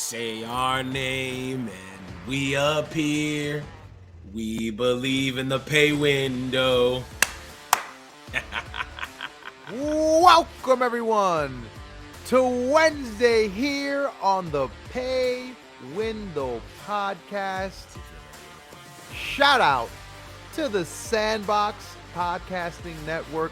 Say our name and we appear. We believe in the pay window. Welcome, everyone, to Wednesday here on the Pay Window Podcast. Shout out to the Sandbox Podcasting Network.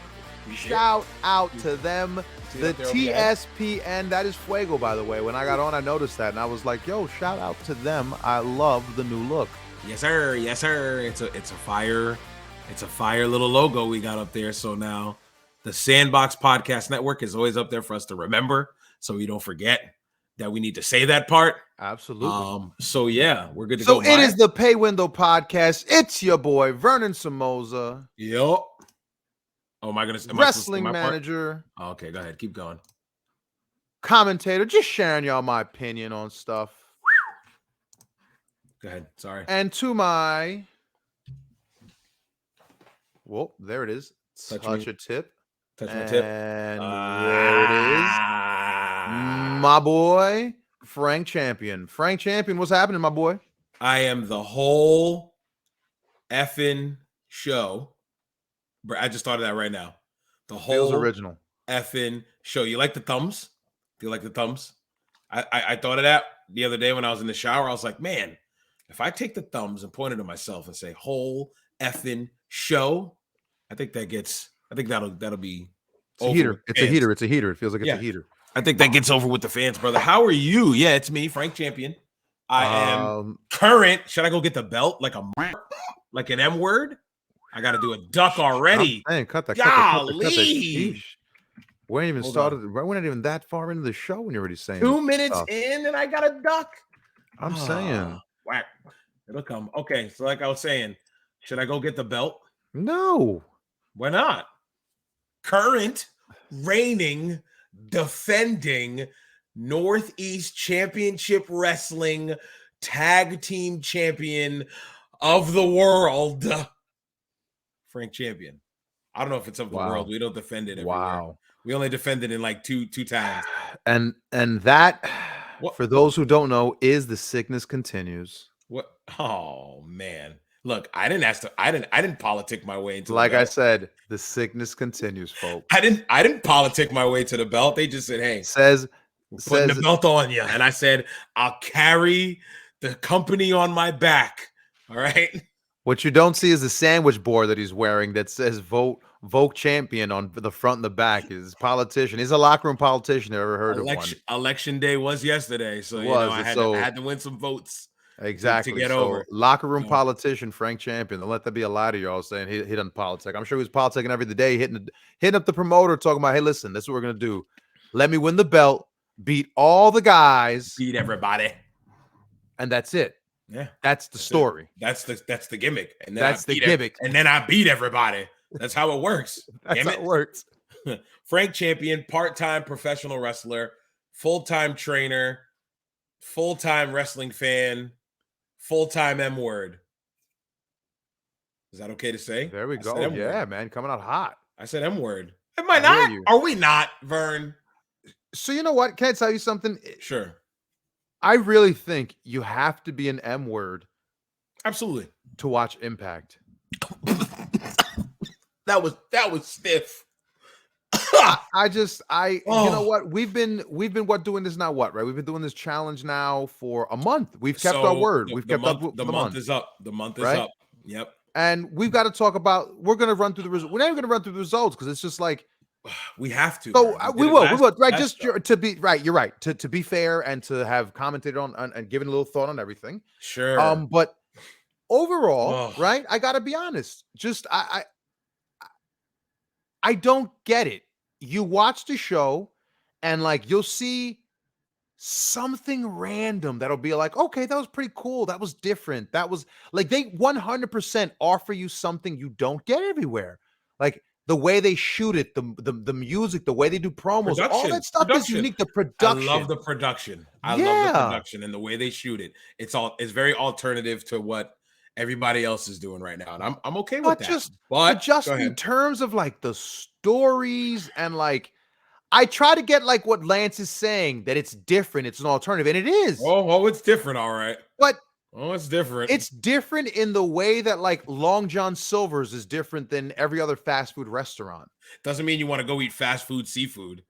Shout out to them. The TSPN, that is Fuego, by the way. When I got on, I noticed that, and I was like, yo, shout out to them. I love the new look. Yes, sir. Yes, sir. It's a fire little logo we got up there. So now the Sandbox Podcast Network is always up there for us to remember, so we don't forget that we need to say that part. Absolutely. So yeah, we're good to go. So it is the Pay Window Podcast. It's your boy Vernon Somoza. Yep. Oh, am I wrestling manager? Oh, okay, go ahead. Keep going. Commentator, just sharing y'all my opinion on stuff. Go ahead. Sorry. And to my, well, there it is. Touch a tip. Touch my tip. And there it is. My boy, Frank Champion. Frank Champion, what's happening, my boy? I am the whole effing show. I just thought of that right now. The whole feels original effing show. You like the thumbs? Do you like the thumbs? I thought of that the other day when I was in the shower. I was like, man, if I take the thumbs and point it to myself and say whole effing show, I think that'll be it's a heater. It's a heater. It's a heater. It feels like it's a heater. I think that gets over with the fans, brother. How are you? Yeah, it's me, Frank Champion. I am current. Should I go get the belt like an M word? I got to do a duck already. Man, cut that. Golly. We ain't even started. We're not even that far into the show when you're already saying 2 minutes in and I got a duck. I'm saying. Whack. It'll come. Okay, so like I was saying, should I go get the belt? No. Why not? Current, reigning, defending Northeast Championship Wrestling Tag Team Champion of the world, Frank Champion. I don't know if it's of the world. We don't defend it everywhere. Wow. We only defend it in like two towns. And that, for those who don't know, is The Sickness Continues. What? Oh man. Look, I didn't politic my way into like the belt. I said, The Sickness Continues, folks. I didn't politic my way to the belt. They just said, hey, putting the belt on you. And I said, I'll carry the company on my back. All right. What you don't see is the sandwich board that he's wearing that says vote champion on the front and the back. Is politician. He's a locker room politician. I've ever heard of one. Election day was yesterday. So I had to win some votes. Exactly. To get over. Locker room politician Frank Champion. Don't let that be a lie to y'all saying he doesn't politic. I'm sure he was politicking every day, hitting up the promoter, talking about, hey, listen, this is what we're gonna do. Let me win the belt, beat all the guys, beat everybody, and that's it. Yeah, that's the story. That's the gimmick, and then that's the gimmick. And then I beat everybody. That's how it works. That's how it works. Frank Champion, part-time professional wrestler, full-time trainer, full-time wrestling fan, full-time M word. Is that okay to say? There we go. Yeah, man, coming out hot. I said M word. Am I not? Are we not, Vern? So you know what? Can I tell you something? Sure. I really think you have to be an M word. Absolutely. To watch Impact. That was stiff. You know what? We've been doing this now, right? We've been doing this challenge now for a month. We've kept our word. We've kept up. The month is up. The month is up. Yep. And we've got to talk about. We're going to run through the results. We're not even going to run through the results because it's just like we have to. So we will. Right. Just to be right. You're right. To be fair and to have commented on and given a little thought on everything. Sure. But overall, right? I got to be honest. Just I don't get it. You watch the show and like you'll see something random that'll be like, okay, that was pretty cool. That was different. That was like they 100% offer you something you don't get everywhere. Like the way they shoot it, the music, the way they do promos, all that stuff is unique. The production. I love the production. I love the production and the way they shoot it. It's very alternative to what everybody else is doing right now, and I'm okay with that. But just in terms of like the stories and like I try to get like what Lance is saying, that it's different, it's an alternative, and it is. Oh, it's different, all right. But it's different. It's different in the way that like Long John Silver's is different than every other fast food restaurant. Doesn't mean you want to go eat fast food seafood.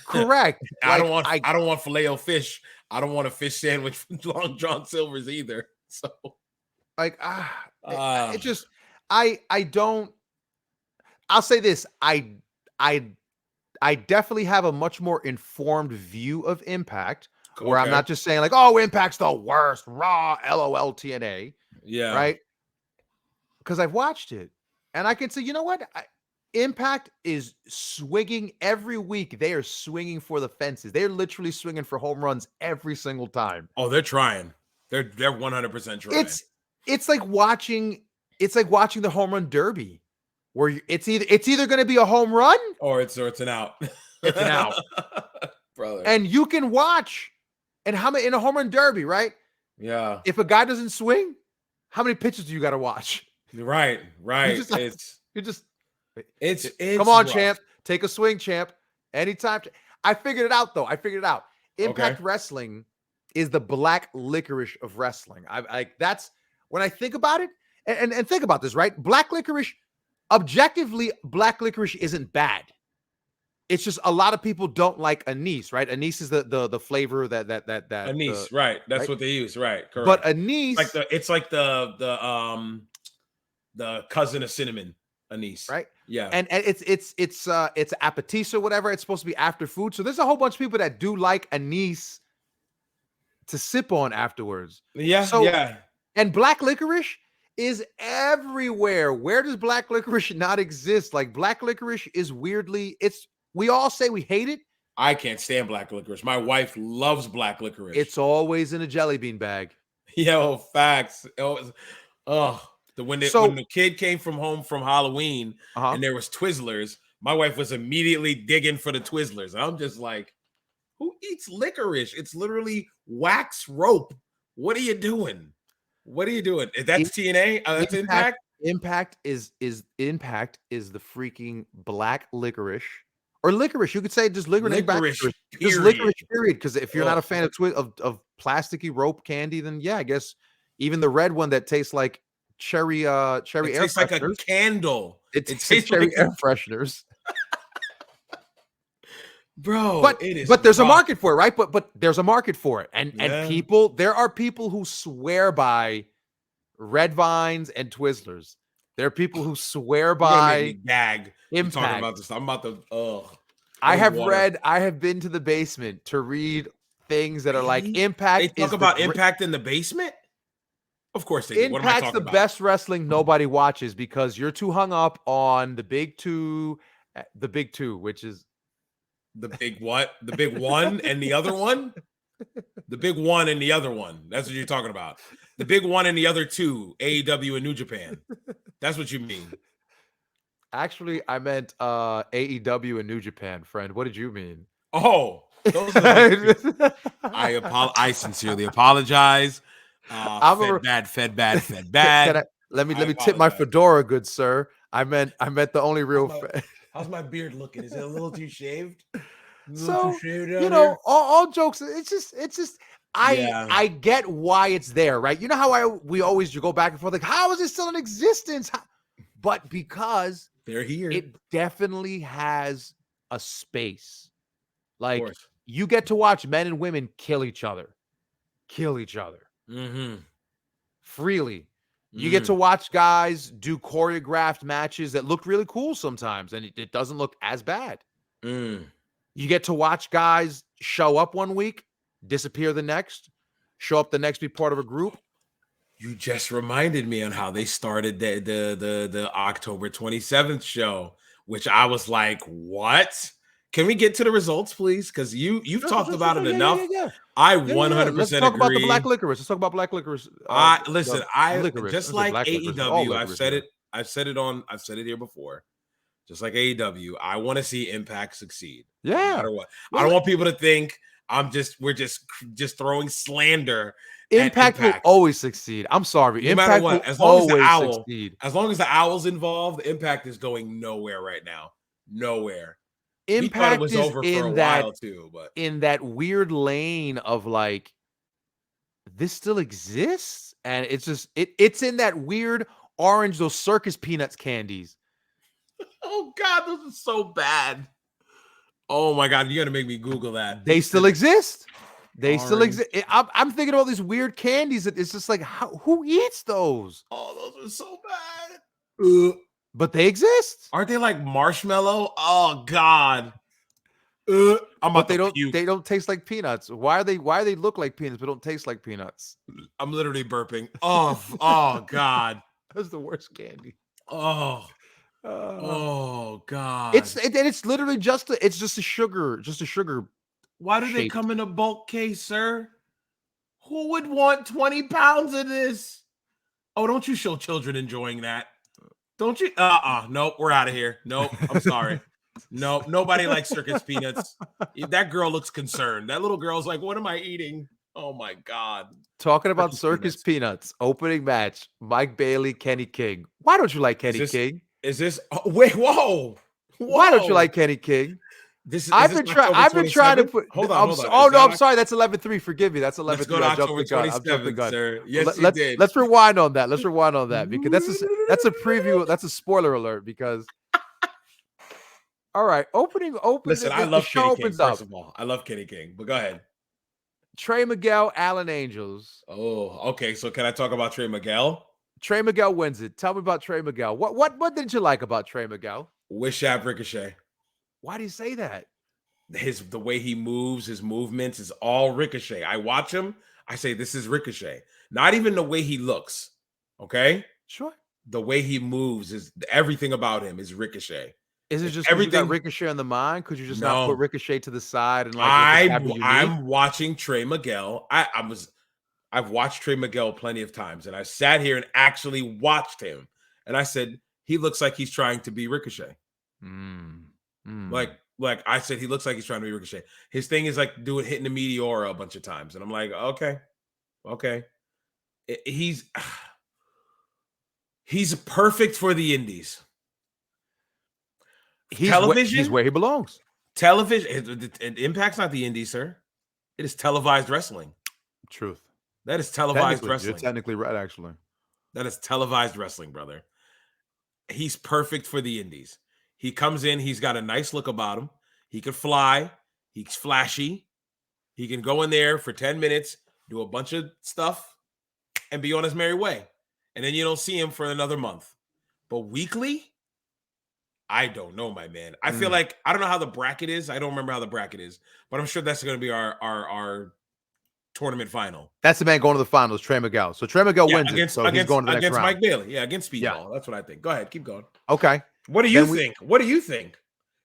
Correct. I don't want Filet-O-Fish. I don't want a fish sandwich from Long John Silver's either. So like it just I don't. I'll say this. I definitely have a much more informed view of Impact, where I'm not just saying like, oh, Impact's the worst, raw, LOL, TNA. Yeah. Right. Because I've watched it and I can say, you know what? Impact is swinging every week. They are swinging for the fences. They're literally swinging for home runs every single time. Oh, they're trying. They're 100% trying. It's like watching the home run derby, where it's either going to be a home run or it's an out. It's an out, brother. And you can watch. And how many in a home run derby, right? Yeah. If a guy doesn't swing, how many pitches do you got to watch? Right. It's come on, rough. champ. Take a swing, champ. Anytime. I figured it out, though. Impact Wrestling is the black licorice of wrestling. That's when I think about it, and think about this, right? Black licorice, objectively, black licorice isn't bad. It's just a lot of people don't like anise, right? Anise is the flavor that anise, right? That's right? What they use, right? Correct. But anise, it's like the cousin of cinnamon, anise, right? Yeah, and it's aperitif or whatever. It's supposed to be after food. So there's a whole bunch of people that do like anise to sip on afterwards. Yeah, so, yeah. And black licorice is everywhere. Where does black licorice not exist? Like black licorice is weirdly, we all say we hate it. I can't stand black licorice. My wife loves black licorice. It's always in a jelly bean bag. Yo, facts. When the kid came from home from Halloween and there was Twizzlers, my wife was immediately digging for the Twizzlers. And I'm just like, who eats licorice? It's literally wax rope. What are you doing? That's TNA? That's Impact? Impact is the freaking black licorice. Or licorice, you could say just licorice. Just licorice, period. Because if you're not a fan of plasticky rope candy, then yeah, I guess even the red one that tastes like cherry air fresheners. Tastes like a candle. It tastes cherry air fresheners. Bro, but there's a market for it, right? But there's a market for it. And there are people who swear by Red Vines and Twizzlers. There are people who swear by gag. Impact. Talking about this. I'm about to I have been to the basement to read things that are like Impact. They talk about Impact in the basement? Of course they do. What am I talking Impact's the best wrestling nobody watches because you're too hung up on the big two, which is the big what? The big one and the other one? The big one and the other one. That's what you're talking about. The big one and the other two, AEW and New Japan. That's what you mean. Actually, I meant AEW and New Japan, friend. What did you mean? Oh, those are I sincerely apologize. Fed bad. Let me tip my fedora, good sir. I meant the only real. How's my beard looking? Is it a little too shaved? All jokes. It's just. I get why it's there, right? You know how we always go back and forth, like, how is it still in existence? But because they're here, it definitely has a space. Like you get to watch men and women kill each other freely. You get to watch guys do choreographed matches that look really cool sometimes, and it doesn't look as bad. You get to watch guys show up one week, disappear the next, show up the next, be part of a group. You just reminded me on how they started the October 27th show, which I was like, what? Can we get to the results, please? Because you've talked about it enough. I 100% Let's talk about the black licorice. Let's talk about black licorice. Just like AEW, I've said it here before. Just like AEW, I want to see Impact succeed. Yeah. No matter what. I don't want people to think we're just throwing slander. Impact will always succeed. I'm sorry. No Impact matter what, as long as the Owl's involved, Impact is going nowhere right now. Nowhere. He thought it Impact was is over for a while too, but in that weird lane of like, this still exists, and it's just it's in that weird orange, those circus peanuts candies. oh god, those are so bad. Oh my god, you gotta make me Google that. They still exist. They still Orange. exist. I'm thinking of all these weird candies that it's just like, who eats those? Oh, those are so bad. Ugh. But they exist. Aren't they like marshmallow? Oh god. I'm But about to puke. they don't taste like peanuts. Why they look like peanuts but don't taste like peanuts? I'm literally burping. Oh god. That's the worst candy. Oh. Uh, Oh god. it's literally just a sugar Why do they shaped. come in a bulk case, sir? Who would want 20 pounds of this? Oh, don't you show children enjoying that? Don't you? Nope, we're out of here. Nope, I'm sorry. Nope, nobody likes circus peanuts. That girl looks concerned. That little girl's like, what am I eating? Oh my god. Talking about circus peanuts, opening match, Mike Bailey, Kenny King. Why don't you like Kenny King? Is this wait, whoa. Why don't you like Kenny King? I've been trying to put. Hold on. Oh no, I'm sorry. That's 11-3. Forgive me. That's 11-3. Let's go to October 27th, sir. Yes, you did. Let's rewind on that. Because that's a preview. That's a spoiler alert. Because all right, opening. Listen, I love Kenny King. First of all, I love Kenny King. But go ahead. Trey Miguel, Allen Angels. Oh, okay. So can I talk about Trey Miguel? Trey Miguel wins it. Tell me about Trey Miguel. What did you like about Trey Miguel? Wish app Ricochet. Why do you say that? The way he moves, his movements is all Ricochet. I watch him. I say this is Ricochet. Not even the way he looks. Okay. Sure. The way he moves is everything about him is Ricochet. Is it just everything? You got Ricochet in the mind? Could you just not put Ricochet to the side and like? I'm watching Trey Miguel. I've watched Trey Miguel plenty of times, and I sat here and actually watched him, and I said he looks like he's trying to be Ricochet. Like I said, he looks like he's trying to be Ricochet. His thing is like hitting the Meteora a bunch of times, and I'm like, okay. He's perfect for the indies. Television, he's where he belongs. Television, Impact's not the indies, sir. It is televised wrestling. Truth. That is televised wrestling. You're technically right, actually. That is televised wrestling, brother. He's perfect for the indies. He comes in, he's got a nice look about him. He can fly. He's flashy. He can go in there for 10 minutes, do a bunch of stuff, and be on his merry way. And then you don't see him for another month. But weekly, I don't know, my man. I feel like, I don't know how the bracket is. I don't remember how the bracket is, but I'm sure that's going to be our tournament final. That's the man going to the finals, Trey Miguel. So Trey Miguel wins it. So he's going to the next round. Mike Bailey. Yeah, against Speedball. That's what I think. Go ahead. Keep going. Okay. What do you think? What do you think?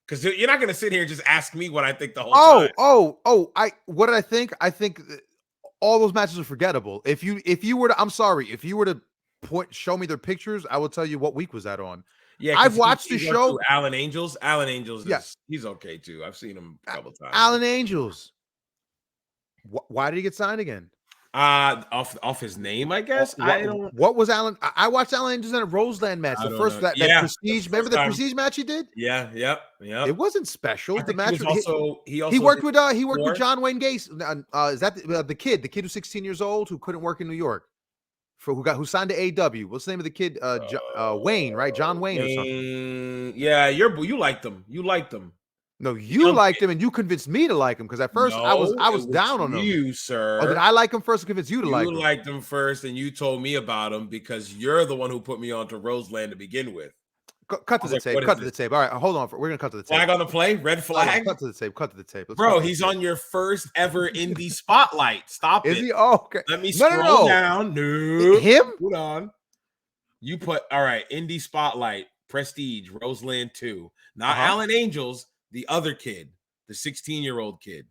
Because you're not going to sit here and just ask me what I think the whole time. What did I think? I think all those matches are forgettable. If you were to show me their pictures, I will tell you what week was that on. Yeah, I've watched the show. Allen Angels. He's okay too. I've seen him a couple times. Allen Angels. Why did he get signed again? Off his name, I guess. What was Allen? I watched Allen Angels in a Roseland match. The first that Prestige. Remember the Prestige match he did? Yeah. It wasn't special. The match. He worked with John Wayne Gacy. Is that the kid? The kid who's 16 years old who couldn't work in New York. Who signed to AW? What's the name of the kid? Wayne, right? John Wayne or something. Yeah, you liked them. You liked them. No, you liked him, and you convinced me to like him because at first I was down on him. You, sir. Oh, did I like him first? And convince you to like him? You liked him first, and you told me about him because you're the one who put me onto Roseland to begin with. Cut to the tape. Cut to the tape. All right, hold on. We're gonna cut to the tape. Flag on the play. Red flag. Cut to the tape. Cut to the tape. Bro, he's on your first ever indie spotlight. Stop it. Is he? Oh, okay. Let me scroll down. No. Him? Hold on. You put indie spotlight, Prestige, Roseland 2. Not Allen Angels, the other kid, the 16-year-old kid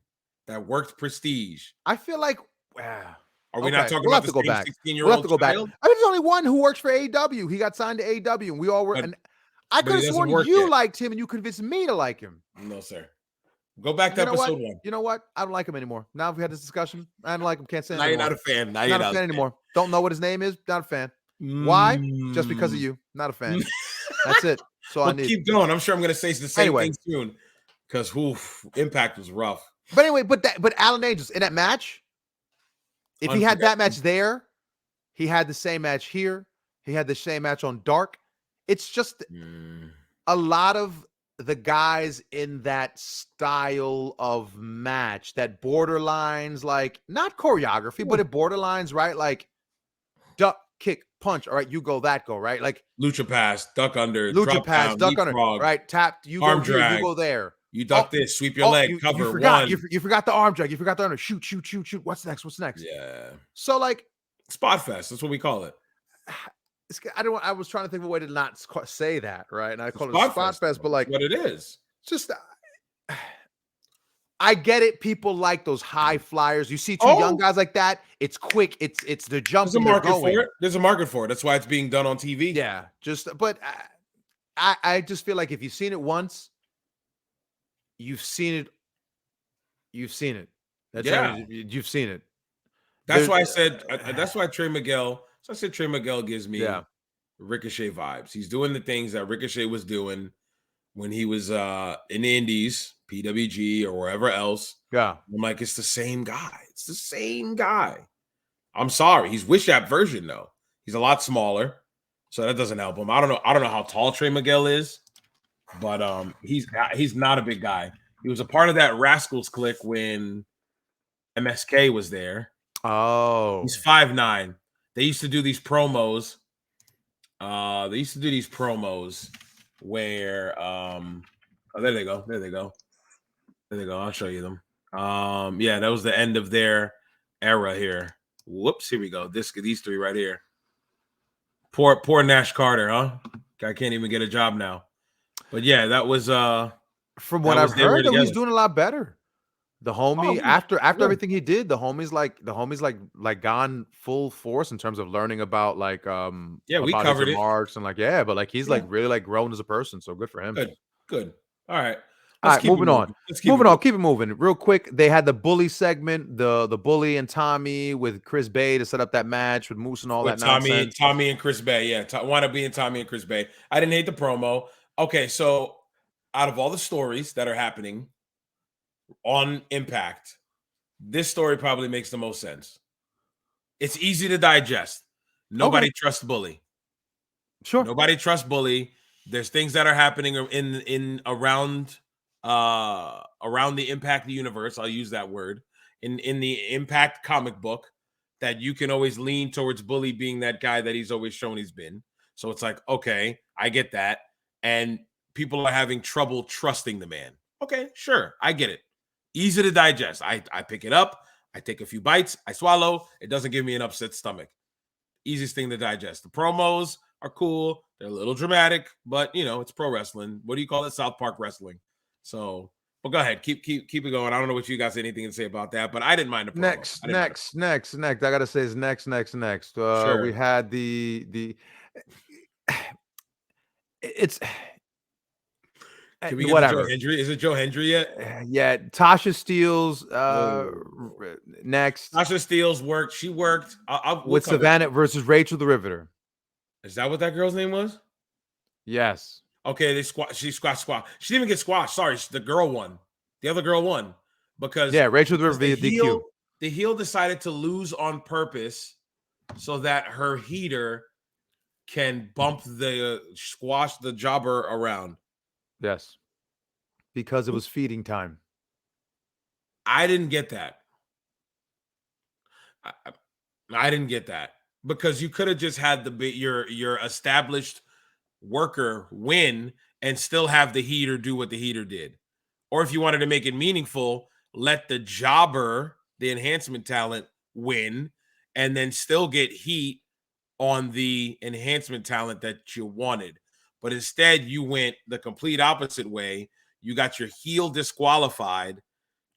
that worked Prestige. I feel like are we not talking about the same 16-year-old We'll have to go back. I mean, there's only one who works for AW. He got signed to AW, and we all were. And I could have sworn you liked him, and you convinced me to like him. No, sir. Go back to episode 1. You know what? I don't like him anymore. Now we had this discussion. I don't like him. Can't say now anymore. You're not a fan. Now you're not a fan anymore. Don't know what his name is. Not a fan. Why? Just because of you. Not a fan. That's it. So I need. Keep going. I'm sure I'm going to say the same thing soon. because Impact was rough. But anyway, but Alan Angels in that match, if he had that match there, he had the same match here. He had the same match on Dark. It's just a lot of the guys in that style of match that borderlines, like, not choreography, but it borderlines, right? Like duck, kick, punch. All right, you go, that go, right? Like lucha pass, duck under, lucha drop pass, down, duck under, leapfrog, right? Tap, you arm go here, drag, you go there. you duck this, sweep your leg, you cover forgot, one. you forgot the arm drag, you forgot the under, shoot. What's next? Yeah. So like Spot fest, that's what we call it. I was trying to think of a way to not say that, right? And I call it a spot fest, but like what it is. Just I get it. People like those high flyers. You see two young guys like that. It's quick. It's the jump. There's a market for it. There's a market for it. That's why it's being done on TV. Yeah. But I just feel like if you've seen it once, you've seen it. You've seen it. You've seen it. That's why I said. That's why Trey Miguel. So I said Trey Miguel gives me Ricochet vibes. He's doing the things that Ricochet was doing when he was in the Indies, PWG, or wherever else. Yeah. I'm like, it's the same guy. It's the same guy. I'm sorry. He's Wish-App version, though. He's a lot smaller, so that doesn't help him. I don't know how tall Trey Miguel is, but he's not a big guy. He was a part of that Rascals clique when MSK was there. Oh. He's 5'9". They used to do these promos. Where there they go. I'll show you them. That was the end of their era here. Whoops, here we go. These three right here. Poor Nash Carter, huh? Guy can't even get a job now. But yeah, that was from what I've heard, though, he's doing a lot better. The homie, after everything he did, the homie's like gone full force in terms of learning about like we covered it. Marks and but like he's like really like grown as a person. So good for him. Good. All right. Moving on. Keep it moving. Real quick, they had the bully segment, the bully and Tommy with Chris Bay to set up that match with Moose and all that nonsense. Tommy and Chris Bay, wanna be in Tommy and Chris Bay. I didn't hate the promo. Okay, so out of all the stories that are happening on Impact, this story probably makes the most sense. It's easy to digest. Nobody trusts Bully. Sure. Nobody trusts Bully. There's things that are happening in around the Impact universe. I'll use that word in the Impact comic book that you can always lean towards Bully being that guy that he's always shown he's been. So it's like, okay, I get that. And people are having trouble trusting the man. Okay, sure. I get it. Easy to digest. I pick it up. I take a few bites. I swallow. It doesn't give me an upset stomach. Easiest thing to digest. The promos are cool. They're a little dramatic, but it's pro wrestling. What do you call it? South Park wrestling. So, but go ahead. Keep it going. I don't know what you guys have anything to say about that, but I didn't mind the promo. Next. I gotta say is next. Sure. We had the it's. Can we get whatever. Joe Hendry? Is it Joe Hendry yet? Yeah, Tasha Steelz next. Tasha Steelz worked. She worked with Savannah versus Rachel the Riveter. Is that what that girl's name was? Yes. Okay, she squashed. She didn't even get squashed. Sorry, the girl won. The other girl won because Rachel the Riveter DQ. The heel decided to lose on purpose so that her heater can squash the jobber around. Yes. Because it was feeding time. I didn't get that. I didn't get that because you could have just had your established worker win and still have the heater do what the heater did. Or if you wanted to make it meaningful, let the jobber, the enhancement talent, win and then still get heat on the enhancement talent that you wanted. But instead, you went the complete opposite way. You got your heel disqualified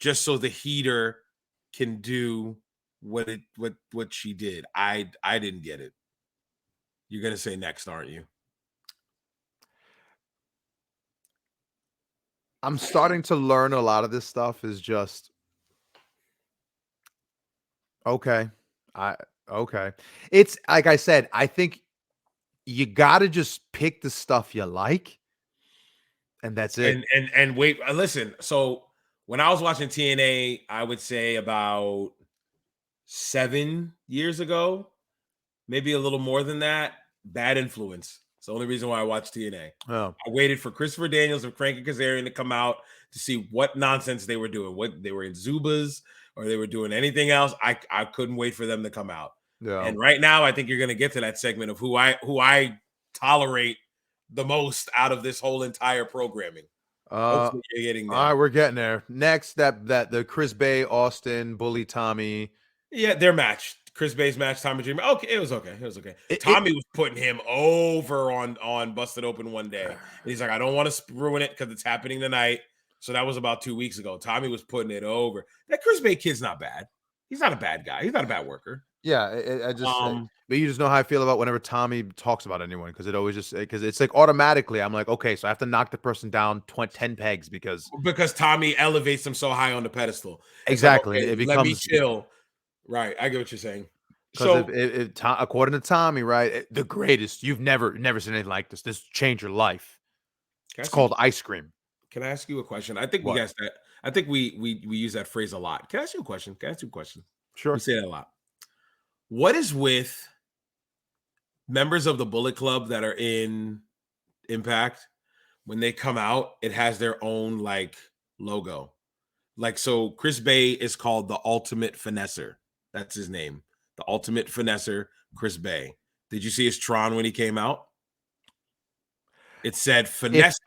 just so the heater can do what she did. I didn't get it. You're gonna say next, aren't you? I'm starting to learn a lot of this stuff is just okay. It's like I said, I think you got to just pick the stuff you like And that's it. And wait, listen. So when I was watching TNA, I would say about 7 years ago, maybe a little more than that. Bad influence. It's the only reason why I watched TNA. Oh. I waited for Christopher Daniels and Frankie Kazarian to come out to see what nonsense they were doing. What they were in Zubas or they were doing anything else. I couldn't wait for them to come out. Yeah. And right now, I think you're going to get to that segment of who I tolerate the most out of this whole entire programming. Hopefully, you're getting there. All right, we're getting there. Next, that the Chris Bay, Austin, Bully Tommy. Yeah, their match. Chris Bay's match, Tommy Dreamer. Okay, it was okay. Tommy was putting him over on Busted Open one day. And he's like, I don't want to ruin it because it's happening tonight. So that was about 2 weeks ago. Tommy was putting it over. That Chris Bay kid's not bad. He's not a bad guy. He's not a bad worker. Yeah, I just but you just know how I feel about whenever Tommy talks about anyone, because it always just because it's like automatically I'm like, okay, so I have to knock the person down 10 pegs because Tommy elevates them so high on the pedestal. Exactly. Like, okay, it becomes, let me chill. Right, I get what you're saying. Because according to Tommy, right, the greatest, you've never seen anything like this. This changed your life. It's called ice cream. Can I ask you a question? I think we guessed that. I think we use that phrase a lot. Can I ask you a question? Sure. We say that a lot. What is with members of the Bullet Club that are in Impact? When they come out, it has their own like logo. Like, so Chris Bay is called the Ultimate Finesser. That's his name. The Ultimate Finesser, Chris Bay. Did you see his Tron when he came out? It said finesse.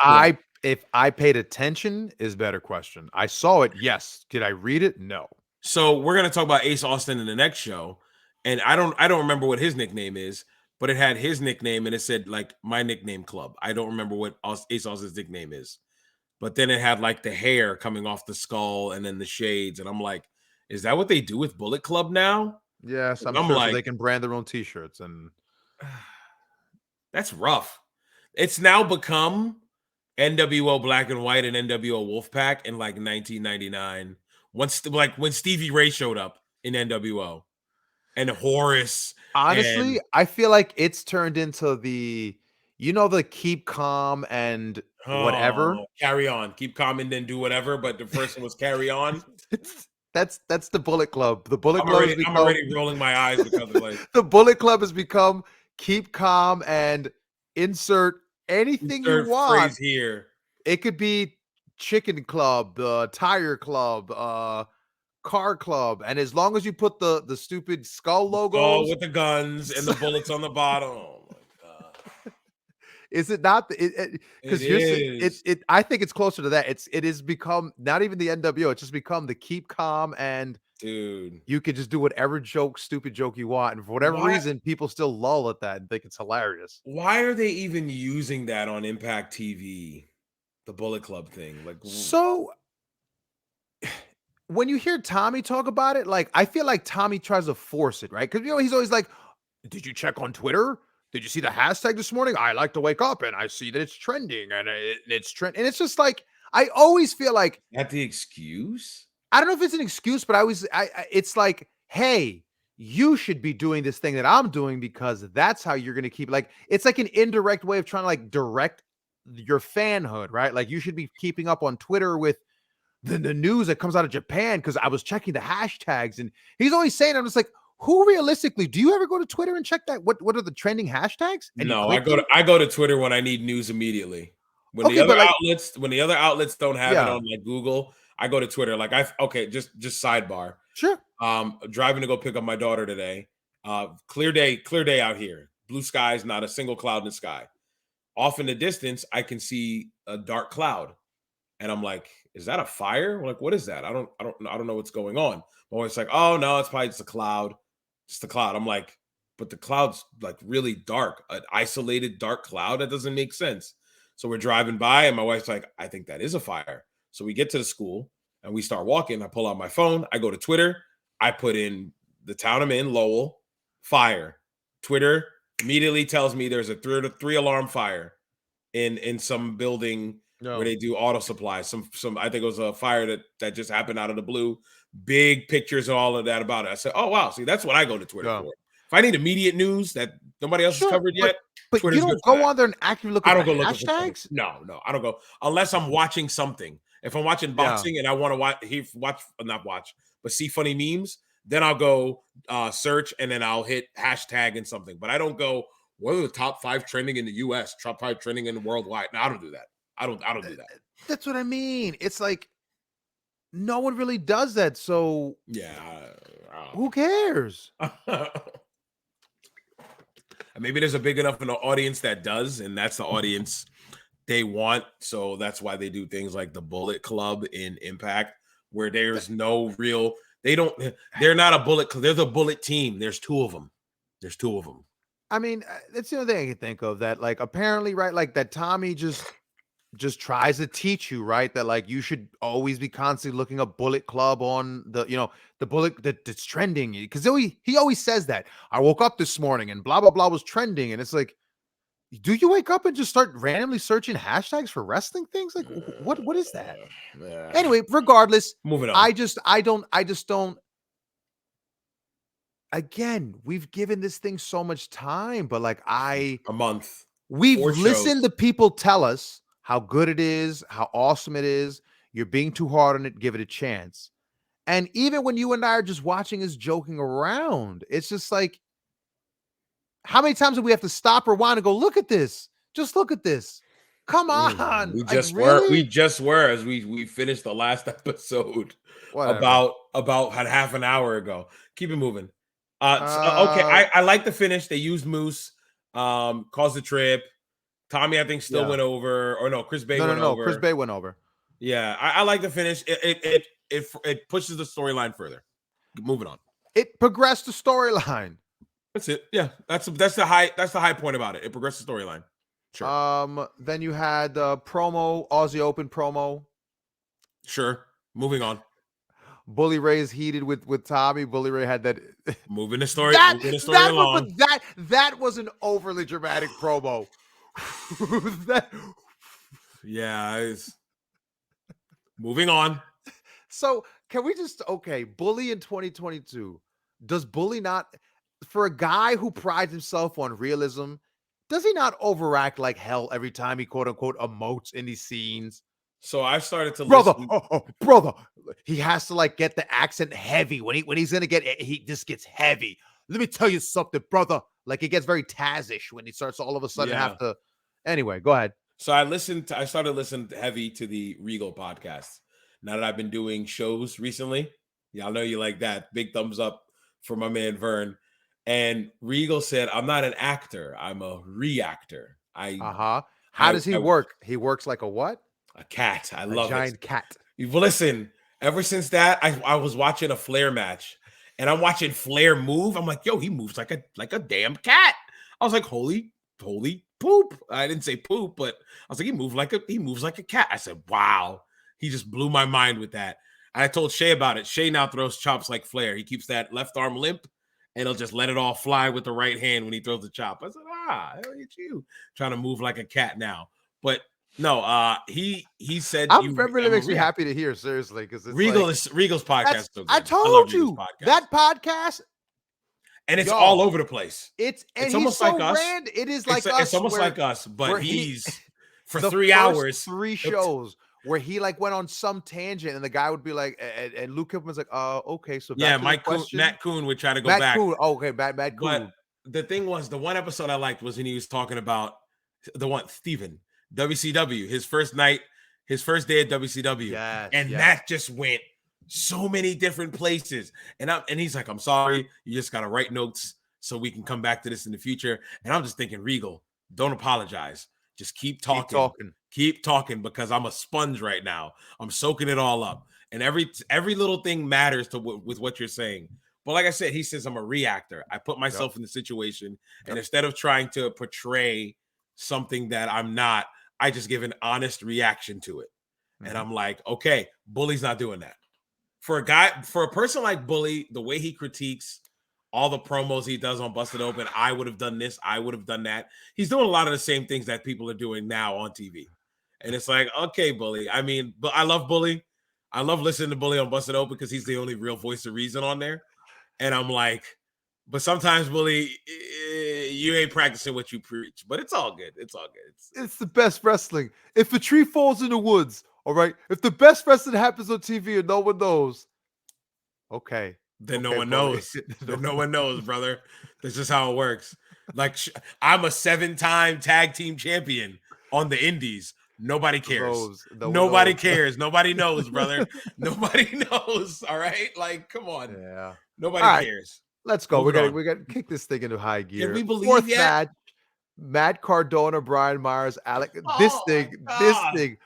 If I paid attention is a better question. I saw it, yes. Did I read it? No. So we're gonna talk about Ace Austin in the next show. And I don't remember what his nickname is, but it had his nickname and it said like my nickname club. I don't remember what Ace Austin's nickname is. But then it had like the hair coming off the skull and then the shades. And I'm like, is that what they do with Bullet Club now? Yes, I'm sure like, so they can brand their own t-shirts. And that's rough. It's now become NWO Black and White and NWO Wolfpack in like 1999. Once like when Stevie Ray showed up in NWO and Horace. Honestly, I feel like it's turned into the keep calm and whatever. Carry on. Keep calm and then do whatever. But the first one was carry on. That's the Bullet Club. The Bullet Club I'm already rolling my eyes because of like the Bullet Club has become keep calm and insert anything you want. Phrase here. It could be Chicken Club, Tire Club, Car Club, and as long as you put the stupid skull logos with the guns and the bullets on the bottom. Oh my god! Is it not? Because I think it's closer to that. It has become not even the NWO. It's just become the keep calm and dude. You could just do whatever stupid joke you want, and for whatever reason, people still lull at that and think it's hilarious. Why are they even using that on Impact TV? The Bullet Club thing, like so. When you hear Tommy talk about it, like I feel like Tommy tries to force it, right? Because he's always like, "Did you check on Twitter? Did you see the hashtag this morning? I like to wake up and I see that it's trending and it's trend." And it's just like I always feel like that the excuse. I don't know if it's an excuse, but it's like, hey, you should be doing this thing that I'm doing because that's how you're going to keep. Like it's like an indirect way of trying to like direct your fanhood, right? Like you should be keeping up on Twitter with the news that comes out of Japan because I was checking the hashtags and he's always saying, I'm just like, who realistically, do you ever go to Twitter and check that? What are the trending hashtags? And no, I go to Twitter when I need news immediately. When the other outlets don't have it on like Google, I go to Twitter. Like just sidebar. Sure. Driving to go pick up my daughter today. Clear day out here. Blue skies, not a single cloud in the sky. Off in the distance, I can see a dark cloud. And I'm like, is that a fire? Like, what is that? I don't know what's going on. My wife's like, oh no, it's probably just a cloud. Just a cloud. I'm like, but the cloud's like really dark, an isolated dark cloud. That doesn't make sense. So we're driving by and my wife's like, I think that is a fire. So we get to the school and we start walking. I pull out my phone. I go to Twitter. I put in the town I'm in, Lowell, fire. Twitter immediately tells me there's a three alarm fire in some building where they do auto supply. Some I think it was a fire that just happened out of the blue. Big pictures and all of that about it. I said, oh wow, see, that's what I go to Twitter for. If I need immediate news that nobody else has covered yet, But you Twitter's good don't for go that. on there and actively look I at don't the go looking for funny. hashtags? No, I don't go unless I'm watching something. If I'm watching Yeah. boxing and I want to but see funny memes, then I'll go search and then I'll hit hashtag and something. But I don't go, what are the top 5 trending in the US, top 5 trending in the worldwide? No, I don't do that. I don't do that. That's what I mean. It's like no one really does that. So Yeah. who cares? Maybe there's a big enough an audience that does, and that's the audience they want. So that's why they do things like the Bullet Club in Impact, where there's no real. They're not a bullet. They're the bullet team. There's 2 of them. I mean, that's the only thing I can think of that, like, apparently, right? Like that Tommy just tries to teach you, right? That like you should always be constantly looking up Bullet Club on the bullet that's trending. Because he always says that. I woke up this morning and blah blah blah was trending, and it's like, do you wake up and just start randomly searching hashtags for wrestling things? Like, what is that? Anyway, regardless, moving on. I just don't. Again, we've given this thing so much time, but like a month. we've 4 listened shows. to people tell us how good it is, how awesome it is. You're being too hard on it. Give it a chance. And even when you and I are just watching us joking around, it's just like, how many times do we have to stop, rewind, and go, look at this? Just look at this. Come on. We Like, just really? we just were as we finished the last episode Whatever. about half an hour ago. Keep it moving. Okay, Uh, I like the finish. They used Moose, caused the trip. Tommy, I think, still Yeah. went over, or no, Chris Bay went no. over. Chris Bay went over. Yeah, I like the finish. It pushes the storyline further. Moving on. It progressed the storyline. That's it. Yeah, that's the high point about it. It progressed the storyline. Sure. Then you had the promo, Aussie Open promo. Sure. Moving on. Bully Ray is heated with Tommy. Bully Ray had that. Moving the story along. That was an overly dramatic promo. Yeah. Moving on. So can we just Bully in 2022? Does Bully not, for a guy who prides himself on realism, does he not overact like hell every time he quote unquote emotes in these scenes? So I started to brother, listen. Brother, he has to like get the accent heavy when he's gonna get it. He just gets heavy. Let me tell you something, brother. Like it gets very Tazish when he starts all of a sudden have to. Anyway, go ahead. So I started listening heavy to the Regal podcast. Now that I've been doing shows recently, y'all know you like that. Big thumbs up for my man Vern. And Regal said, "I'm not an actor. I'm a reactor." How does he work? He works like a what? A cat. I love it. A giant cat. Listen, ever since that, I was watching a Flair match, and I'm watching Flair move. I'm like, yo, he moves like a damn cat. I was like, holy poop. I didn't say poop, but I was like, he moves like a cat. I said, wow. He just blew my mind with that. I told Shay about it. Shay now throws chops like Flair. He keeps that left arm limp, and he'll just let it all fly with the right hand when he throws the chop. I said, hell, it's you trying to move like a cat now. But no, he said really makes me happy to hear, seriously, because Regal's podcast. So I told you that podcast, and it's all over the place. It's almost like us. It is like us. It's almost like us, but he's for the 3 hours, 3 shows where he like went on some tangent, and the guy would be like, and Luke Kipman's like, okay, so yeah, Matt Coon would try to go back. Matt Coon. But the thing was, the one episode I liked was when he was talking about the one Steven. WCW, his first day at WCW, that just went so many different places. And he's like, I'm sorry, you just gotta write notes so we can come back to this in the future. And I'm just thinking, Regal, don't apologize. Just keep talking. Keep talking, because I'm a sponge right now. I'm soaking it all up, and every little thing matters with what you're saying. But like I said, he says I'm a reactor. I put myself in the situation, and instead of trying to portray something that I'm not, I just give an honest reaction to it. Mm-hmm. And I'm like, okay, Bully's not doing that. For a person like Bully, the way he critiques all the promos he does on Busted Open, I would have done this, I would have done that. He's doing a lot of the same things that people are doing now on TV. And it's like, okay, Bully. I mean, but I love Bully. I love listening to Bully on Busted Open because he's the only real voice of reason on there. And I'm like, but sometimes, Bully, you ain't practicing what you preach, but it's all good. It's all good. It's the best wrestling. If a tree falls in the woods, all right. If the best wrestling happens on TV and no one knows, okay. Then no Okay, one buddy. knows. Then no one knows, brother. This is how it works. Like I'm a 7-time tag team champion on the Indies. Nobody cares. Nobody cares. Nobody knows, brother. Nobody knows. All right. Like, come on. Yeah. Nobody cares. Let's go. Moving on. We got to kick this thing into high gear. Can we believe Fourth yet? match, Matt Cardona, Brian Myers, Alec. Oh, this thing.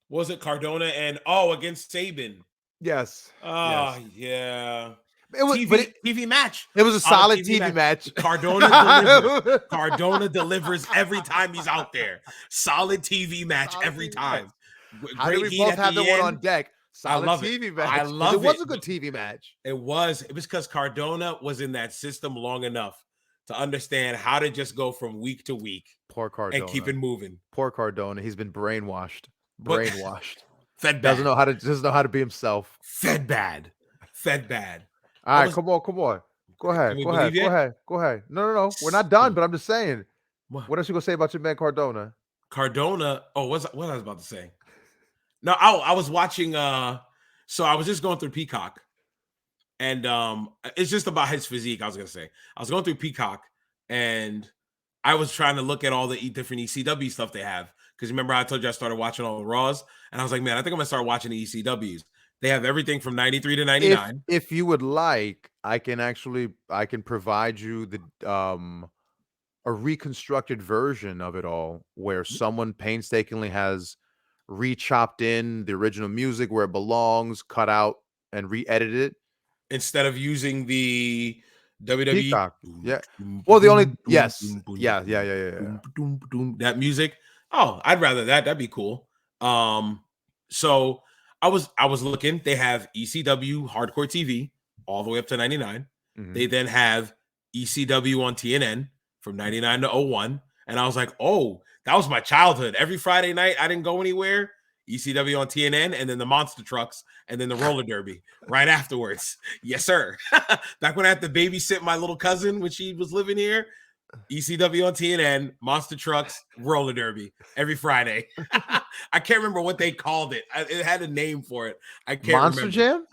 Was it Cardona and against Sabin? Yes. Oh, yes. Yeah. It was TV match. It was a solid TV match. Cardona delivers. Cardona delivers every time he's out there. Solid TV match every time. How did we both have the one on deck? Solid TV match. I love it. It was a good TV match. It was because Cardona was in that system long enough to understand how to just go from week to week. Poor Cardona. And keep it moving. Poor Cardona. He's been brainwashed. Fed bad. Doesn't know how to be himself. Fed bad. All right, come on. Go ahead. No. We're not done, but I'm just saying. What else you gonna say about your man Cardona? What I was about to say? No, I was watching. So I was just going through Peacock, and it's just about his physique. I was gonna say I was going through Peacock, and I was trying to look at all the different ECW stuff they have. Because remember, I told you I started watching all the Raws, and I was like, man, I think I'm gonna start watching the ECWs. They have everything from 93 to 99. If you would like, I can provide you the a reconstructed version of it all, where someone painstakingly has re-chopped in the original music where it belongs, cut out and re-edited it instead of using the WWE. Peacock. Yeah. Well, Yeah. That music. Oh, I'd rather that. That'd be cool. So I was looking. They have ECW Hardcore TV all the way up to 99. Mm-hmm. They then have ECW on TNN from 99 to 01. And I was like, oh, that was my childhood. Every Friday night, I didn't go anywhere. ECW on TNN, and then the monster trucks, and then the roller derby right afterwards. Yes, sir. Back when I had to babysit my little cousin when she was living here, ECW on TNN, monster trucks, roller derby every Friday. I can't remember what they called it. It had a name for it. I can't Monster remember. Jam?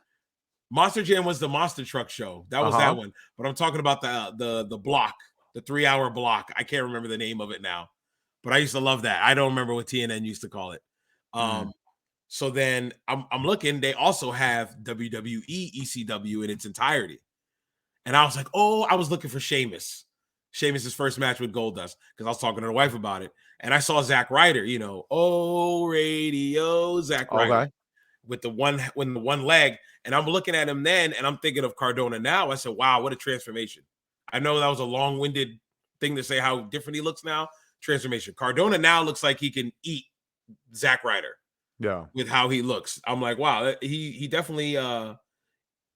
Monster Jam was the monster truck show. That was that one. But I'm talking about the block, the 3-hour block. I can't remember the name of it now. But I used to love that. I don't remember what TNN used to call it. So then I'm looking. They also have WWE ECW in its entirety. And I was like, oh, I was looking for Sheamus's first match with Goldust, because I was talking to the wife about it. And I saw Zack Ryder, radio Zack Ryder with the one leg. And I'm looking at him then, and I'm thinking of Cardona now. I said, wow, what a transformation. I know that was a long-winded thing to say how different he looks now. Transformation. Cardona now looks like he can eat Zack Ryder. Yeah. With how he looks. I'm like, wow, he definitely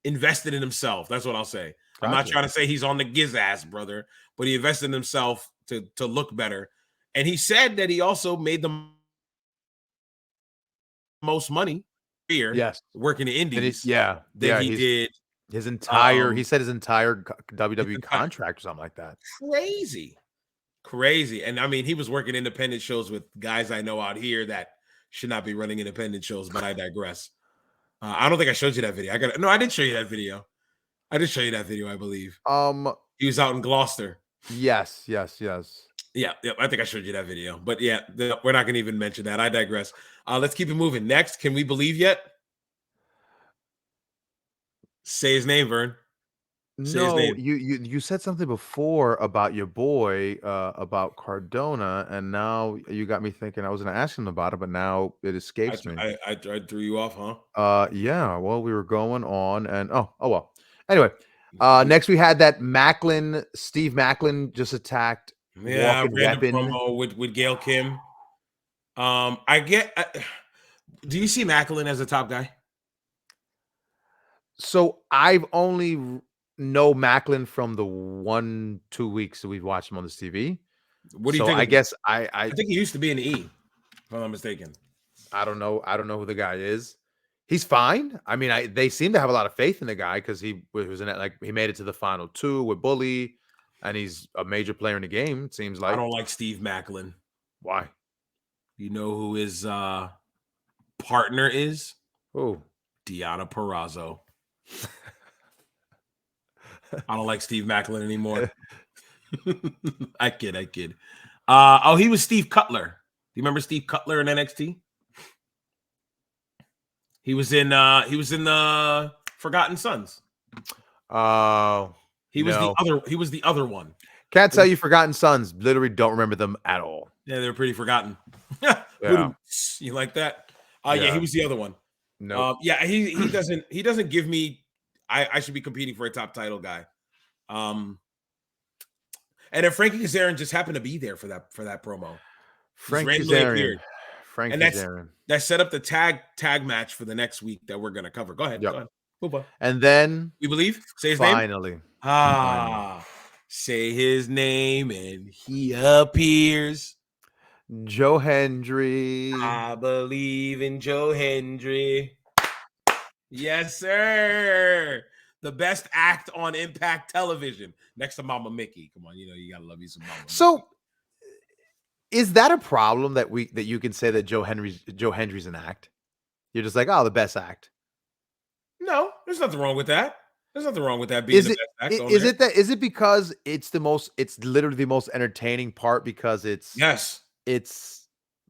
invested in himself. That's what I'll say. Gotcha. I'm not trying to say he's on the giz ass, brother, but he invested in himself to look better. And he said that he also made the most money here. Yes. Working the Indies. He did his entire he said his entire WWE contract or something like that. Crazy. And I mean, he was working independent shows with guys I know out here that should not be running independent shows, but I digress. I don't think I showed you that video. I did show you that video. I did show you that video, I believe. He was out in Gloucester. Yes. Yeah, I think I showed you that video. But yeah, we're not going to even mention that. I digress. Let's keep it moving. Next, can we believe yet? Say his name, Vern. No, you said something before about your boy, about Cardona, and now you got me thinking I was going to ask him about it, but now it escapes me. I threw you off, huh? Yeah. Well, we were going on, and oh well. Anyway, next we had that Steve Macklin just attacked. Yeah, random promo with Gail Kim. Do you see Macklin as a top guy? So I've only know Macklin from the 1-2 weeks that we've watched him on this TV. What do you think? I guess I think he used to be in the E, if I'm not mistaken. I don't know who the guy is. He's fine. I mean, they seem to have a lot of faith in the guy because he was in it. Like, he made it to the final 2 with Bully. And he's a major player in the game, it seems I like. don't like Steve Macklin. Why? You know who his partner is? Oh. Deanna Purrazzo. I don't like Steve Macklin anymore. I kid. He was Steve Cutler. Do you remember Steve Cutler in NXT? He was in the Forgotten Sons. He was the other one. Can't tell you Forgotten Sons. Literally don't remember them at all. Yeah, they were pretty forgotten. Yeah. You like that? Yeah, he was the other one. No. Yeah, he doesn't give me. I should be competing for a top title guy. And then Frankie Kazarian just happened to be there for that promo. Frank Kazarian. That set up the tag match for the next week that we're gonna cover. Go ahead. Yep. Go ahead. Booba. And then we believe. Say his name. Finally. Say his name and he appears. Joe Hendry. I believe in Joe Hendry. Yes, sir. The best act on Impact Television, next to Mama Mickey. Come on, you gotta love you some Mama. So, Mickey. Is that a problem that you can say that Joe Hendry's an act? You're just like, oh, the best act. No, there's nothing wrong with that. There's nothing wrong with that being the best act. Is it because it's literally the most entertaining part because it's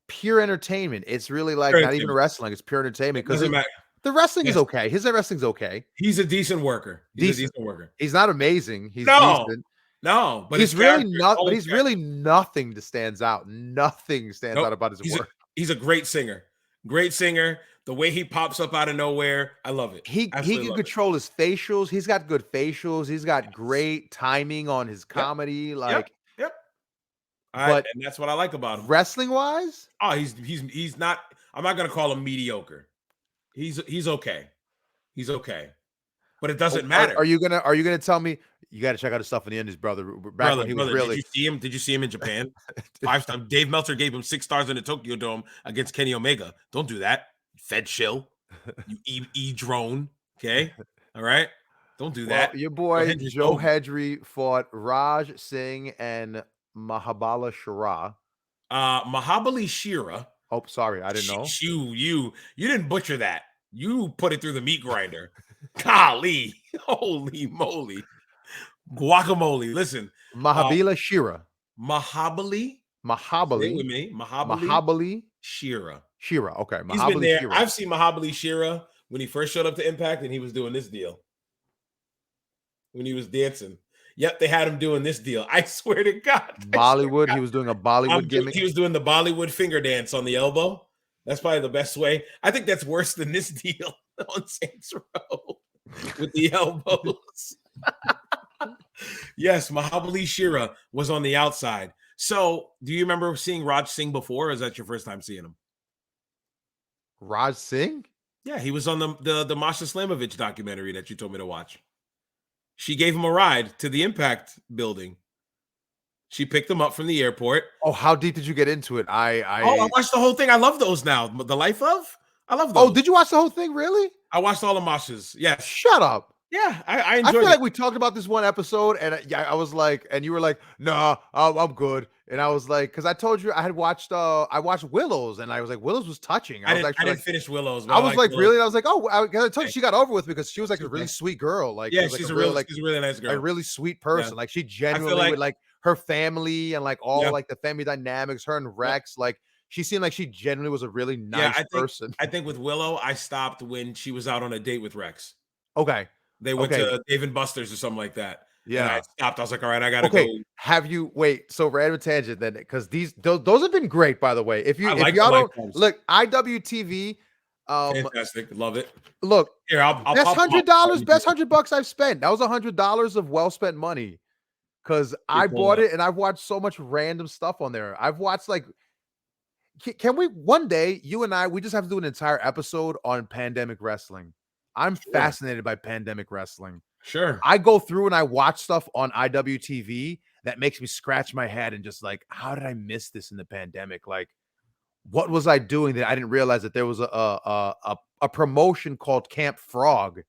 pure entertainment. It's really like not even wrestling. It's pure entertainment because the wrestling is okay. His wrestling's okay. He's a decent worker. He's not amazing. He's decent. No, but he's really not. But he's really nothing that stands out. Nothing stands out about his work. He's a great singer. Great singer. The way he pops up out of nowhere, I love it. He can control his facials. He's got good facials. He's got great timing on his comedy. Yep. But and that's what I like about him. Wrestling wise, he's not. I'm not gonna call him mediocre. He's okay. He's okay, but it doesn't matter. Are you gonna tell me you got to check out his stuff in the Indies, brother? When he was really. Did you see him in Japan? 5 stars. Dave Meltzer gave him 6 stars in the Tokyo Dome against Kenny Omega. Don't do that. Fed shill. You drone. Okay. All right. Don't do that. Your boy Joe Hendry fought Raj Singh and Mahabali Shira. Mahabali Shira. Oh, sorry, I didn't know. You didn't butcher that. You put it through the meat grinder. Golly, holy moly, guacamole. Listen, Mahabali Shira. Mahabali. Stay with me. Mahabali Shira. Okay, He's been there. Shira. I've seen Mahabali Shira when he first showed up to Impact, and he was doing this deal. When he was dancing. Yep, they had him doing this deal. I swear to God. Bollywood. He was doing a Bollywood gimmick. He was doing the Bollywood finger dance on the elbow. That's probably the best way. I think that's worse than this deal on Saints Row with the elbows. Yes, Mahabali Shira was on the outside. So, do you remember seeing Raj Singh before, or is that your first time seeing him? Raj Singh? Yeah, he was on the Masha Slamovich documentary that you told me to watch. She gave him a ride to the Impact building. She picked him up from the airport. Oh, how deep did you get into it? I watched the whole thing. I love those now. The Life of? I love those. Oh, did you watch the whole thing? Really? I watched all of Masha's. Yes. Shut up. Yeah, I enjoyed it. I feel like we talked about this one episode, and I was like, and you were like, "Nah, I'm good." And I was like, because I told you I watched Willows, and I was like, Willows was touching. I didn't finish Willows. I was like, Willows. Really? And I was like, oh, I told you she got over with because she was like a really sweet girl. Like, yeah, she's a really nice girl, a really sweet person. Yeah. Like, she genuinely would like her family and like all like the family dynamics. Her and Rex, like. She seemed like she genuinely was a really nice person. I think with Willow, I stopped when she was out on a date with Rex. Okay. They went to Dave & Buster's or something like that. Yeah. And I stopped. I was like, all right, I gotta go. Have you so random tangent then? Because those have been great, by the way. If y'all don't look, IWTV. Fantastic. Love it. Look, here, I'll best $100, best $100 I've spent. That was $100 of well spent money. Because I bought it and I've watched so much random stuff on there. I've watched like. Can we one day, you and I, we just have to do an entire episode on pandemic wrestling. I'm fascinated by pandemic wrestling. Sure. I go through and I watch stuff on IWTV that makes me scratch my head and just like, how did I miss this in the pandemic? Like, what was I doing that I didn't realize that there was a promotion called Camp Frog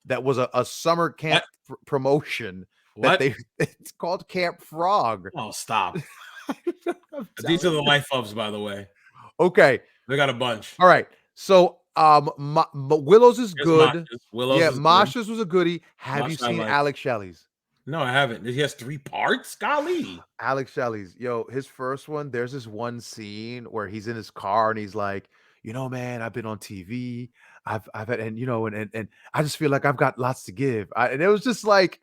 that was a summer camp promotion What? It's called Camp Frog. Oh, stop. I'm These are the telling you. light bulbs, by the way. Okay. They got a bunch. All right. So Willow's is Here's good. Masha's. Willow's Yeah, is good. Masha's was a goodie. Have you Masha I seen like. Alex Shelley's? No, I haven't. He has 3 parts? Golly. Alex Shelley's. Yo, his first one, there's this one scene where he's in his car and he's like, man, I've been on TV. I've had, and and I just feel like I've got lots to give. And it was just like,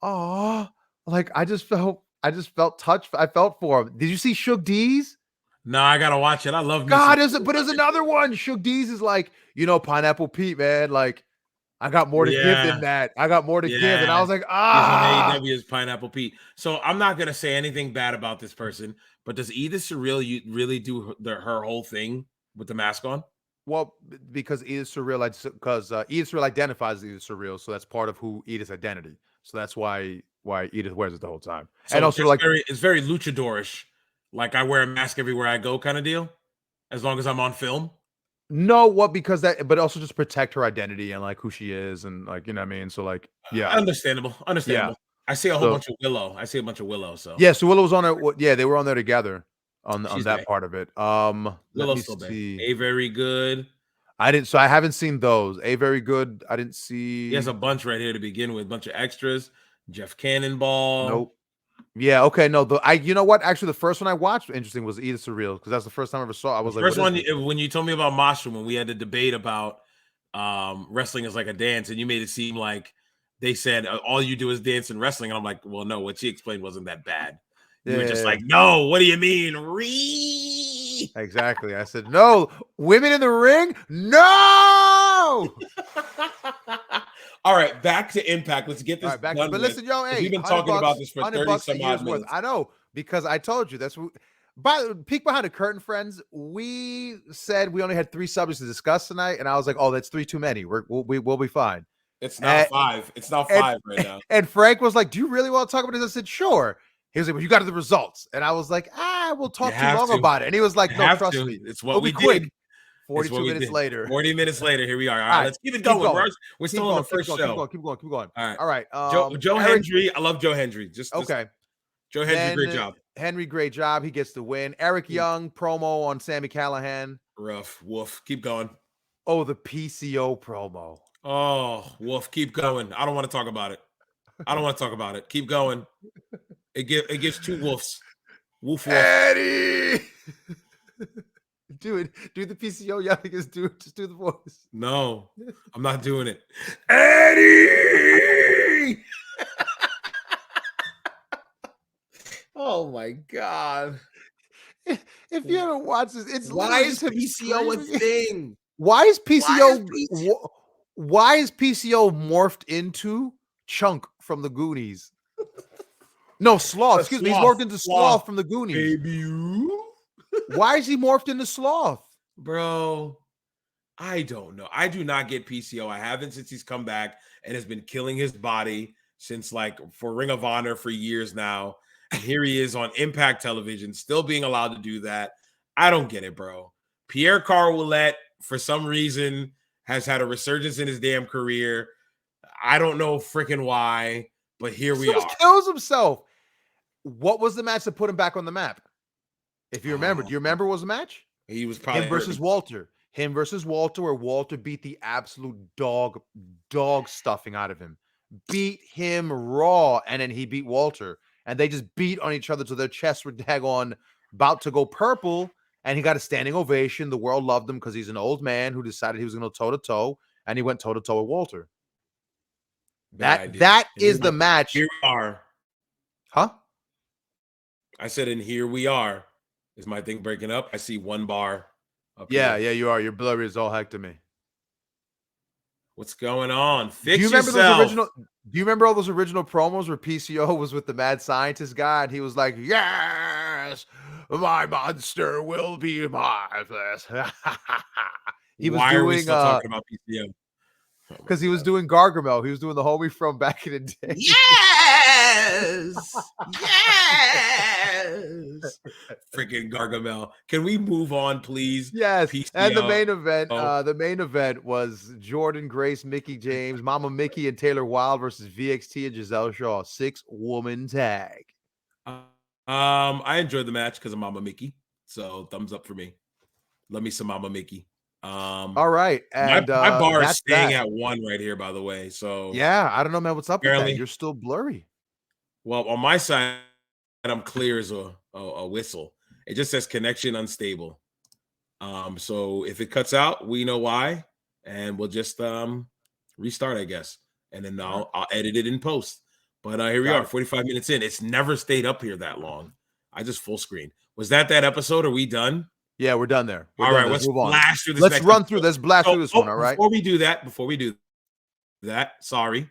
oh, like I just felt touched. I felt for him. Did you see Shook D's? No, I gotta watch it. I love me. God, there's another one. Shook D's is like, Pineapple Pete, man. Like, I got more to give than that. I got more to give. And I was like, He's on ah. AEW's Pineapple Pete. So I'm not gonna say anything bad about this person, but does Edith Surreal really do her whole thing with the mask on? Well, because Edith Surreal identifies as Edith Surreal, so that's part of who Edith's identity. So that's why Edith wears it the whole time. So and also, like, it's very luchadorish, like I wear a mask everywhere I go, kind of deal. As long as I'm on film. No, because but also just protect her identity and like who she is, and like, you know what I mean. So like, yeah, understandable. Yeah. I see a whole bunch of Willow. So yeah, so Willow was on it. Yeah, they were on there together on that part of it. Let me see. A very good. I haven't seen those. A very good. I didn't see. He has a bunch right here to begin with, bunch of extras. Jeff Cannonball. Nope. Yeah. Okay. No. You know what? Actually, the first one I watched, interesting, was Edith Surreal, because that's the first time I ever saw. I was first one when you told me about Masha, when we had the debate about wrestling is like a dance, and you made it seem like they said all you do is dance and wrestling, and I'm like, well, no, what she explained wasn't that bad. You were just like, no, what do you mean? Exactly. I said, no, women in the ring? No! All right, back to Impact. Let's get this back done but listen, yo, hey, we've been talking about this for 30 some odd minutes. I know, because I told you that's peek behind the curtain, friends. We said we only had 3 subjects to discuss tonight, and I was like, oh, that's 3 too many. We'll be fine. It's now 5. It's now 5 right now. And Frank was like, do you really want to talk about this? I said, sure. He was like, well, you got the results. And I was like, we'll talk too long about it. And he was like, no, trust me. It's what we did. 42 minutes later. 40 minutes later, here we are. All right, let's keep it going. We're still on the first show. Keep going. All right. Joe Hendry. I love Joe Hendry. Okay. Joe Hendry, great job. Henry, great job. He gets the win. Eric Young promo on Sami Callihan. Rough. Woof. Keep going. Oh, the PCO promo. Oh, woof. Keep going. I don't want to talk about it. Keep going. It gives 2 woofs. Woof, woof. Eddie! Do the PCO yelling. Just do the voice. No, I'm not doing it. Eddie! Oh my God. If you haven't watched this, it's why is PCO a thing? Why is PCO morphed into Chunk from the Goonies? No, Sloth. Excuse me. He's morphed into Sloth from the Goonies. Baby. Why is he morphed into Sloth? Bro, I don't know. I do not get PCO. I haven't since he's come back and has been killing his body since, like, for Ring of Honor for years now. And here he is on Impact Television, still being allowed to do that. I don't get it, bro. Pierre Carwillette, for some reason, has had a resurgence in his damn career. I don't know freaking why, but here we are. Kills himself. What was the match that put him back on the map? If you remember, do you remember what was the match? He was probably him versus Walter. Him versus Walter, where Walter beat the absolute dog stuffing out of him. Beat him raw, and then he beat Walter. And they just beat on each other till their chests were daggone about to go purple. And he got a standing ovation. The world loved him because he's an old man who decided he was going to toe-to-toe. And he went toe-to-toe with Walter. That is the match. Here we are. Huh? I said, and here we are. Is my thing breaking up? I see 1 bar. Yeah, you are. Your blurry is all heck to me. What's going on? Do you remember all those original promos where PCO was with the mad scientist guy and he was like, yes, my monster will be marvelous. Why are we still talking about PCO? Because he was doing Gargamel. He was doing the homie from back in the day. Yes. Yes. Freaking Gargamel. Can we move on, please? Yes. And the main event, PCO. was Jordan Grace, Mickey James, Mama Mickey, and Taylor Wilde versus VXT and Giselle Shaw, 6-woman tag. I enjoyed the match because of Mama Mickey. So thumbs up for me. Love me some Mama Mickey. All right. My And bar is that's staying that. at 1 right here, by the way. So Yeah, I don't know, man. What's up with that? apparently, You're still blurry. well, on my side, I'm clear as a whistle. It just says connection unstable. So if it cuts out, we know why, and we'll just restart, I guess, and then I'll edit it in post. But here we are, 45 minutes in. It's never stayed up here that long. I just full screen. Was that episode? Are we done? Yeah, we're done there. All right, let's let's move on. blast through this. Let's run through this. Blast through this one. All right. Before we do that, sorry.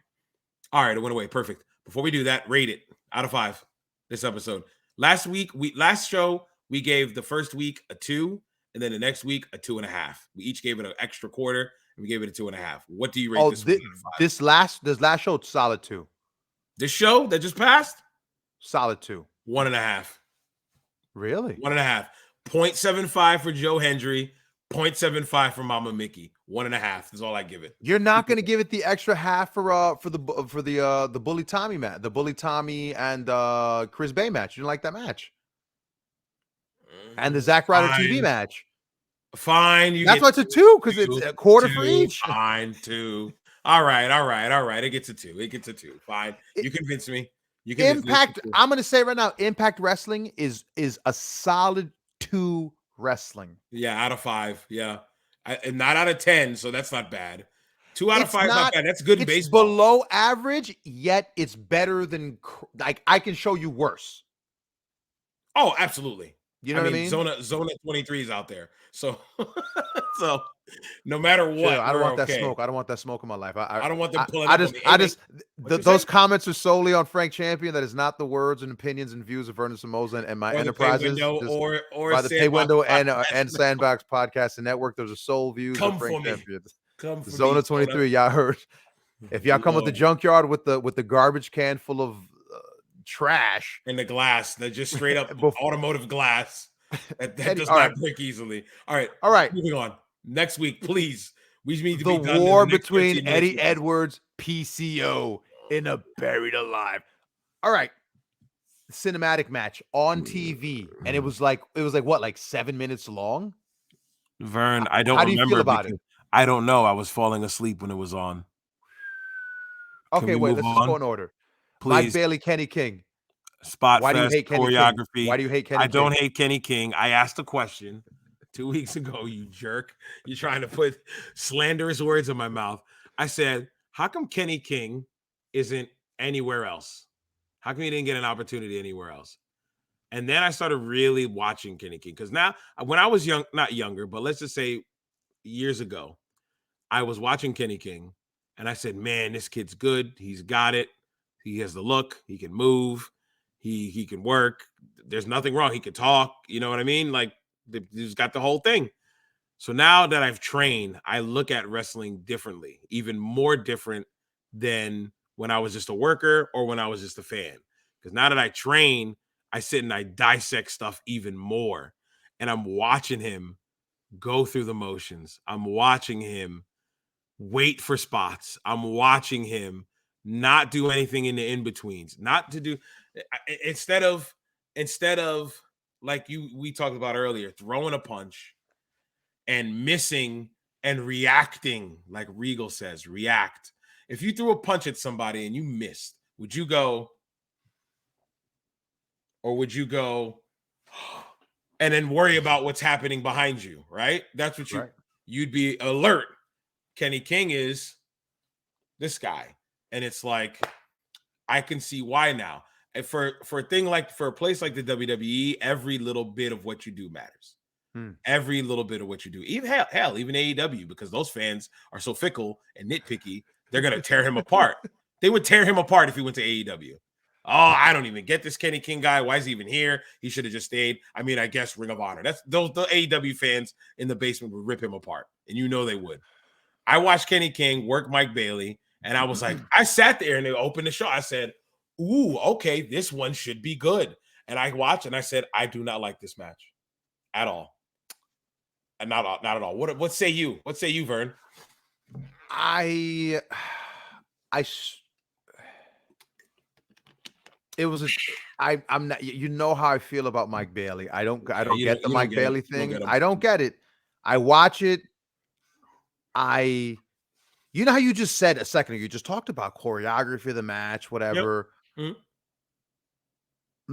All right, it went away. Perfect. Before we do that, rate it out of 5. This episode. Last show we gave the first week a 2, and then the next week a 2.5. We each gave it an extra quarter, and we gave it a 2.5. What do you rate this week out of 5? This last show, solid 2. This show that just passed, solid 2. 1.5. Really? 1.5. 0.75 for Joe Hendry. 0.75 for Mama Mickey. 1.5 is all I give it. You're not going to give it the extra half for the Bully Tommy match, the Bully Tommy and Chris Bay match. You didn't like that match, and the Zack Ryder TV match. Fine, that's why it's a 2 because it's a quarter for each. Fine, 2. All right. It gets a 2. It gets a 2. Fine. You convinced me. Impact. I'm going to say right now, Impact Wrestling is a solid 2 wrestling. Yeah, out of 5. Yeah. And not out of 10, so that's not bad. 2 out of 5 is not bad. That's good in baseball. It's below average, yet it's better than, like, I can show you worse. Oh, absolutely. You know what I mean? Zona 23 is out there. So no matter what, I don't want that smoke. I don't want that smoke in my life. I don't want them pulling those comments are solely on Frank Champion. That is not the words and opinions and views of Vernon Somoza and my enterprises. Or by the Pay Window and Sandbox Podcast and Network. Those are sole views of Frank Champion. Zona 23, y'all heard. If y'all come with the junkyard with the garbage can full of trash and the glass, that just straight up automotive glass that does not break easily. All right. Moving on. Next week, please. We need to be done. The war between Eddie Edwards, PCO, in a Buried Alive. All right. Cinematic match on TV, and it was like what, like 7 minutes long? Vern, I don't remember. How do you feel about it? I don't know. I was falling asleep when it was on. Okay, wait. Let's just go in order. Please. Mike Bailey, Kenny King. Spot Why do you hate Kenny choreography. King? Why do you hate Kenny King? I don't hate Kenny King. I asked a question 2 weeks ago, you jerk. You're trying to put slanderous words in my mouth. I said, how come Kenny King isn't anywhere else? How come he didn't get an opportunity anywhere else? And then I started really watching Kenny King. Because now, when I was young, not younger, but let's just say years ago, I was watching Kenny King. And I said, man, this kid's good. He's got it. He has the look. He can move. He can work. There's nothing wrong. He can talk. You know what I mean? Like, he's got the whole thing. So now that I've trained, I look at wrestling differently, even more different than when I was just a worker or when I was just a fan. Because now that I train, I sit and I dissect stuff even more. And I'm watching him go through the motions. I'm watching him wait for spots. I'm watching him not do anything in the in-betweens, not to do instead of like we talked about earlier, throwing a punch and missing and reacting, like Regal says, react. If you threw a punch at somebody and you missed, would you go, or would you go and then worry about what's happening behind you, right? That's what you'd be alert. Kenny King is this guy. And it's like, I can see why now. And for a place like the WWE, every little bit of what you do matters. Every little bit of what you do. Even even AEW, because those fans are so fickle and nitpicky, they're gonna tear him apart. They would tear him apart if he went to AEW. Oh, I don't even get this Kenny King guy. Why is he even here? He should have just stayed. I mean, I guess Ring of Honor. That's the AEW fans in the basement would rip him apart, and you know they would. I watched Kenny King work Mike Bailey. And I was like, I sat there and they opened the show. I said, ooh, okay, this one should be good. And I watched and I said, I do not like this match at all. And not at all. What say you? What say you, Vern? I it was a I'm not, you know how I feel about Mike Bailey. I don't get the Mike Bailey thing. I don't get it. I watch it. You know how you just said a second ago, you just talked about choreography of the match, whatever. Yep. Mm-hmm.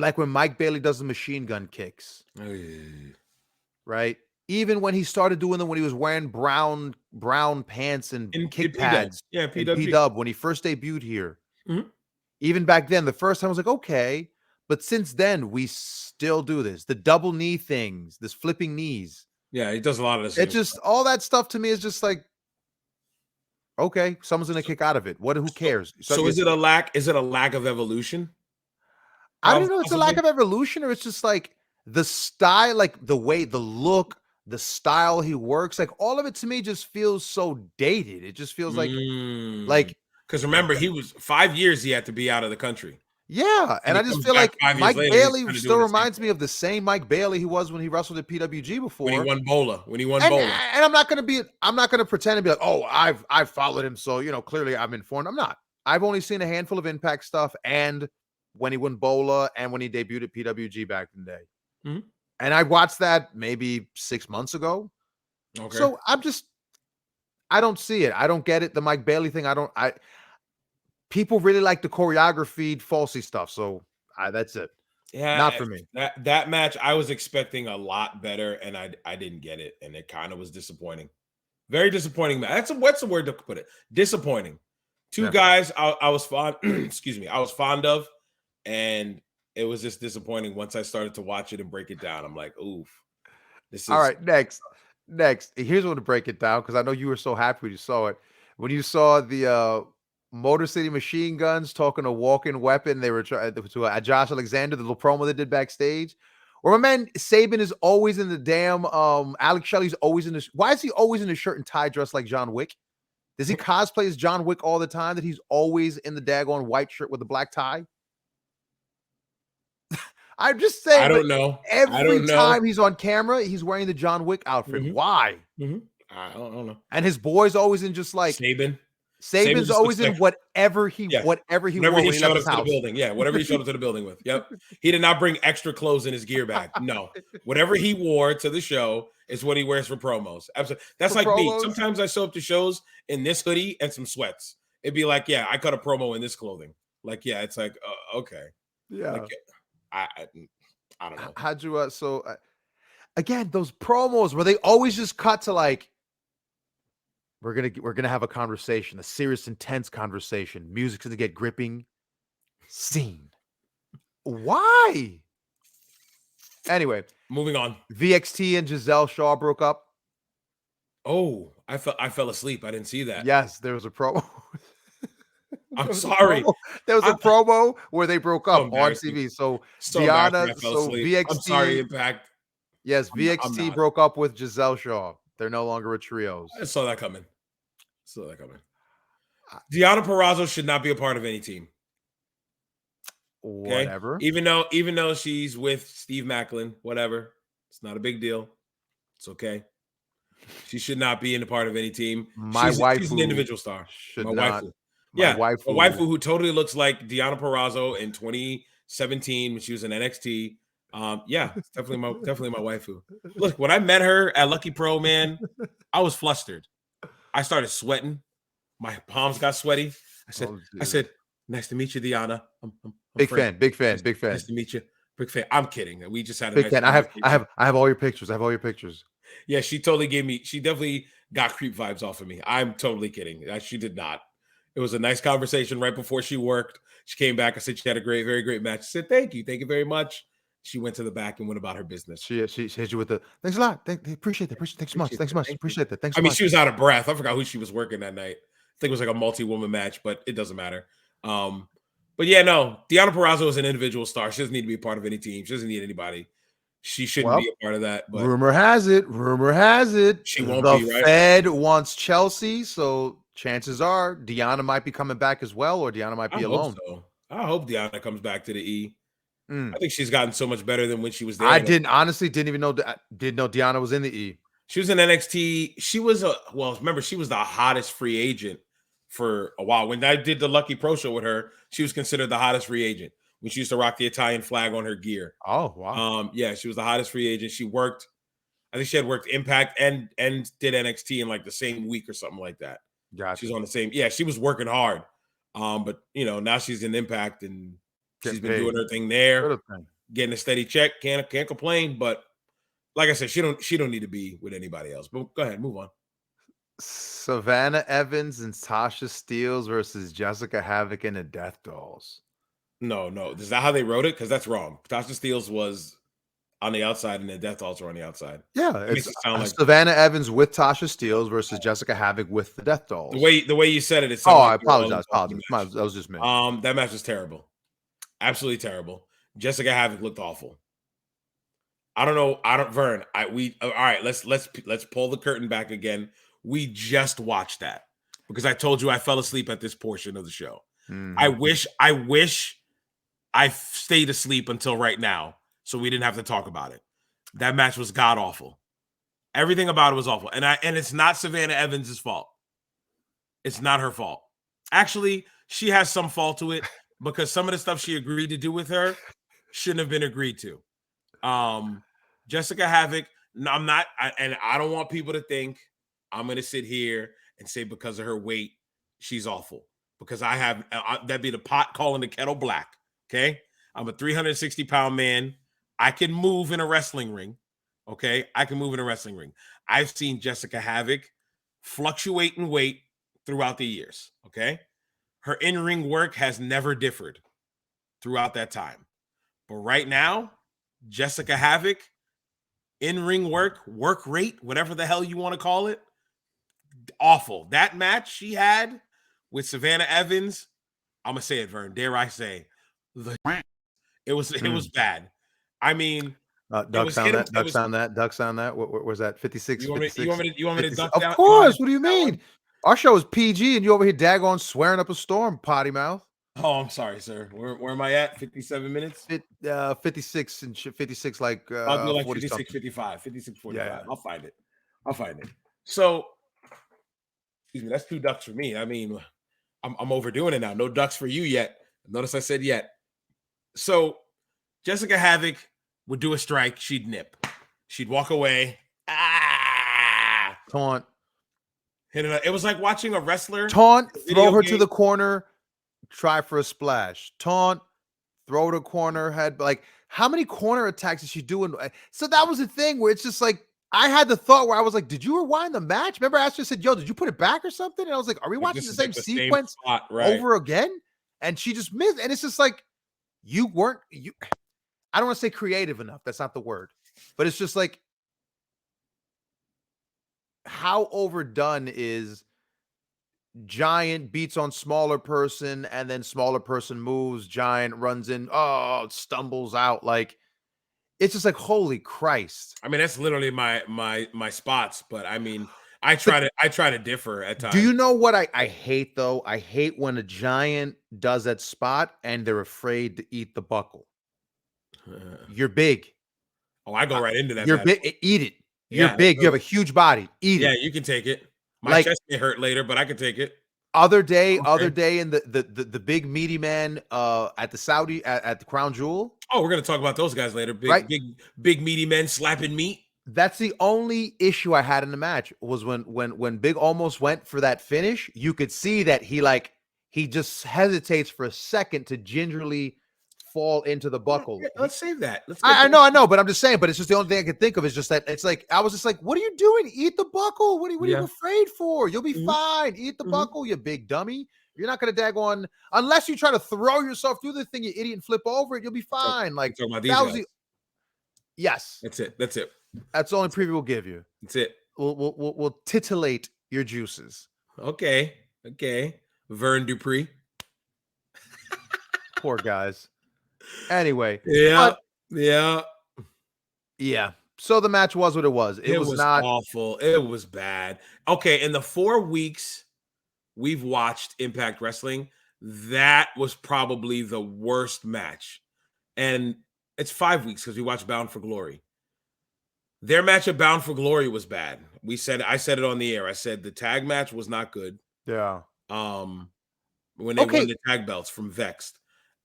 Like when Mike Bailey does the machine gun kicks. Oh, yeah. Right? Even when he started doing them when he was wearing brown pants and kick pads. Yeah, PWG. P-Dub when he first debuted here. Mm-hmm. Even back then, the first time I was like, okay. But since then, we still do this. The double knee things, this flipping knees. Yeah, he does a lot of this. It just, all that stuff to me is just like, okay, someone's going to kick out of it. Who cares? So is it a lack of evolution? I don't know. It's a lack of evolution, or it's just like the style, like the way, the look, the style he works, like all of it to me just feels so dated. It just feels like, because remember, he was 5 years he had to be out of the country. Yeah, and I just feel like Mike Bailey still reminds me of the same Mike Bailey he was when he wrestled at PWG before. When he won Bola. And I'm not gonna pretend to be like, oh, I've followed him, so clearly I'm informed. I'm not. I've only seen a handful of Impact stuff, and when he won Bola, and when he debuted at PWG back in the day. Mm-hmm. And I watched that maybe 6 months ago. Okay. So I don't see it. I don't get it. The Mike Bailey thing. People really like the choreography, falsy stuff. So that's it. Yeah, not for me. That match, I was expecting a lot better, and I didn't get it, and it kind of was disappointing. Very disappointing. What's the word to put it? Disappointing. Two guys I was fond. Excuse me. I was fond of, and it was just disappointing once I started to watch it and break it down. I'm like, oof. This is all right. Next. Here's what to break it down, because I know you were so happy when you saw it. When you saw the Motor City Machine Guns talking a walk-in weapon, they were trying to Josh Alexander, the little promo they did backstage. Or my man Saban is always in the damn Alex Shelley's always in this. Why is he always in a shirt and tie dressed like John Wick? Does he cosplay as John Wick all the time, that he's always in the daggone white shirt with a black tie? I'm just saying. I don't know. Every time he's on camera, he's wearing the John Wick outfit. Mm-hmm. Why? Mm-hmm. I don't know. And his boy's always in just like Saban's always in whatever he wore when he showed up to the building. Yeah, whatever he showed up to the building with. Yep. He did not bring extra clothes in his gear bag. No. Whatever he wore to the show is what he wears for promos. Absolutely. That's like me. Sometimes I show up to shows in this hoodie and some sweats. It'd be like, yeah, I cut a promo in this clothing. Like, yeah, it's like, okay. Yeah. Like, I don't know. How'd you again, those promos where they always just cut to like, we're gonna have a conversation, a serious, intense conversation. Music's gonna get gripping. Scene. Why? Anyway, moving on. VXT and Giselle Shaw broke up. Oh, I fell asleep. I didn't see that. Yes, there was a promo. I'm sorry. There was a promo where they broke up on TV. So Diana, VXT. I'm sorry, Impact. Yes, VXT broke up with Giselle Shaw. They're no longer a trios. I saw that coming. Deonna Purrazzo should not be a part of any team. Okay? Whatever. Even though she's with Steve Macklin, whatever. It's not a big deal. It's okay. She should not be in a part of any team. She's an individual star. My waifu. A waifu who totally looks like Deonna Purrazzo in 2017 when she was in NXT. It's definitely my waifu. Look, when I met her at Lucky Pro, man, I was flustered. I started sweating. My palms got sweaty. I said, nice to meet you, Deonna. I'm big fan. Nice to meet you. Big fan. I'm kidding. We just had a big fan. I have all your pictures. Yeah, she definitely got creep vibes off of me. I'm totally kidding. She did not. It was a nice conversation right before she worked. She came back. I said she had a very great match. I said, thank you very much. She went to the back and went about her business. She hit you with the thanks a lot. Appreciate it. Thanks so much. Appreciate that. Thanks. She was out of breath. I forgot who she was working that night. I think it was like a multi-woman match, but it doesn't matter. But yeah, no. Deonna Purrazzo is an individual star. She doesn't need to be a part of any team. She doesn't need anybody. She shouldn't be a part of that. But rumor has it. She won't be, right? The Fed wants Chelsea, so chances are Deonna might be coming back as well, or Deonna might be alone. I hope Deanna comes back to the E. Mm. I think she's gotten so much better than when she was there. I didn't even know didn't know Deanna was in the E. She was in NXT. She was remember, she was the hottest free agent for a while. When I did the Lucky Pro show with her, she was considered the hottest free agent when she used to rock the Italian flag on her gear. Oh, wow. Yeah, she was the hottest free agent. She worked, I think she had worked Impact and did NXT in like the same week or something like that. Gotcha. She's on the same. Yeah, she was working hard. But now she's in Impact and she's been doing her thing there, getting a steady check. Can't complain. But like I said, she don't need to be with anybody else. But go ahead, move on. Savannah Evans and Tasha Steelz versus Jessica Havoc and the Death Dolls. No, is that how they wrote it? Because that's wrong. Tasha Steelz was on the outside and the Death Dolls were on the outside. Yeah, it's Savannah Evans with Tasha Steelz versus Jessica Havoc with the Death Dolls. The way you said it, I apologize. That was just me. That match was terrible, absolutely terrible. Jessica Havoc looked awful. I don't know. Vern. All right. Let's pull the curtain back again. We just watched that because I told you I fell asleep at this portion of the show. Mm-hmm. I wish I stayed asleep until right now, so we didn't have to talk about it. That match was god awful. Everything about it was awful, and it's not Savannah Evans' fault. It's not her fault. Actually, she has some fault to it because some of the stuff she agreed to do with her shouldn't have been agreed to. Jessica Havoc, I don't want people to think I'm going to sit here and say because of her weight, she's awful. Because that'd be the pot calling the kettle black. Okay. I'm a 360-pound man. I can move in a wrestling ring. Okay. I can move in a wrestling ring. I've seen Jessica Havoc fluctuate in weight throughout the years. Okay. Her in-ring work has never differed throughout that time. But right now, Jessica Havoc, in-ring work rate, whatever the hell you want to call it, awful. That match she had with Savannah Evans, I'm gonna say it, Vern. Dare I say, it was bad. I mean, duck sound that. What was that? 56. You want me to duck down? Of course. What do you mean? Our show is PG, and you over here daggone swearing up a storm, potty mouth. Oh, I'm sorry, sir. Where am I at? 57 minutes? 56 and 56, like I'll do like 56, 55, 56, 45. Yeah. I'll find it. So, excuse me, that's 2 ducks for me. I mean, I'm overdoing it now. No ducks for you yet. Notice I said yet. So, Jessica Havoc would do a strike. She'd nip. She'd walk away. Taunt. Hit it. It was like watching a wrestler. Taunt, throw her to the corner. Try for a splash. Taunt, throw to corner, head. Like, how many corner attacks is she doing? So that was the thing where it's just like, I had the thought where I was like, did you rewind the match? Remember, Astor said, yo, did you put it back or something? And I was like, are we watching the same sequence over again? And she just missed. And it's just like, I don't want to say creative enough. That's not the word. But it's just like, how overdone is Giant beats on smaller person and then smaller person moves, Giant runs in, stumbles out. Like, it's just like, holy Christ. I mean, that's literally my spots, but I mean, I try to differ at times. Do you know what I hate though? I hate when a Giant does that spot and they're afraid to eat the buckle. You're big. Oh, I go right into that. You're big. Eat it. You're big. You have a huge body. Eat it. Yeah, you can take it. My chest may hurt later, but I can take it. Other day in the big meaty man at the Saudi at the Crown Jewel. Oh, we're gonna talk about those guys later. Big meaty men slapping meat. That's the only issue I had in the match was when Big almost went for that finish. You could see that he just hesitates for a second to gingerly fall into the buckle. Yeah, let's save that. I know, but I'm just saying. But it's just the only thing I could think of is just that it's like I was just like, what are you doing? Eat the buckle. What are you afraid for? You'll be fine. Eat the buckle, you big dummy. You're not going to daggone unless you try to throw yourself through the thing, you idiot, and flip over it. You'll be fine. Like that was yes. That's it. That's the only preview we'll give you. That's it. We'll titillate your juices. Okay. Vern Dupree. Poor guys. Anyway. Yeah. So the match was what it was. It was not awful. It was bad. Okay. In the 4 weeks we've watched Impact Wrestling, that was probably the worst match. And it's 5 weeks because we watched Bound for Glory. Their match at Bound for Glory was bad. I said it on the air. I said the tag match was not good. Yeah. When they won the tag belts from Vexed.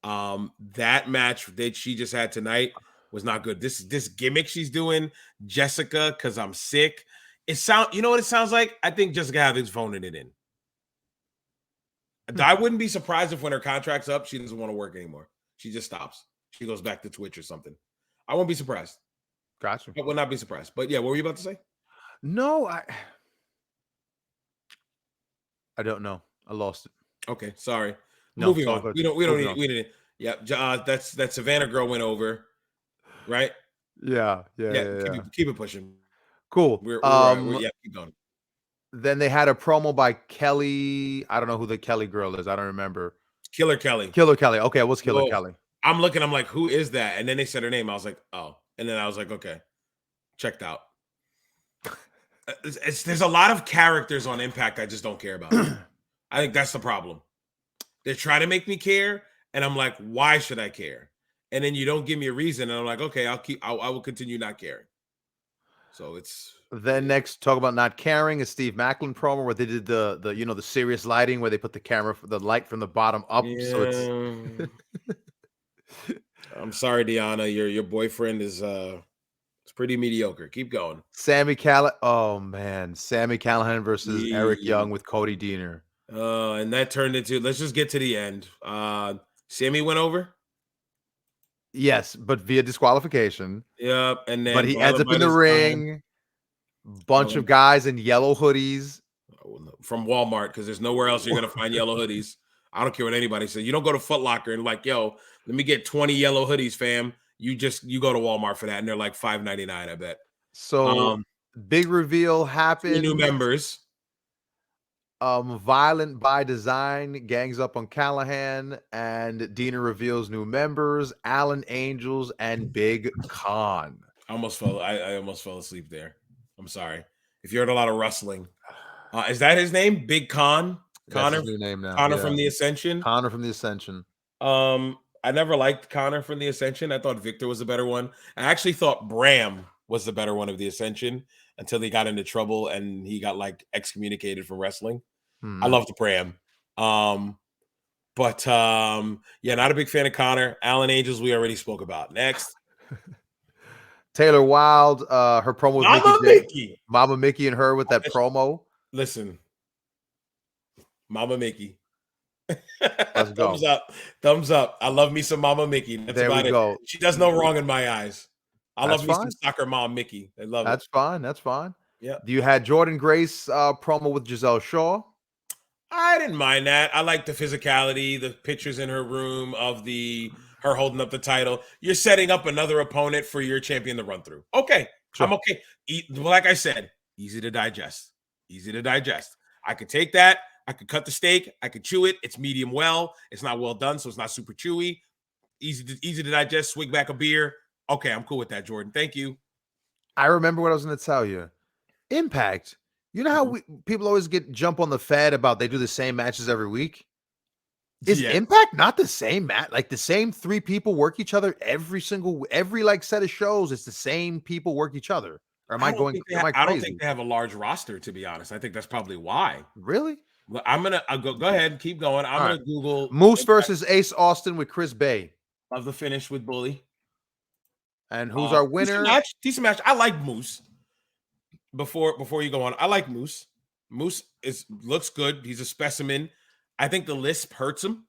That match that she just had tonight was not good. This gimmick she's doing, Jessica, because I'm sick. You know what it sounds like? I think Jessica Havoc's phoning it in. I wouldn't be surprised if when her contract's up, she doesn't want to work anymore. She just stops. She goes back to Twitch or something. I won't be surprised. Gotcha. I would not be surprised. But yeah, what were you about to say? No, I don't know. I lost it. Okay, sorry. No, Moving on. good. We didn't. Yeah, that Savannah girl went over, right? Yeah. Keep it pushing. Cool. We're keep going. Then they had a promo by Kelly. I don't know who the Kelly girl is. I don't remember. Killer Kelly. Okay, it was Killer Kelly. I'm looking. I'm like, who is that? And then they said her name. I was like, oh. And then I was like, okay, checked out. There's a lot of characters on Impact I just don't care about. I think that's the problem. They're trying to make me care, and I'm like, why should I care? And then you don't give me a reason, and I'm like, okay, I will continue not caring. So it's then next talk about not caring is Steve Macklin promo where they did the serious lighting where they put the light from the bottom up. Yeah. So it's I'm sorry, Deanna, your boyfriend is it's pretty mediocre. Keep going. Sammy Callahan versus Eric Young with Cody Deaner. And that turned into, let's just get to the end. Sammy went over. Yes, but via disqualification. Yep, and then but he ends up in the ring. Bunch of guys in yellow hoodies from Walmart because there's nowhere else you're gonna find yellow hoodies. I don't care what anybody says. You don't go to Foot Locker and like, yo, let me get 20 yellow hoodies, fam. You go to Walmart for that, and they're like $5.99, I bet. So big reveal happened. 3 new members. Violent by Design gangs up on Callahan, and Deaner reveals new members, Alan Angels and Big Con. I almost fell asleep there. I'm sorry. If you heard a lot of rustling. Is that his name? Big Con? Connor? That's his new name now. Connor from the Ascension? Connor from the Ascension. I never liked Connor from the Ascension. I thought Victor was the better one. I actually thought Bram was the better one of the Ascension until he got into trouble and he got like excommunicated from wrestling. I loved Bram. But not a big fan of Connor. Alan Angels, we already spoke about. Next. Taylor Wilde, her promo with Mama Mickey and her with that promo. Listen, Mama Mickey. Let's go. Thumbs up. I love me some Mama Mickey. That's there about we it. Go. She does no wrong in my eyes. I love me some soccer mom Mickey. I love it. That's fine. Yeah. You had Jordan Grace promo with Giselle Shaw. I didn't mind that. I like the physicality, the pictures in her room of her holding up the title. You're setting up another opponent for your champion to run through. Okay. Sure. I'm okay. Like I said, easy to digest. I could take that. I could cut the steak. I could chew it. It's medium well. It's not well done, so it's not super chewy. Easy to digest. Swig back a beer. Okay, I'm cool with that, Jordan. Thank you. I remember what I was going to tell you. Impact. You know how people always jump on the Fed about they do the same matches every week? Is Impact not the same match? Like the same 3 people work each other every like set of shows. It's the same people work each other. Or am I going? I don't think they have a large roster, to be honest. I think that's probably why. Really? Well, I'll go ahead, keep going. I'm gonna Google Moose versus Ace Austin with Chris Bay. Love the finish with Bully. And who's our winner? Decent match. I like Moose. Before you go on, I like Moose. Moose looks good. He's a specimen. I think the lisp hurts him.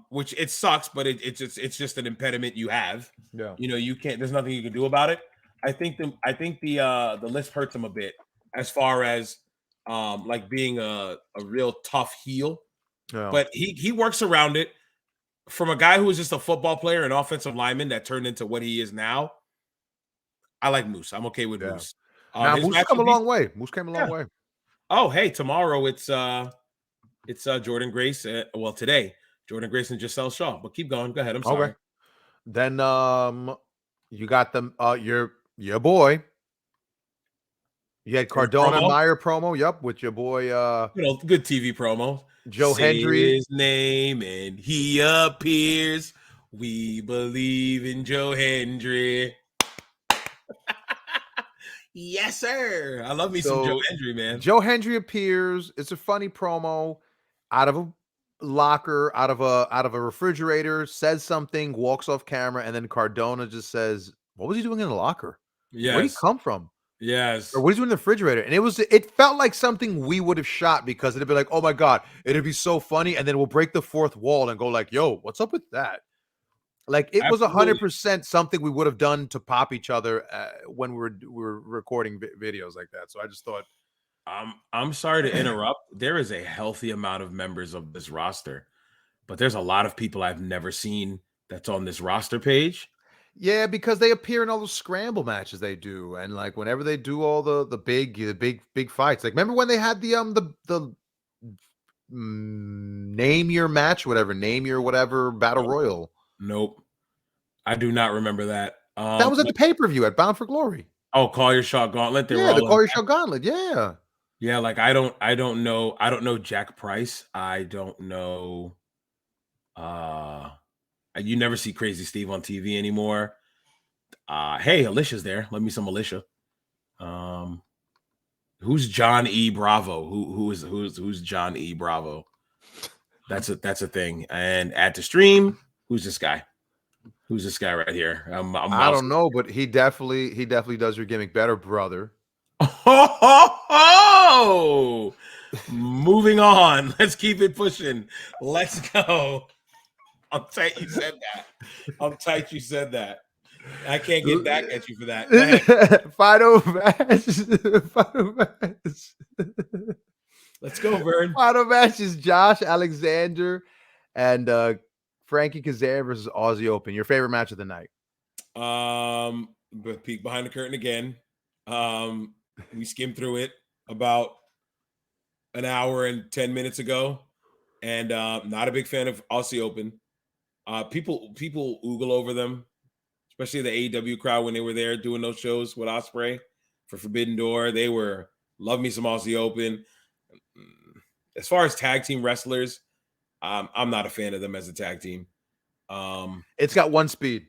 Which it sucks, but it's just an impediment you have. Yeah. You can't. There's nothing you can do about it. I think the lisp hurts him a bit as far as like being a real tough heel. Yeah. But he works around it. From a guy who was just a football player and offensive lineman that turned into what he is now, I like Moose. I'm okay with Moose. Now Moose came a long way. Moose came a long way. Oh, hey, tomorrow it's Jordan Grace. Today Jordan Grace and Giselle Shaw. But keep going. Go ahead. I'm sorry. Okay. Then you got them. Your boy You had His Cardona and promo, Meyer promo, yep, with your boy good TV promo. Joe Say Hendry. his name and he appears. We believe in Joe Hendry. Yes, sir. I love me some Joe So Hendry, man. Joe Hendry appears. It's a funny promo out of a locker, out of a refrigerator, says something, walks off camera, and then Cardona just says, "What was he doing in the locker? Where'd he Yes. come from? Yes. Or what is he doing in the refrigerator?" And it felt like something we would have shot because it'd be like, "Oh my god, it'd be so funny," and then we'll break the fourth wall and go like, "Yo, what's up with that?" Like it was Absolutely. 100% something we would have done to pop each other when we were recording videos like that. So I just thought, I'm sorry to interrupt. There is a healthy amount of members of this roster, but there's a lot of people I've never seen that's on this roster page. yeah, because they appear in all the scramble matches they do, and like whenever they do all the big fights. Like remember when they had the name your match, whatever, name your whatever battle Nope. royal. Nope. I do not remember that. That was at the pay-per-view at Bound for Glory. Call your shot gauntlet. They were Yeah, the all in Corey that. Show Gauntlet. Yeah. Yeah, like I don't know Jack Price. I don't know you never see Crazy Steve on TV anymore. Hey, Alicia's there. Let me some Alicia. Who's John E. Bravo? Who's John E. Bravo? That's a thing. And at the stream, who's this guy? Who's this guy right here? I don't know, but he definitely does your gimmick better, brother. Oh, moving on. Let's keep it pushing. Let's go. I'm tight you said that. I'm tight you said that. I can't get back at you for that. Go ahead. Final match. Final match. Let's go, Vern. Final match is Josh Alexander and Frankie Kazarian versus Aussie Open. Your favorite match of the night? But peek behind the curtain again. We skimmed through it about an hour and 10 minutes ago, and not a big fan of Aussie Open. People oogle over them, especially the AEW crowd when they were there doing those shows with Ospreay for Forbidden Door. They were love me some Aussie Open. As far as tag team wrestlers, I'm not a fan of them as a tag team. It's got one speed.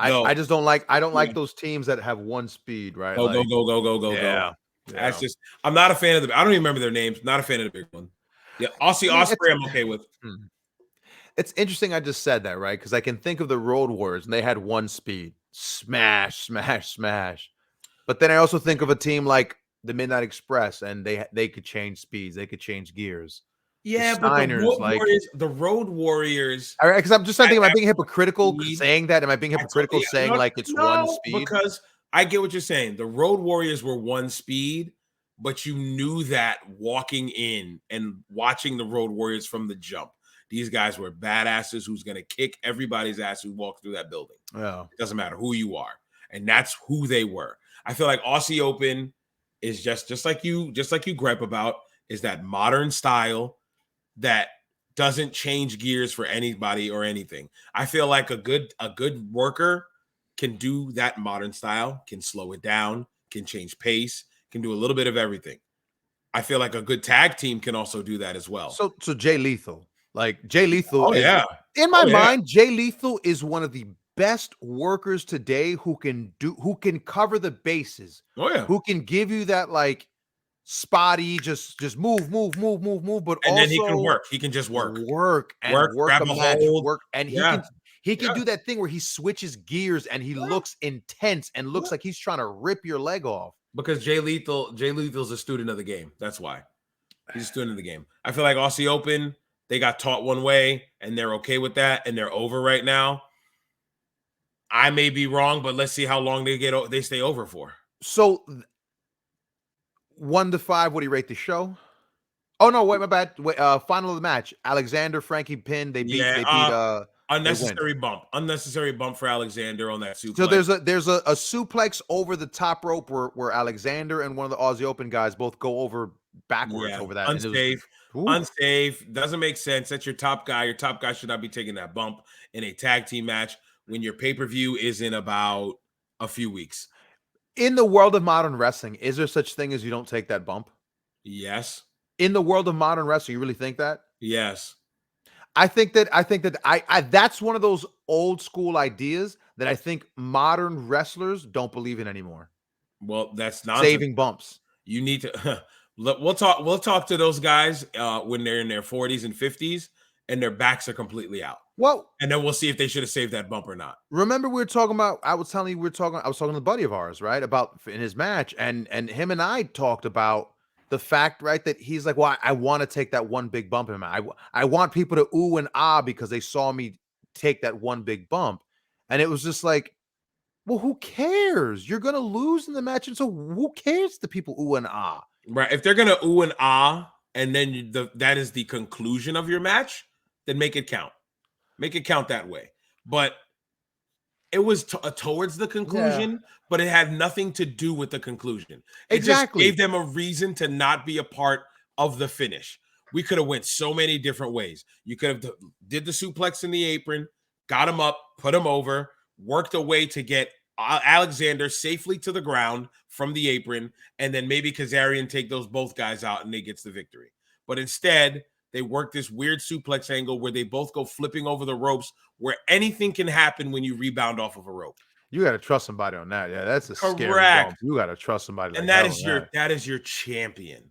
No. I just don't like. I don't like those teams that have one speed. Right? Go, like, go. That's just. I'm not a fan of the. I don't even remember their names. Not a fan of the big one. Yeah, Ospreay, I'm okay with. It's interesting I just said that, right? Because I can think of the Road Warriors, and they had one speed. Smash, smash, smash. But then I also think of a team like the Midnight Express, and they could change speeds. They could change gears. Yeah, the but Steiners, the Road Warriors. All right, because I'm just thinking, am I being hypocritical saying that? Am I being hypocritical saying like it's one speed? Because I get what you're saying. The Road Warriors were one speed, but you knew that walking in and watching the Road Warriors from the jump. These guys were badasses who's going to kick everybody's ass who walks through that building. Yeah. It doesn't matter who you are. And that's who they were. I feel like Aussie Open is just like you gripe about, is that modern style that doesn't change gears for anybody or anything. I feel like a good worker can do that modern style, can slow it down, can change pace, can do a little bit of everything. I feel like a good tag team can also do that as well. So Jay Lethal. Like Jay Lethal in my mind, Jay Lethal is one of the best workers today who can cover the bases. Who can give you that like spotty, just move, but and also then he can work. He can just work a match, hold. and he can do that thing where he switches gears and he looks intense and looks like he's trying to rip your leg off. Because Jay Lethal's a student of the game. That's why he's a student of the game. I feel like Aussie Open, they got taught one way and they're okay with that and they're over right now. I may be wrong, but let's see how long they stay over for. So 1 to 5, what do you rate the show? Oh no, wait, my bad. Wait, final of the match. Alexander, Frankie pinned. They beat unnecessary bump for Alexander on that suplex. So there's a suplex over the top rope where Alexander and one of the Aussie Open guys both go over backwards over that. Unsafe. Doesn't make sense. That's your top guy. Your top guy should not be taking that bump in a tag team match when your pay-per-view is in about a few weeks. In the world of modern wrestling, is there such thing as you don't take that bump? Yes. In the world of modern wrestling, you really think that? Yes. I think that I that's one of those old school ideas that I think modern wrestlers don't believe in anymore. Well, that's nonsense. Saving bumps. You need to we'll talk to those guys when they're in their 40s and 50s and their backs are completely out. Well, And then we'll see if they should have saved that bump or not. remember we were talking about I was telling you I was talking to a buddy of ours, right? About in his match and him and I talked about the fact, right, that he's like, well, I want to take that one big bump in my I want people to ooh and ah because they saw me take that one big bump. And it was just like, well, who cares? You're gonna lose in the match, and so who cares? The people ooh and ah. Right. If they're gonna ooh and ah, and then that is the conclusion of your match, then make it count. Make it count that way. But it was towards the conclusion, but it had nothing to do with the conclusion. It Exactly. just gave them a reason to not be a part of the finish. We could have went so many different ways. You could have did the suplex in the apron, got him up, put him over, worked a way to get Alexander safely to the ground from the apron, and then maybe Kazarian take those both guys out and they gets the victory. But instead, they work this weird suplex angle where they both go flipping over the ropes, where anything can happen when you rebound off of a rope. You got to trust somebody on that. Yeah, that's a scary Correct. bump. You got to trust somebody. And like that is your champion.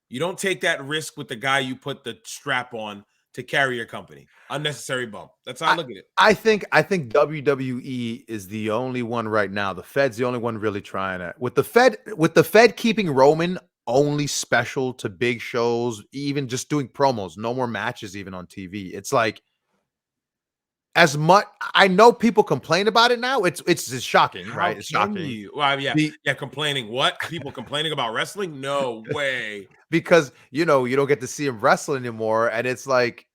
You don't take that risk with the guy you put the strap on to carry your company. Unnecessary bump. That's how I look at it. I think WWE is the only one right now. The Fed's the only one really trying it. With the Fed keeping Roman only special to big shows, even just doing promos, no more matches even on TV. It's like, as much I know people complain about it now, it's shocking, right? It's shocking. Well, yeah, complaining. What? People complaining about wrestling? No way. Because you don't get to see him wrestle anymore, and it's like,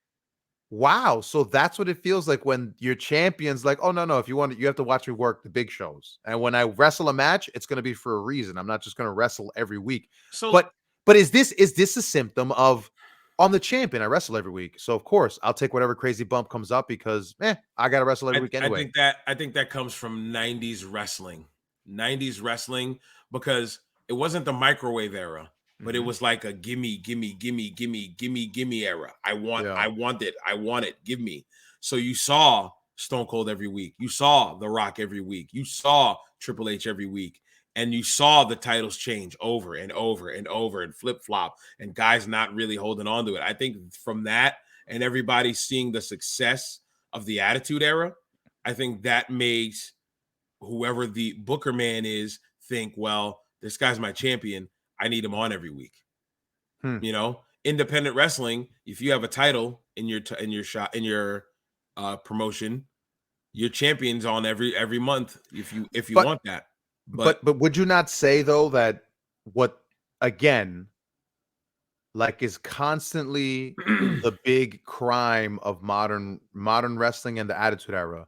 wow. So that's what it feels like when your champion's like, oh no, if you want it, you have to watch me work the big shows. And when I wrestle a match, it's going to be for a reason. I'm not just going to wrestle every week. So, but is this a symptom of, I'm the champion, I wrestle every week, so of course I'll take whatever crazy bump comes up because I gotta wrestle every week anyway? I think that comes from 90s wrestling. 90s wrestling, because it wasn't the microwave era, but it was like a gimme era. I want it, give me. So you saw Stone Cold every week, you saw The Rock every week, you saw Triple H every week, and you saw the titles change over and over and over and flip-flop, and guys not really holding on to it. I think from that and everybody seeing the success of the Attitude Era, I think that makes whoever the Booker man is think, well, this guy's my champion, I need him on every week. Independent wrestling, if you have a title in your promotion, your champion's on every month if you want that. But would you not say though that what, again, like, is constantly the big crime of modern wrestling and the Attitude Era?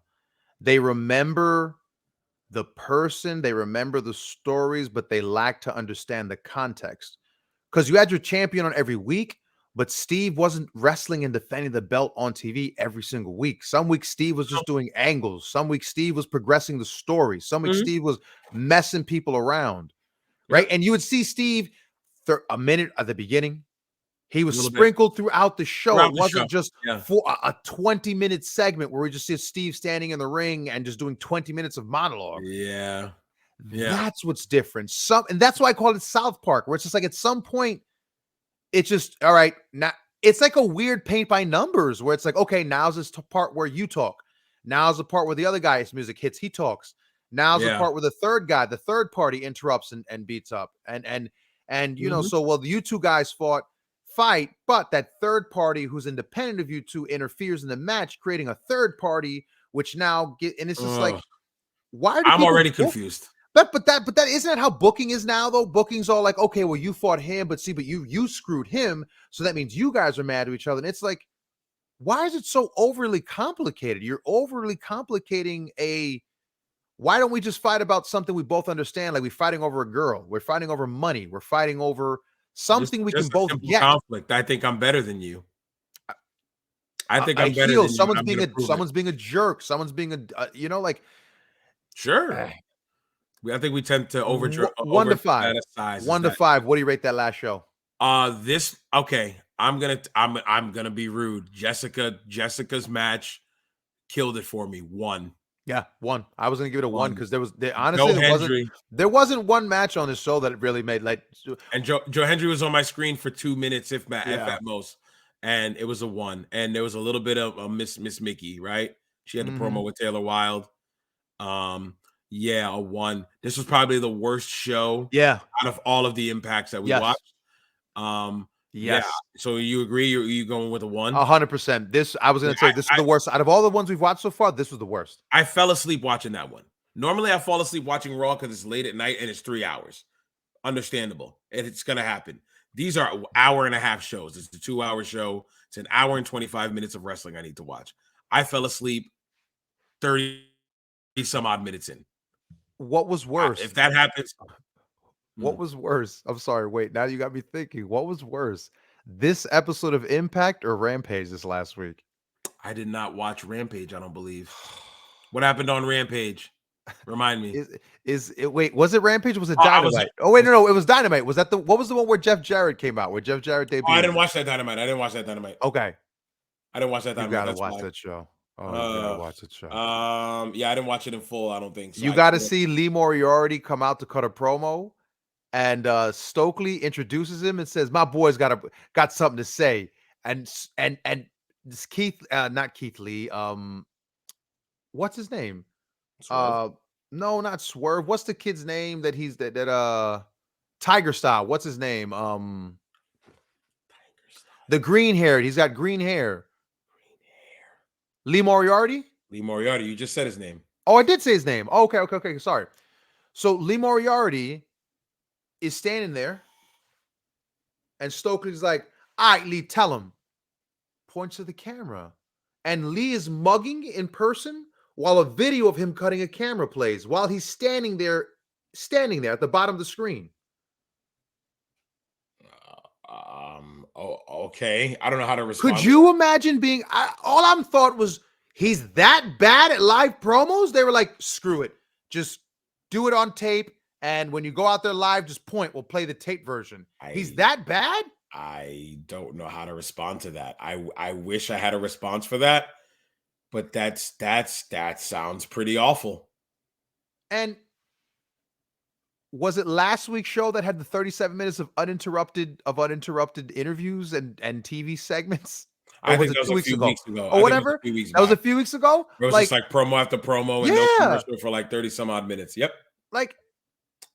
They remember the person, they remember the stories, but they lack to understand the context. Because you had your champion on every week, but Steve wasn't wrestling and defending the belt on TV every single week. Some weeks Steve was just doing angles. Some weeks Steve was progressing the story. Some weeks Steve was messing people around, right? And you would see Steve a minute at the beginning. He was sprinkled throughout the show. It wasn't just for a 20-minute segment where we just see Steve standing in the ring and just doing 20 minutes of monologue. Yeah. That's what's different. And that's why I call it South Park, where it's just like at some point, it's just, all right, now it's like a weird paint by numbers where it's like, okay, now's this part where you talk. Now's the part where the other guy's music hits, he talks. Now's the part where the third party interrupts and beats up. And so, well, you two guys fight, but that third party who's independent of you two interferes in the match, creating a third party, which now and it's just like, why? I'm already confused. But that isn't that how booking is now though? Booking's all like, okay, well, you fought him, but you screwed him, so that means you guys are mad at each other. And it's like, why is it so overly complicated? You're overly complicating why don't we just fight about something we both understand? Like, we're fighting over a girl, we're fighting over money, we're fighting over something we can both get. Conflict. I think I'm better than you. I think I'm better than you. Someone's being a jerk. Someone's being like, sure. I think we tend to over 1 to 5. dramatize 1 to 5. What do you rate that last show? This okay. I'm gonna be rude. Jessica's match killed it for me. 1. Yeah, 1. I was gonna give it a 1 because Joe honestly Hendry there wasn't one match on this show that really made like. and Joe Hendry was on my screen for 2 minutes, if Yeah. at most, and it was a 1. And there was a little bit of a Miss Mickey, right? She had the promo with Taylor Wilde. Yeah, a 1. This was probably the worst show. Yeah. Out of all of the impacts that we Yes. watched. Yes. Yeah. So you agree? You going with a 1? 100%. This I was gonna say this is the worst out of all the ones we've watched so far. This was the worst. I fell asleep watching that one. Normally, I fall asleep watching Raw because it's late at night and it's 3 hours. Understandable. It's gonna happen. These are hour and a half shows. It's a 2-hour show. It's an hour and 25 minutes of wrestling I need to watch. I fell asleep 30 some odd minutes in. What was worse? If that happens. What was worse? I'm sorry. Wait, now you got me thinking. What was worse? This episode of Impact or Rampage this last week? I did not watch Rampage, I don't believe. What happened on Rampage? Remind me. Wait, was it Rampage or was it Dynamite? No, it was Dynamite. Was that what was the one where Jeff Jarrett came out? Where Jeff Jarrett debuted? I didn't watch that Dynamite. Okay. I didn't watch that Dynamite. You gotta watch that show. Oh, you gotta watch that show. Yeah, I didn't watch it in full, I don't think so. You gotta see Lee Moriarty come out to cut a promo. And Stokely introduces him and says, "My boy's got something to say." And this Keith, not Keith Lee. What's his name? Swerve? No, not Swerve. What's the kid's name that he's that Tiger Style? What's his name? The green haired. He's got green hair. Lee Moriarty. Lee Moriarty. You just said his name. Oh, I did say his name. Oh, okay. Sorry. So Lee Moriarty is standing there, and Stokely's like, "All right, Lee, tell him." Points to the camera, and Lee is mugging in person while a video of him cutting a camera plays while he's standing there at the bottom of the screen. Okay. I don't know how to respond. Could you imagine being? All I'm thought was he's that bad at live promos. They were like, "Screw it, just do it on tape." And when you go out there live, just point. We'll play the tape version. He's that bad? I don't know how to respond to that. I wish I had a response for that, but that sounds pretty awful. And was it last week's show that had the 37 minutes of uninterrupted interviews and TV segments? I think that was a few weeks ago. Or whatever. That was a few weeks ago. It was just like promo after promo and no commercial for like 30 some odd minutes. Yep.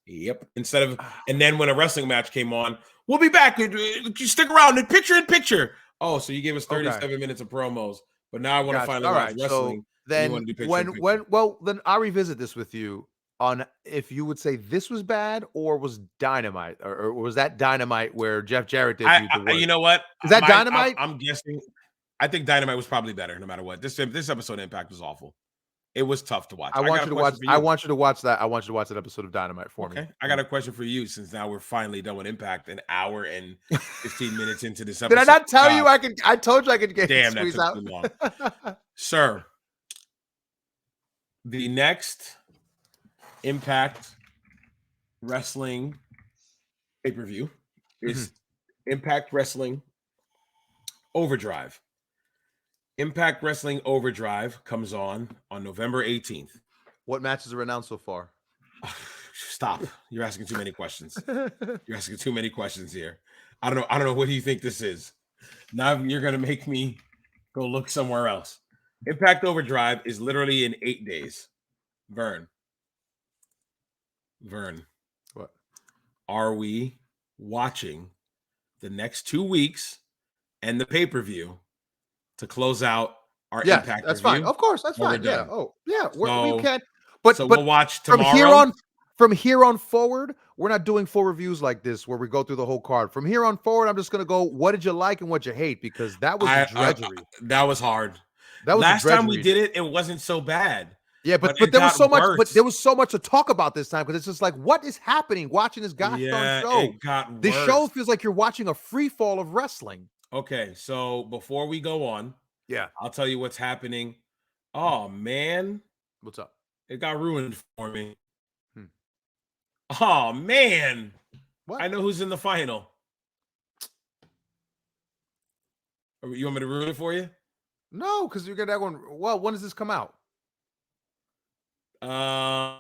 Yep. Instead of, and then when a wrestling match came on, we'll be back. You stick around in picture. Oh, so you gave us 37 minutes of promos, but now I want to finally watch wrestling. So then then I'll revisit this with you on if you would say this was bad or was Dynamite or was that Dynamite where Jeff Jarrett debuted the worst? You know what? Is that Dynamite? I'm guessing. I think Dynamite was probably better no matter what. This episode of Impact was awful. It was tough to watch. I want you to watch that. I want you to watch that episode of Dynamite for me. I got a question for you since now we're finally done with Impact an hour and 15 minutes into this episode. Did I not tell you I told you I could get squeezed out? Too long. Sir, the next Impact Wrestling pay-per-view is Impact Wrestling Overdrive. Impact Wrestling Overdrive comes on November 18th. What matches are announced so far? Stop. You're asking too many questions. You're asking too many questions here. I don't know. What do you think this is? Now you're going to make me go look somewhere else. Impact Overdrive is literally in 8 days. Vern. What? Are we watching the next 2 weeks and the pay-per-view to close out our Impact that's review? Fine. Of course, that's fine. Yeah. Oh, yeah. We can. But we'll watch tomorrow. From here on forward, we're not doing full reviews like this where we go through the whole card. From here on forward, I'm just gonna go. What did you like and what you hate? Because that was drudgery. That was hard. That was last time we did it. It wasn't so bad. Yeah, but there was so much. But there was so much to talk about this time because it's just like, what is happening? Watching this gosh darn show. It got this show feels like you're watching a free fall of wrestling. Okay, so before we go on, I'll tell you what's happening. Oh man, what's up? It got ruined for me. Oh man, What? I know who's in the final. You want me to ruin it for you? No, because you get that one. Well, when does this come out? Um,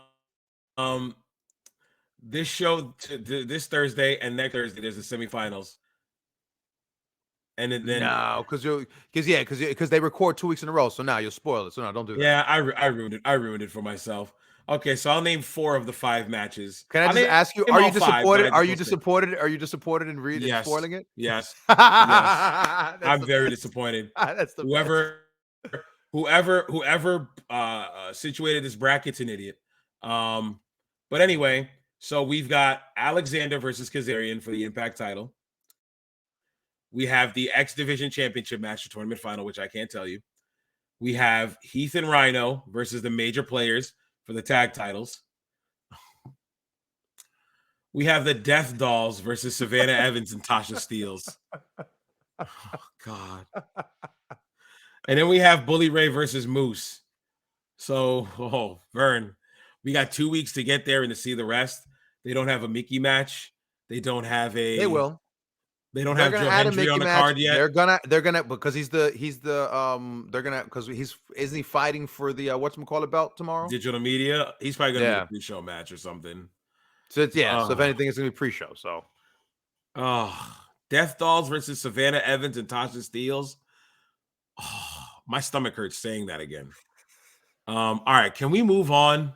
um, this show this Thursday and next Thursday there's the semifinals, and then No, because they record 2 weeks in a row. So now you'll spoil it. So no, don't do that. yeah, I ruined it. I ruined it for myself. Okay, so I'll name 4 of the 5 matches. Can I I'll just ask you? name Are you all 5, but I disappointed? had to Are you post it. disappointed? Are you disappointed in in Yes, spoiling it? yes, yes. That's I'm the very best. disappointed. That's the best. Whoever situated this bracket's an idiot. But anyway, so we've got Alexander versus Kazarian for the Impact title. We have the X Division Championship match, the tournament final, which I can't tell you. We have Heath and Rhino versus the major players for the tag titles. We have the Death Dolls versus Savannah Evans and Tasha Steeles. Oh, God. And then we have Bully Ray versus Moose. So, Vern, we got 2 weeks to get there and to see the rest. They don't have a Mickey match. They don't have a. They will. They don't They're have gonna Joe add a Hendry Mickey on the match. card yet. They're gonna because they're gonna because isn't he fighting for the whatchamacallit belt tomorrow? Digital media. He's probably gonna Yeah. do a pre-show match or something. So so if anything, it's gonna be pre-show. So Death Dolls versus Savannah Evans and Tasha Steeles. Oh, my stomach hurts saying that again. All right, can we move on?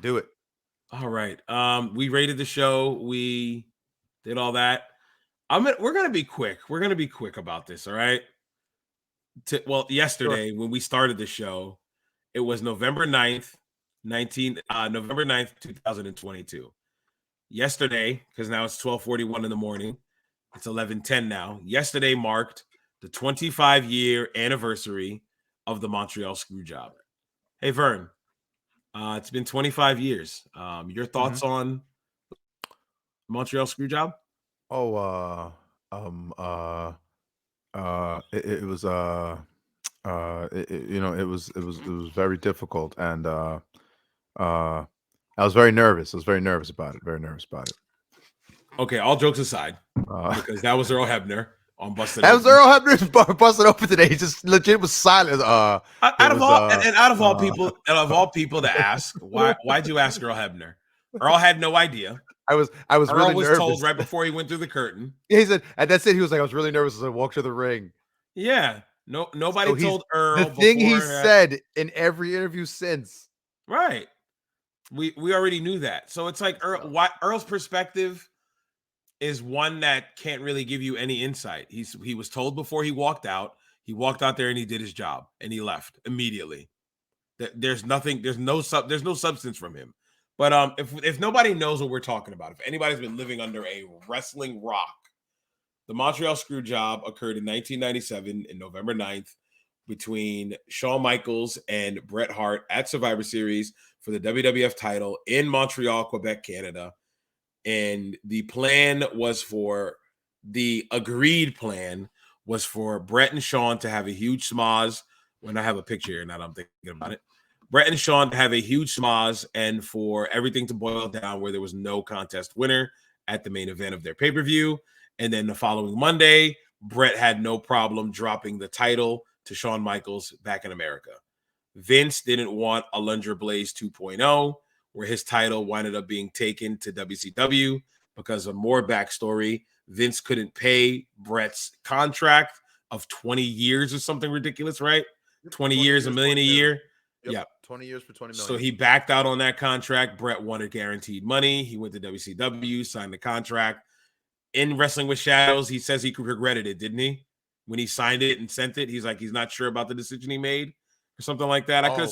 do it. All right. We rated the show. We did all that. We're gonna be quick. We're gonna be quick about this. All right. Yesterday when we started the show, it was November 9th, 2022. Yesterday, because now it's 12:41 in the morning. It's 11:10 now. Yesterday marked the 25-year anniversary of the Montreal Screwjob. Hey, Vern, it's been 25 years. Your thoughts on Montreal Screwjob? Oh, it was it was very difficult, and I was very nervous. I was very nervous about it. Very nervous about it. Okay, all jokes aside, because that was Earl Hebner on Busted. That was Earl Hebner's Busted Open today. He just legit was silent. Out of all people to ask, why'd you ask Earl Hebner? Earl had no idea. I was Earl really was nervous. told right before he went through the curtain. He said, and that's it. He was like, I was really nervous as I walked to the ring. Yeah, nobody told Earl the thing he before, said in every interview since. Right, we already knew that. So it's like Earl's perspective is one that can't really give you any insight. He was told before he walked out. He walked out there and he did his job and he left immediately. There's no substance from him. But if nobody knows what we're talking about, if anybody's been living under a wrestling rock, the Montreal Screwjob occurred in 1997 in November 9th between Shawn Michaels and Bret Hart at Survivor Series for the WWF title in Montreal, Quebec, Canada. And the agreed plan was for Bret and Shawn to have a huge schmoz. When I have a picture here, now that I'm thinking about it. Bret and Shawn to have a huge schmoz and for everything to boil down where there was no contest winner at the main event of their pay-per-view. And then the following Monday, Bret had no problem dropping the title to Shawn Michaels back in America. Vince didn't want a Lunger Blaze 2.0, where his title winded up being taken to WCW because of more backstory. Vince couldn't pay Bret's contract of 20 years or something ridiculous, right? 20 years, $1 million a year. Yep. 20 years for 20 million. So he backed out on that contract. Bret wanted guaranteed money. He went to WCW, signed the contract. In Wrestling with Shadows, he says he regretted it, didn't he? When he signed it and sent it, he's like, he's not sure about the decision he made or something like that. I haven't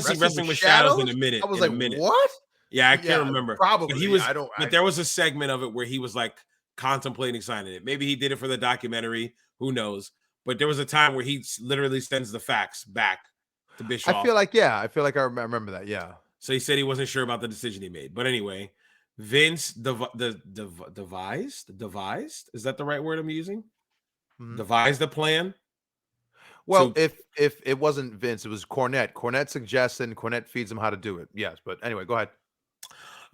seen Wrestling with Shadows in a minute. I was like, what? Yeah, I can't remember. Probably. But there was a segment of it where he was like contemplating signing it. Maybe he did it for the documentary. Who knows? But there was a time where he literally sends the fax back to Bischoff. I feel like I remember that. Yeah. So he said he wasn't sure about the decision he made. But anyway, Vince devised. Is that the right word I'm using? Mm-hmm. Devised the plan. Well, if it wasn't Vince, it was Cornette. Cornette suggests and Cornette feeds him how to do it. Yes, but anyway, go ahead.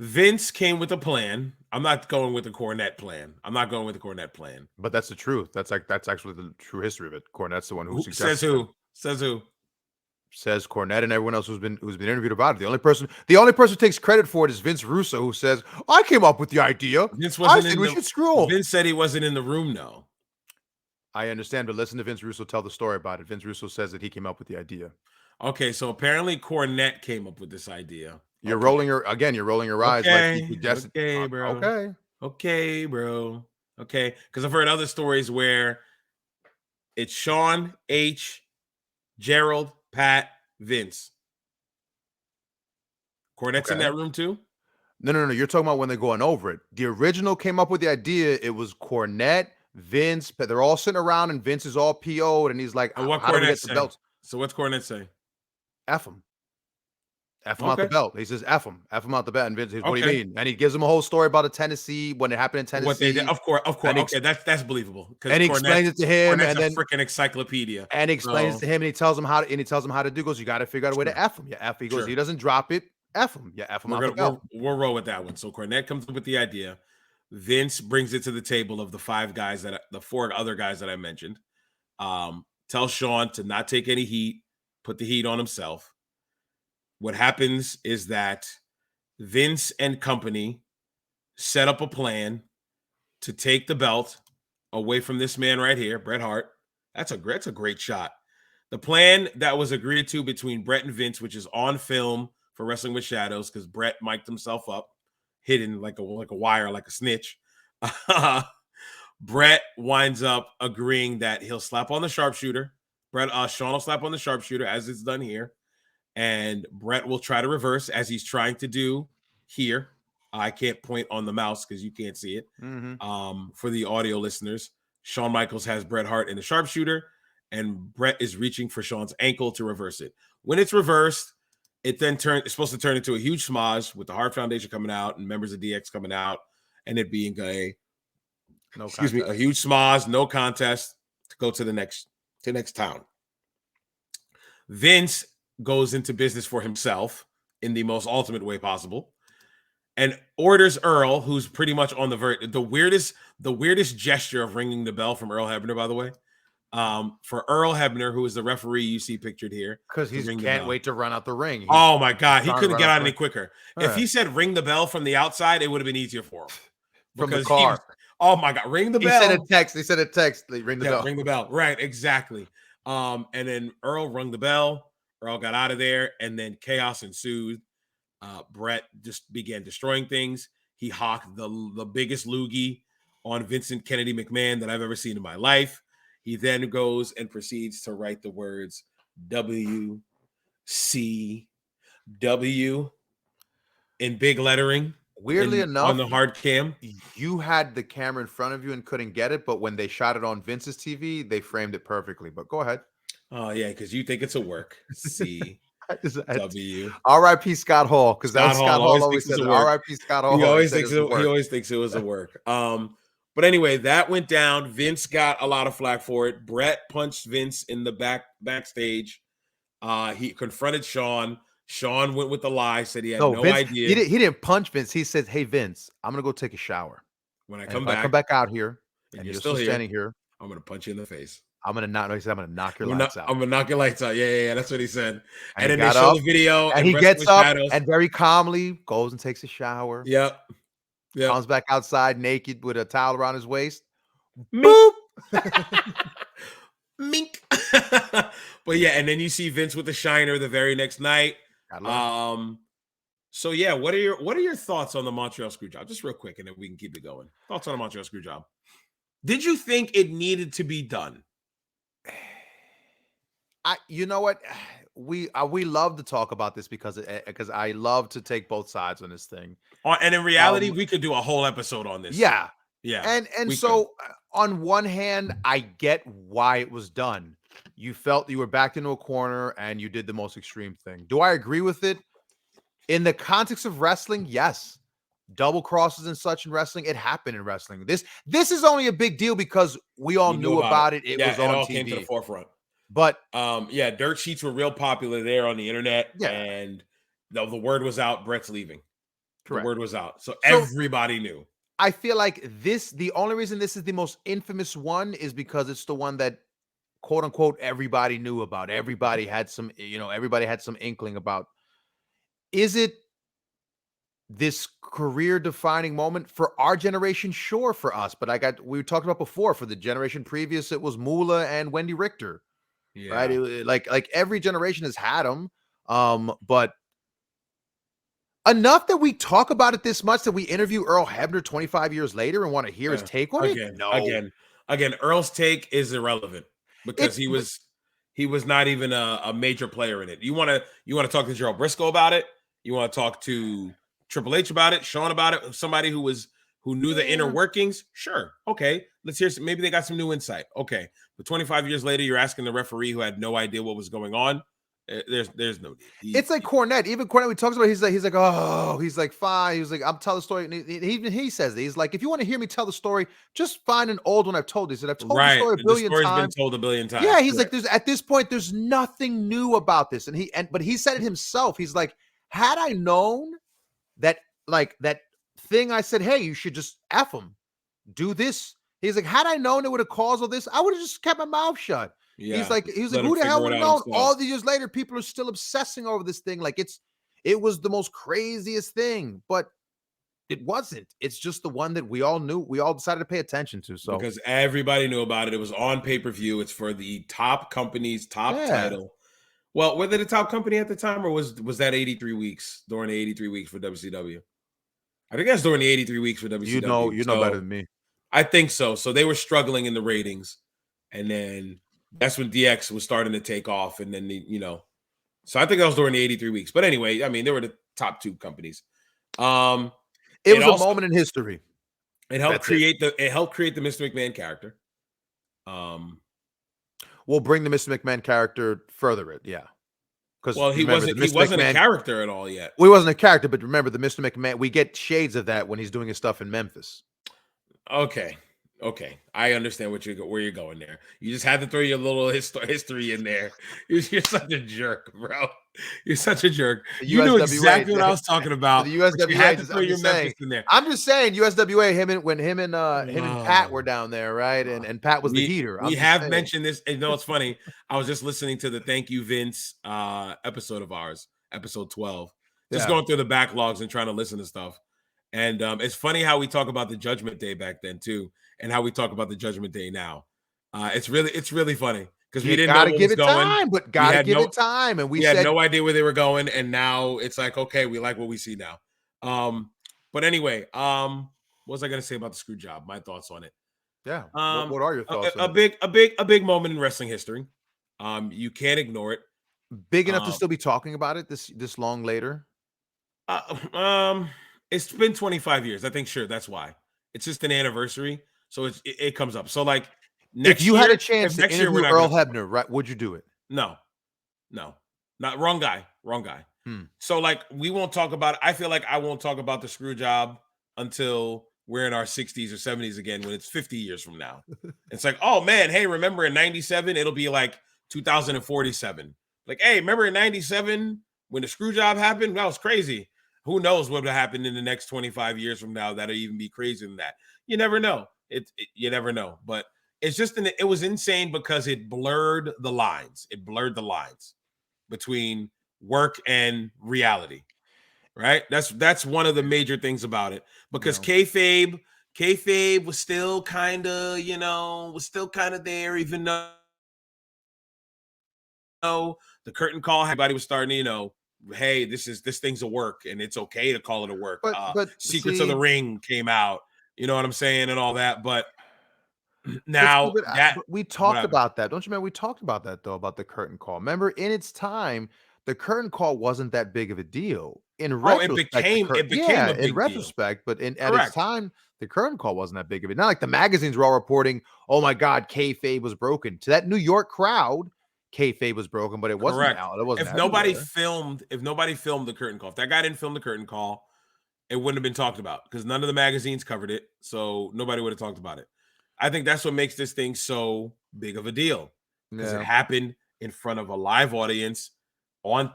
Vince came with a plan. I'm not going with the Cornette plan. But that's the truth. That's actually the true history of it. Cornette's the one who Who says suggested it. who? Says who? Says Cornette and everyone else who's been interviewed about it. The only person who takes credit for it is Vince Russo, who says, "I came up with the idea. Vince I wasn't said in we the. should screw." Vince said he wasn't in the room, though. I understand, but listen to Vince Russo tell the story about it. Vince Russo says that he came up with the idea. Okay, so apparently Cornette came up with this idea. You're Okay. rolling your eyes like he suggested. Okay, bro. Okay, bro. Okay, because I've heard other stories where it's Sean, H, Gerald, Pat, Vince. Cornette's in that room too? No. You're talking about when they're going over it. The original came up with the idea. It was Cornette, Vince, but they're all sitting around and Vince is all PO'd and he's like, And what how do we Cornette get the say? belts? So what's Cornette say? F him. F him out the belt. He says, F him out the belt. And Vince says, what do you Okay. mean? And he gives him a whole story about Tennessee, when it happened in Tennessee. What they did. Of course. And Okay, that's believable. And he explains it to him, Cornette's and then a freaking encyclopedia. And he explains it to him, and he tells him how to do. He goes, you got to figure out a way to F him. Yeah, F. He goes, he doesn't drop it. F him. Yeah, F him out the belt. We'll roll with that one. So Cornette comes up with the idea. Vince brings it to the table of the the four other guys that I mentioned. Tells Sean to not take any heat, put the heat on himself. What happens is that Vince and company set up a plan to take the belt away from this man right here, Bret Hart. That's a great shot. The plan that was agreed to between Bret and Vince, which is on film for Wrestling with Shadows, because Bret mic'd himself up, hidden like a wire, like a snitch. Bret winds up agreeing that he'll slap on the sharpshooter. Sean will slap on the sharpshooter as it's done here. And Bret will try to reverse as he's trying to do here. I can't point on the mouse because you can't see it. For the audio listeners, Shawn Michaels has Bret Hart in the sharpshooter, and Bret is reaching for Shawn's ankle to reverse it. When it's reversed, it's supposed to turn into a huge smodge with the Hart Foundation coming out and members of DX coming out, and it being a huge smodge, no contest to go to the next town. Vince goes into business for himself in the most ultimate way possible and orders Earl, who's pretty much on the weirdest gesture of ringing the bell from Earl Hebner, by the way. For Earl Hebner, who is the referee you see pictured here. Because he can't wait to run out the ring. Oh my God. He couldn't get out any quicker. Yeah. If he said ring the bell from the outside, it would have been easier for him. From the car. Oh my God. Ring the bell. He said a text. Ring the bell. Ring the bell. Right. Exactly. And then Earl rung the bell. Earl got out of there, and then chaos ensued. Bret just began destroying things. He hawked the biggest loogie on Vincent Kennedy McMahon that I've ever seen in my life. He then goes and proceeds to write the words WCW in big lettering. Weirdly enough, on the hard cam, you had the camera in front of you and couldn't get it, but when they shot it on Vince's TV, they framed it perfectly. But go ahead. Oh yeah, because you think it's a work. CW. R.I.P. Scott Hall, because that's Scott Hall always said. R.I.P. Scott Hall. He always thinks it was a work. But anyway, that went down. Vince got a lot of flack for it. Bret punched Vince in the backstage. He confronted Sean. Sean went with the lie, said he had no idea. He didn't punch Vince. He said, "Hey Vince, I'm gonna go take a shower. When I come back out here, and you're still standing here, I'm gonna punch you in the face. I'm gonna knock your lights out. I'm gonna knock your lights out. Yeah. That's what he said. And then they show the video, and he gets up and very calmly goes and takes a shower. Yep. Comes back outside naked with a towel around his waist. Boop. Mink. But yeah, and then you see Vince with the shiner the very next night. So yeah, what are your thoughts on the Montreal Screwjob? Just real quick, and then we can keep it going. Thoughts on the Montreal Screwjob? Did you think it needed to be done? You know what? We love to talk about this because I love to take both sides on this thing. And in reality, we could do a whole episode on this. Yeah. And so on one hand, I get why it was done. You felt you were backed into a corner and you did the most extreme thing. Do I agree with it? In the context of wrestling, yes. Double crosses and such in wrestling, it happened in wrestling. This is only a big deal because we all knew about it. It was on all TV. Came to the forefront. But dirt sheets were real popular there on the internet, and the word was out, Bret's leaving. The Correct. word was out. So So everybody knew. I feel like the only reason this is the most infamous one is because it's the one that quote unquote everybody knew about. Everybody had some, everybody had some inkling about. Is it this career defining moment for our generation? Sure, for us, but we talked about before, for the generation previous, it was Moolah and Wendy Richter, right? Yeah. Like every generation has had them. But enough that we talk about it this much that we interview Earl Hebner 25 years later and want to hear his take on it? Again, No. again, again. Earl's take is irrelevant because It's he was not even a major player in it. You want to talk to Gerald Briscoe about it? You want to talk to Triple H about it? Sean about it? Somebody who knew the inner Yeah. workings? Sure. Okay. Let's hear maybe they got some new insight. Okay. But 25 years later, you're asking the referee who had no idea what was going on. There's no need. It's like Cornette. Even Cornette, we talks about, he's like, oh, he's like, fine. He's like, I'm telling the story. And even he says that. He's like, if you want to hear me tell the story, just find an old one I've told. He said, I've told the Right. story a The billion story's been times. told a billion times. Yeah, he's like, at this point, there's nothing new about this. But he said it himself. He's like, had I known that, like, that thing I said, hey, you should just F him, do this. He's like, had I known it would have caused all this, I would have just kept my mouth shut. Yeah. He was like, who the hell would have known? All these years later, people are still obsessing over this thing. Like it was the most craziest thing, but it wasn't. It's just the one that we all knew. We all decided to pay attention to. So because everybody knew about it. It was on pay-per-view. It's for the top company's top title. Well, were they the top company at the time, or was that 83 weeks during the 83 weeks for WCW? I think that's during the 83 weeks for WCW. You know better than me. I think so. So they were struggling in the ratings, and then that's when DX was starting to take off, and then so I think that was during the 83 weeks. But anyway, I mean, they were the top two companies. It was also a moment in history. It helped create the Mr. McMahon character. We'll bring the Mr. McMahon character further. Yeah. Because he wasn't a character at all yet. Well, he wasn't a character, but remember the Mr. McMahon, we get shades of that when he's doing his stuff in Memphis. Okay. I understand where you're going there. You just had to throw your little history in there. You're such a jerk, bro. You're such a jerk. You knew exactly what I was talking about. The USWA, you had to throw your Memphis in there. I'm just saying, USWA. When him and Pat were down there, right? And Pat was the heater. We have mentioned this. And it's funny. I was just listening to the Thank You Vince episode of ours, episode 12. Just going through the backlogs and trying to listen to stuff. And it's funny how we talk about the Judgment Day back then too, and how we talk about the Judgment Day now. It's really funny because we didn't know where it was going. Time, but gotta give it time. And we had no idea where they were going, and now it's like, okay, we like what we see now. But anyway, what was I gonna say about the screw job? My thoughts on it. Yeah. What are your thoughts? A big moment in wrestling history. You can't ignore it. Big enough to still be talking about it this long later. It's been 25 years. I think sure that's why. It's just an anniversary, so it comes up. So like next if you year, had a chance to interview Earl Hebner, right? Would you do it? No, not wrong guy. So like we won't talk about. I feel like I won't talk about the screw job until we're in our 60s or 70s again, when it's 50 years from now. It's like, oh man, hey, remember in 97? It'll be like 2047. Like, hey, remember in 97 when the screw job happened? That was crazy. Who knows what will happen in the next 25 years from now that'll even be crazier than that. You never know. You never know. But it's just it was insane because it blurred the lines. It blurred the lines between work and reality. Right? That's one of the major things about it. Because kayfabe was still kind of, there, even though the curtain call, everybody was starting to, hey, this thing's a work, and it's okay to call it a work. But Secrets of the Ring came out, you know what I'm saying, and all that. But now we talked about that. Don't you remember? We talked about that though, about the curtain call. Remember, in its time, the curtain call wasn't that big of a deal. In retrospect, it became a big in retrospect, deal. But at its time, the curtain call wasn't that big of it. Not like the magazines were all reporting, "Oh my God, kayfabe was broken." To that New York crowd, kayfabe was broken, but it wasn't. It wasn't. If nobody filmed the curtain call, if that guy didn't film the curtain call, it wouldn't have been talked about because none of the magazines covered it, so nobody would have talked about it. I think that's what makes this thing so big of a deal because it happened in front of a live audience on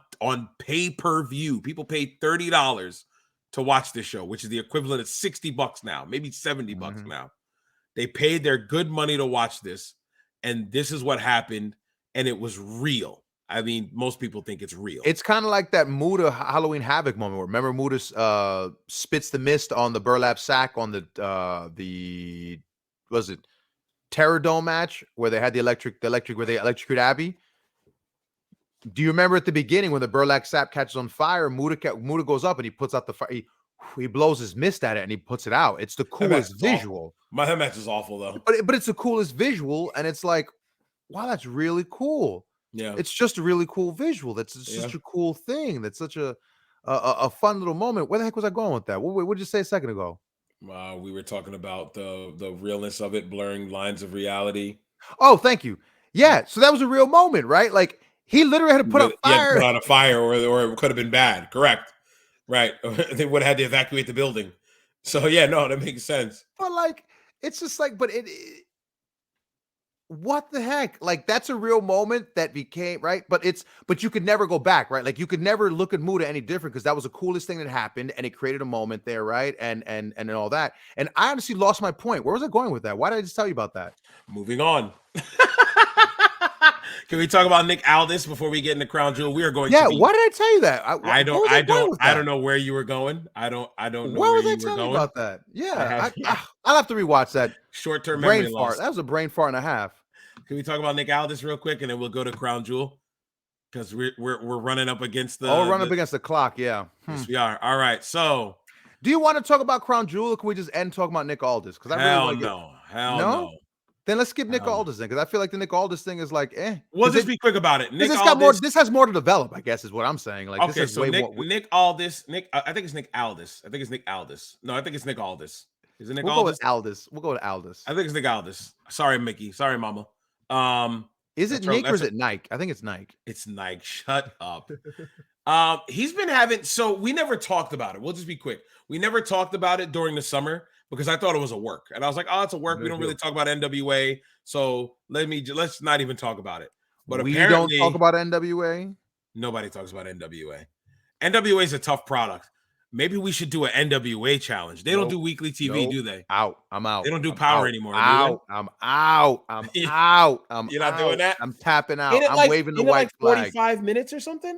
pay-per-view. People paid $30 to watch this show, which is the equivalent of $60 now, maybe $70 now. They paid their good money to watch this, and this is what happened, and it was real. I mean, most people think it's real. It's kind of like that Muda Halloween Havoc moment. Where, remember, Muda spits the mist on the burlap sack on the was it Terror Dome match where they had the electric where they electrocuted Abby. Do you remember at the beginning when the burlap sack catches on fire? Muda goes up and he puts out the fire. He blows his mist at it and he puts it out. It's the coolest visual. That match is awful though. But it's the coolest visual, and it's like, wow, that's really cool. Yeah, it's just a really cool visual. That's such a cool thing. That's such a fun little moment. Where the heck was I going with that? What did you say a second ago? We were talking about the realness of it, blurring lines of reality. Oh, thank you. Yeah, so that was a real moment, right? Like he literally had to put out fire. Put out a fire, or it could have been bad. Correct. Right. They would have had to evacuate the building. So yeah, no, that makes sense. But like, it's just like, but what the heck? Like that's a real moment that became right, but you could never go back, right? Like you could never look at Muda any different because that was the coolest thing that happened, and it created a moment there, right? And all that. And I honestly lost my point. Where was I going with that? Why did I just tell you about that? Moving on. Can we talk about Nick Aldis before we get into Crown Jewel? We are going. Yeah, why did I tell you that? I don't know where you were going. I don't know where you were were going about that. Yeah, I'll have to rewatch that. Short-term brain memory fart. loss. That was a brain fart and a half. Can we talk about Nick Aldis real quick, and then we'll go to Crown Jewel because we're running up against the. Oh, we're running up against the clock. Yeah, yes, we are. All right, so. Do you want to talk about Crown Jewel, or can we just end talking about Nick Aldis? Because I really want to Hell no. Then let's skip Nick Aldis then, because I feel like the Nick Aldis thing is like, We'll just be quick about it. Nick Aldis, this has more to develop, I guess, is what I'm saying. Like, okay, this is so way Nick more. Nick Aldis. I think it's Nick Aldis. I think it's Nick Aldis. No, I think it's Nick Aldis. Is it Nick Aldis? We'll go with Aldis. I think it's Nick Aldis. Sorry, Mickey. Sorry, Mama. Is it Nick or is it Nike? I think it's Nike. It's Nike. Shut up. He's been having. So we never talked about it. We'll just be quick. We never talked about it during the summer because I thought it was a work, and I was like, "Oh, it's a work. We don't really talk about NWA, so let's not even talk about it." But we apparently, don't talk about NWA. Nobody talks about NWA. NWA is a tough product. Maybe we should do an NWA challenge. They don't do weekly TV, do they? I'm out. They don't do Power anymore. I'm out. You're not doing that? I'm tapping out. I'm waving the white flag. 45 minutes or something?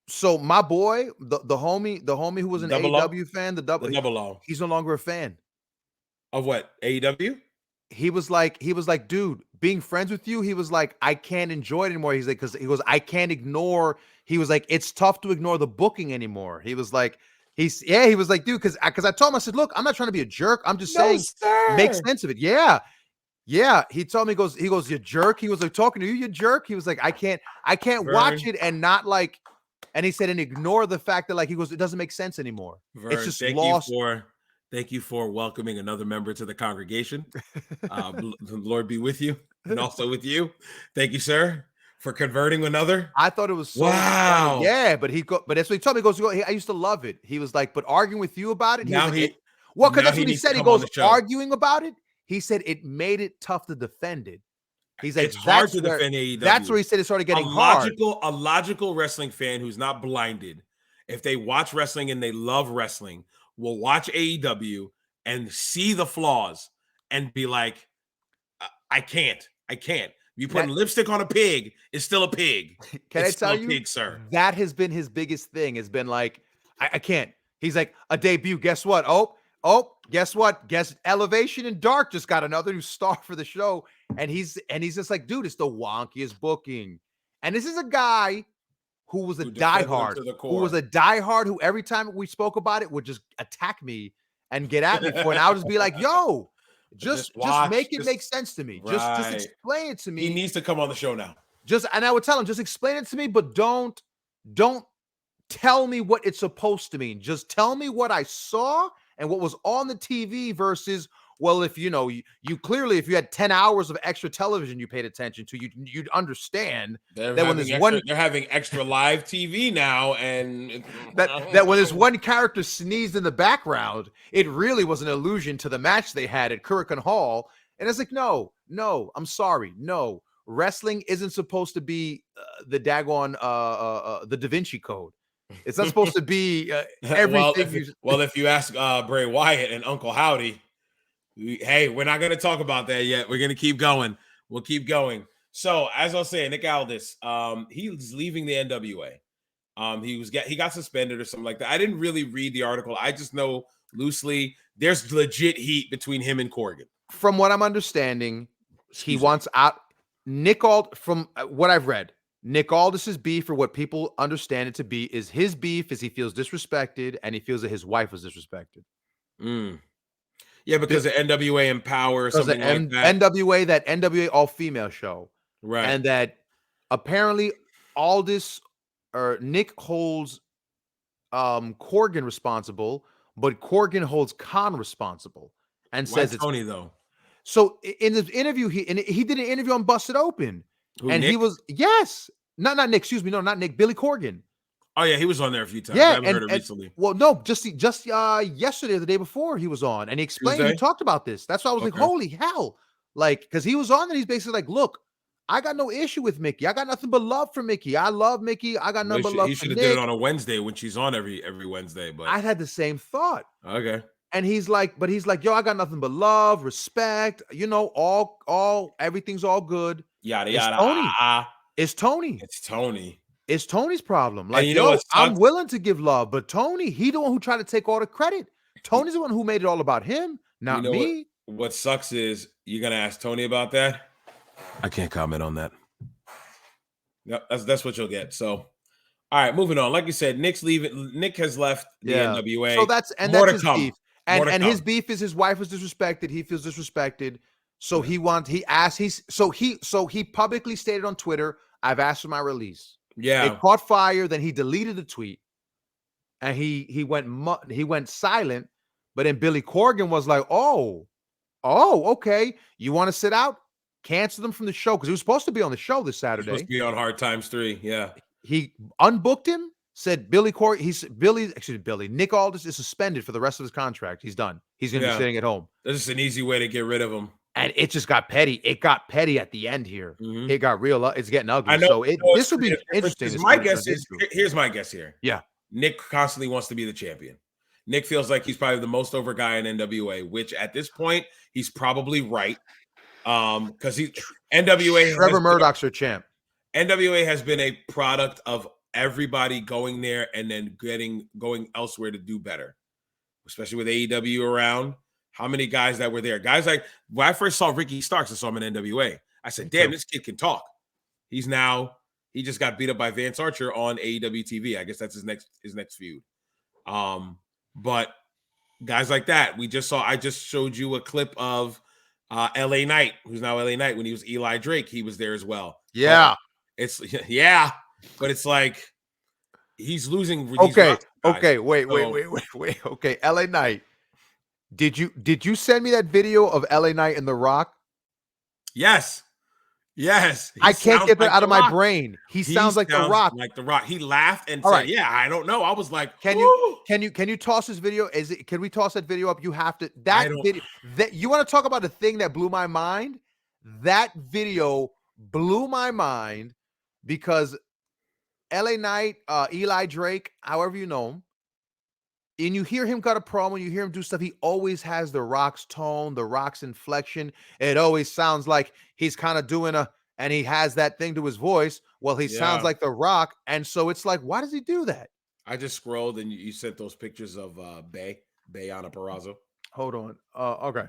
So my boy, the homie who was an AEW fan, the double O. He's no longer a fan. Of what? AEW? He was like, dude, being friends with you, he was like, I can't enjoy it anymore. He's like, because he goes, I can't ignore. He was like, it's tough to ignore the booking anymore. He was like, he was like, dude, because I told him, I said, look, I'm not trying to be a jerk. I'm just saying, make sense of it. Yeah. He told me, he goes, you jerk. He was like, talking to you, you jerk. He was like, I can't watch it and not like. And he said, and ignore the fact that, like, he goes, it doesn't make sense anymore. Vern, it's just lost. Thank you for welcoming another member to the congregation. The Lord be with you and also with you. Thank you, sir, for converting another. I thought it was so wow. Funny. Yeah, but that's what he told me. He goes, I used to love it. He was like, but arguing with you about it. Because that's what he said. He goes, arguing about it. He said it made it tough to defend it. He's like, it's hard to defend AEW. That's where he said it started getting hard. A logical wrestling fan who's not blinded, if they watch wrestling and they love wrestling, will watch AEW and see the flaws and be like, I can't. You put lipstick on a pig, it's still a pig. Can I tell you, pig, sir? That has been his biggest thing, has been like, I can't. He's like, a debut, guess what? Oh, guess what? Guess Elevation and Dark just got another new star for the show. And he's just like, dude, it's the wonkiest booking. And this is a guy who was a diehard, who every time we spoke about it would just attack me and get at me for, and I'll just be like, yo, just make it make sense to me. Right. Just explain it to me. He needs to come on the show now. And I would tell him, just explain it to me, but don't tell me what it's supposed to mean. Just tell me what I saw and what was on the TV versus, well, if you clearly, if you had 10 hours of extra television you paid attention to, you'd understand that when they're having extra live TV now, and that when this one character sneezed in the background, it really was an allusion to the match they had at Kurikan Hall. And it's like, no, I'm sorry. No, wrestling isn't supposed to be the daggone, the Da Vinci Code. It's not supposed to be well, everything. if you ask Bray Wyatt and Uncle Howdy, hey, we're not going to talk about that yet. We're going to keep going. We'll keep going. So, as I was saying, Nick Aldis, he's leaving the NWA. He got suspended or something like that. I didn't really read the article. I just know loosely there's legit heat between him and Corgan. From what I'm understanding, he wants out. Nick Aldis, from what I've read, Nick Aldis's beef, or what people understand it to be, is his beef is he feels disrespected and he feels that his wife was disrespected. Yeah, because of NWA Empower or something like that. that NWA all-female show. Right. And that apparently Aldis or Nick holds Corgan responsible, but Corgan holds Khan responsible and says it's Tony though. So in the interview, he did an interview on Busted Open. Nick? He was not Nick, excuse me, no, not Nick, Billy Corgan. Oh yeah, he was on there a few times. Yeah, I haven't heard it recently. Well, no, just yesterday or the day before he was on, and he explained, Tuesday? He talked about this. That's why I was like, holy hell. Like, because he was on and he's basically like, look, I got no issue with Mickey. I got nothing but love for Mickey. I love Mickey. I got nothing but love for Nick. He should have did it on a Wednesday when she's on every Wednesday. But I had the same thought. Okay. And he's like, yo, I got nothing but love, respect, all everything's all good. Yada yada. It's Tony. It's Tony. It's Tony's problem. Like, I'm willing to give love, but Tony, he the one who tried to take all the credit. Tony's the one who made it all about him, not me. What sucks is you're gonna ask Tony about that. I can't comment on that. Yep, that's what you'll get. So, all right, moving on. Like you said, Nick's leaving. Nick has left the NWA. So that's his beef. And his beef is his wife was disrespected. He feels disrespected. So he publicly stated on Twitter, I've asked for my release. Yeah. It caught fire. Then he deleted the tweet and he went silent. But then Billy Corgan was like, oh, okay. You want to sit out? Cancel them from the show. Because he was supposed to be on the show this Saturday. Supposed to be on Hard Times 3. Yeah. He unbooked him. Said Billy Nick Aldis is suspended for the rest of his contract. He's done. He's going to be sitting at home. This is an easy way to get rid of him. And it just got petty. It got petty at the end here. Mm-hmm. It got real. It's getting ugly. I know, this will be interesting. Here's my guess here. Yeah. Nick constantly wants to be the champion. Nick feels like he's probably the most over guy in NWA, which at this point, he's probably right. Because NWA Trevor Murdoch's your champ. NWA has been a product of everybody going there and then going elsewhere to do better, especially with AEW around. How many guys that were there? Guys like when I first saw Ricky Starks, I saw him in NWA. I said, "Damn, this kid can talk." He just got beat up by Vance Archer on AEW TV. I guess that's his next feud. But guys like that, I just showed you a clip of LA Knight, who's now LA Knight. When he was Eli Drake, he was there as well. Yeah, but it's like he's losing. Okay, wait. Okay, LA Knight. Did you send me that video of LA Knight and The Rock? Yes. I can't get that out of my brain. He sounds like The Rock. Like The Rock. He laughed and said, "Yeah, I don't know." I was like, Can you toss this video? Can we toss that video up? You have to. Video that you want to talk about the thing that blew my mind. That video blew my mind because LA Knight, Eli Drake, however you know him, and you hear him cut a promo, you hear him do stuff, he always has The Rock's tone, The Rock's inflection. It always sounds like he's kind of doing and he has that thing to his voice. Well, he sounds like The Rock. And so it's like, why does he do that? I just scrolled and you sent those pictures of Bayana Peraza. Hold on. Okay.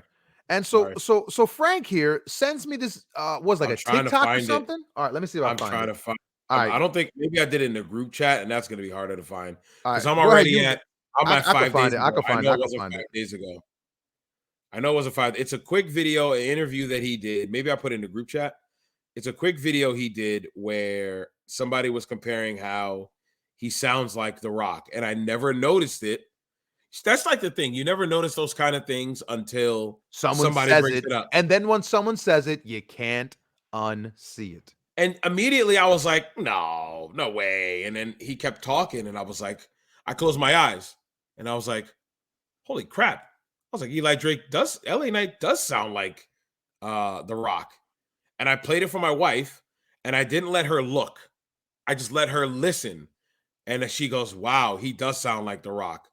And so Frank here sends me this, was like a TikTok or something? All right, let me see if I find it. I'm trying to find it. All right. I don't think, maybe I did it in the group chat and that's going to be harder to find. Because I'm already at 5 days ago. I know it wasn't 5 days ago. I know it wasn't 5. It's a quick video, an interview that he did. Maybe I put it in the group chat. It's a quick video he did where somebody was comparing how he sounds like The Rock. And I never noticed it. That's like the thing. You never notice those kind of things until somebody brings it up. And then when someone says it, you can't unsee it. And immediately I was like, no way. And then he kept talking and I was like, I closed my eyes and I was like, holy crap. I was like, LA Knight does sound like The Rock. And I played it for my wife and I didn't let her look. I just let her listen. And then she goes, "Wow, he does sound like The Rock."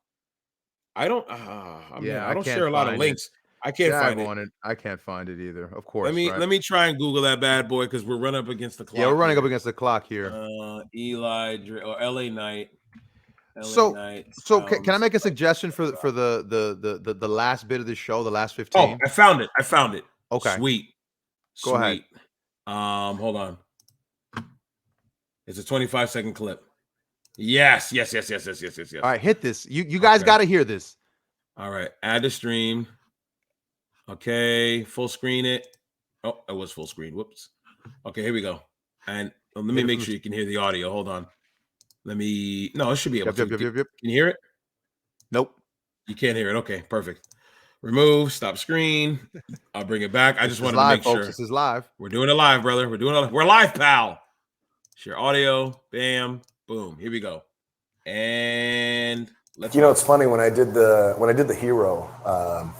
I don't. Man, I I don't can't share a lot of find it. links. I can't Yeah, I find it. want it. I can't find it either. Of Let course, me right? let me try and Google that bad boy because we're running up against the Yeah, we're clock running up here. against the clock here. Or LA Knight. LA So, Knight can I sounds make a like suggestion The for Rock. the last bit of the show, the last Oh, 15? I found it. I found it. Okay, Sweet. go ahead. Sweet. Hold on. It's a 25-second clip. Yes. All right, hit this. You guys Okay. got to hear this. All right. Add to stream. Okay. Full screen it. Oh, it was full screen. Whoops. Okay, here we go. And let me Hit it make from sure the. you can hear the audio. Hold on. No, it should be able Yep, to. yep, yep, yep, yep. Can you hear it? Nope. You can't hear it. Okay, perfect. Remove, stop screen. I'll bring it back. I This just is wanted to live, make folks. sure. This is live. We're doing it live, brother. We're live, pal. Share audio. Bam. Boom. Here we go. And let's it's funny when I did the Hero,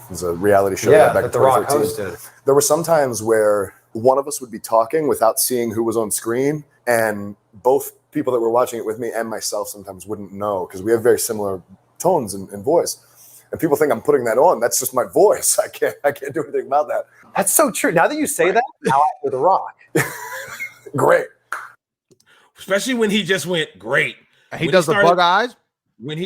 it was a reality show back in that The Rock 2013. hosted. There were some times where one of us would be talking without seeing who was on screen, and both people that were watching it with me and myself sometimes wouldn't know because we have very similar tones and voice. And people think I'm putting that on. That's just my voice. I can't do anything about that. That's so true. Now that you say that, now I hear The Rock. Great. especially when he just went great. He does the bug eyes. When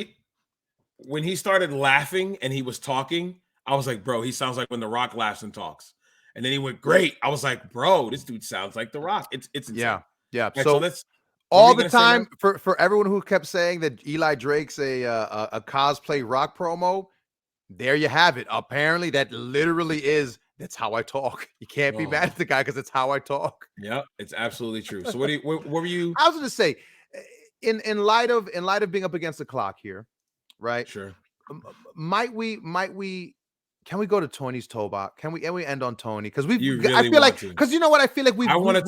he started laughing and he was talking, I was like, bro, he sounds like when The Rock laughs and talks. And then he went great. I was like, bro, this dude sounds like The Rock. It's insane. Yeah. Right, So let's all the time for everyone who kept saying that Eli Drake's a cosplay Rock promo, there you have it. Apparently, that literally that's how I talk. You can't be mad at the guy because it's how I talk. Yeah, it's absolutely true. So what were you? I was going to say, in light of being up against the clock here, right? Sure. Can we go to Tony's toe box? Can we end on Tony? Because I feel like because you know what? I feel like we haven't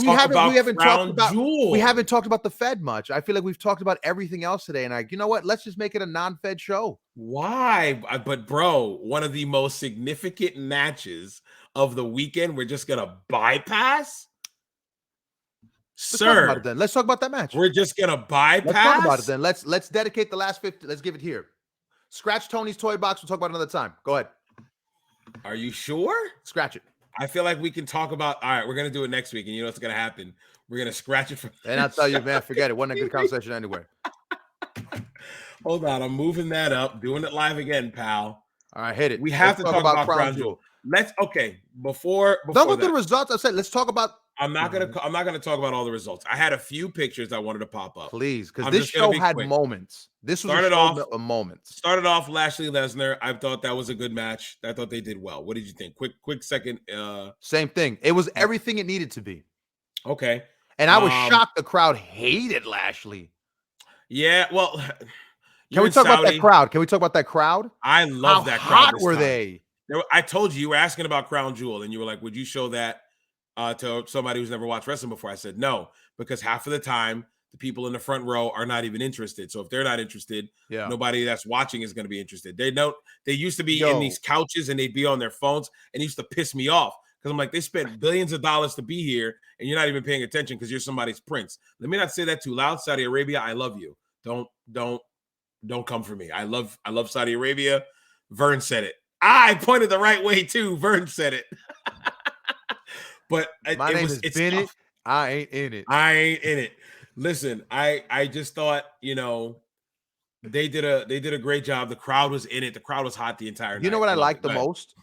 talked about the Fed much. I feel like we've talked about everything else today. And you know what? Let's just make it a non-Fed show. Why? But bro, one of the most significant matches of the weekend, we're just gonna bypass? Let's talk about it then. Let's talk about that match. We're just gonna bypass. Let's talk about it then. Let's dedicate the last 50. Let's give it here. Scratch Tony's toy box. We'll talk about it another time. Go ahead. Are you sure? Scratch it. I feel like we can talk about. All right, we're gonna do it next week, and you know what's gonna happen? We're gonna scratch it from. And I'll tell you, man, forget it. Wasn't a good conversation anyway. Hold on, I'm moving that up, doing it live again, pal. All right, hit it. We have to talk about Crown Jewel. Before don't go through the results. I said let's talk about. I'm not gonna talk about all the results. I had a few pictures I wanted to pop up. Please, because this show had moments. This was a moment. Started off Lashley Lesnar. I thought that was a good match. I thought they did well. What did you think? Quick second. Same thing. It was everything it needed to be. Okay. And I was shocked the crowd hated Lashley. Yeah, well, can we talk about that crowd? Can we talk about that crowd? I love that crowd. How hot were they? I told you were asking about Crown Jewel, and you were like, would you show that to somebody who's never watched wrestling before? I said no, because half of the time the people in the front row are not even interested. So if they're not interested, nobody that's watching is going to be interested. They used to be in these couches and they'd be on their phones, and it used to piss me off because I'm like, they spent billions of dollars to be here and you're not even paying attention because you're somebody's prince. Let me not say that too loud. Saudi Arabia, I love you. Don't come for me. I love Saudi Arabia. Vern said it. I pointed the right way too. Vern said it. But my name is Bennett. I ain't in it. Listen, I just thought, they did a great job. The crowd was in it. The crowd was hot the entire night. You know what I liked the most?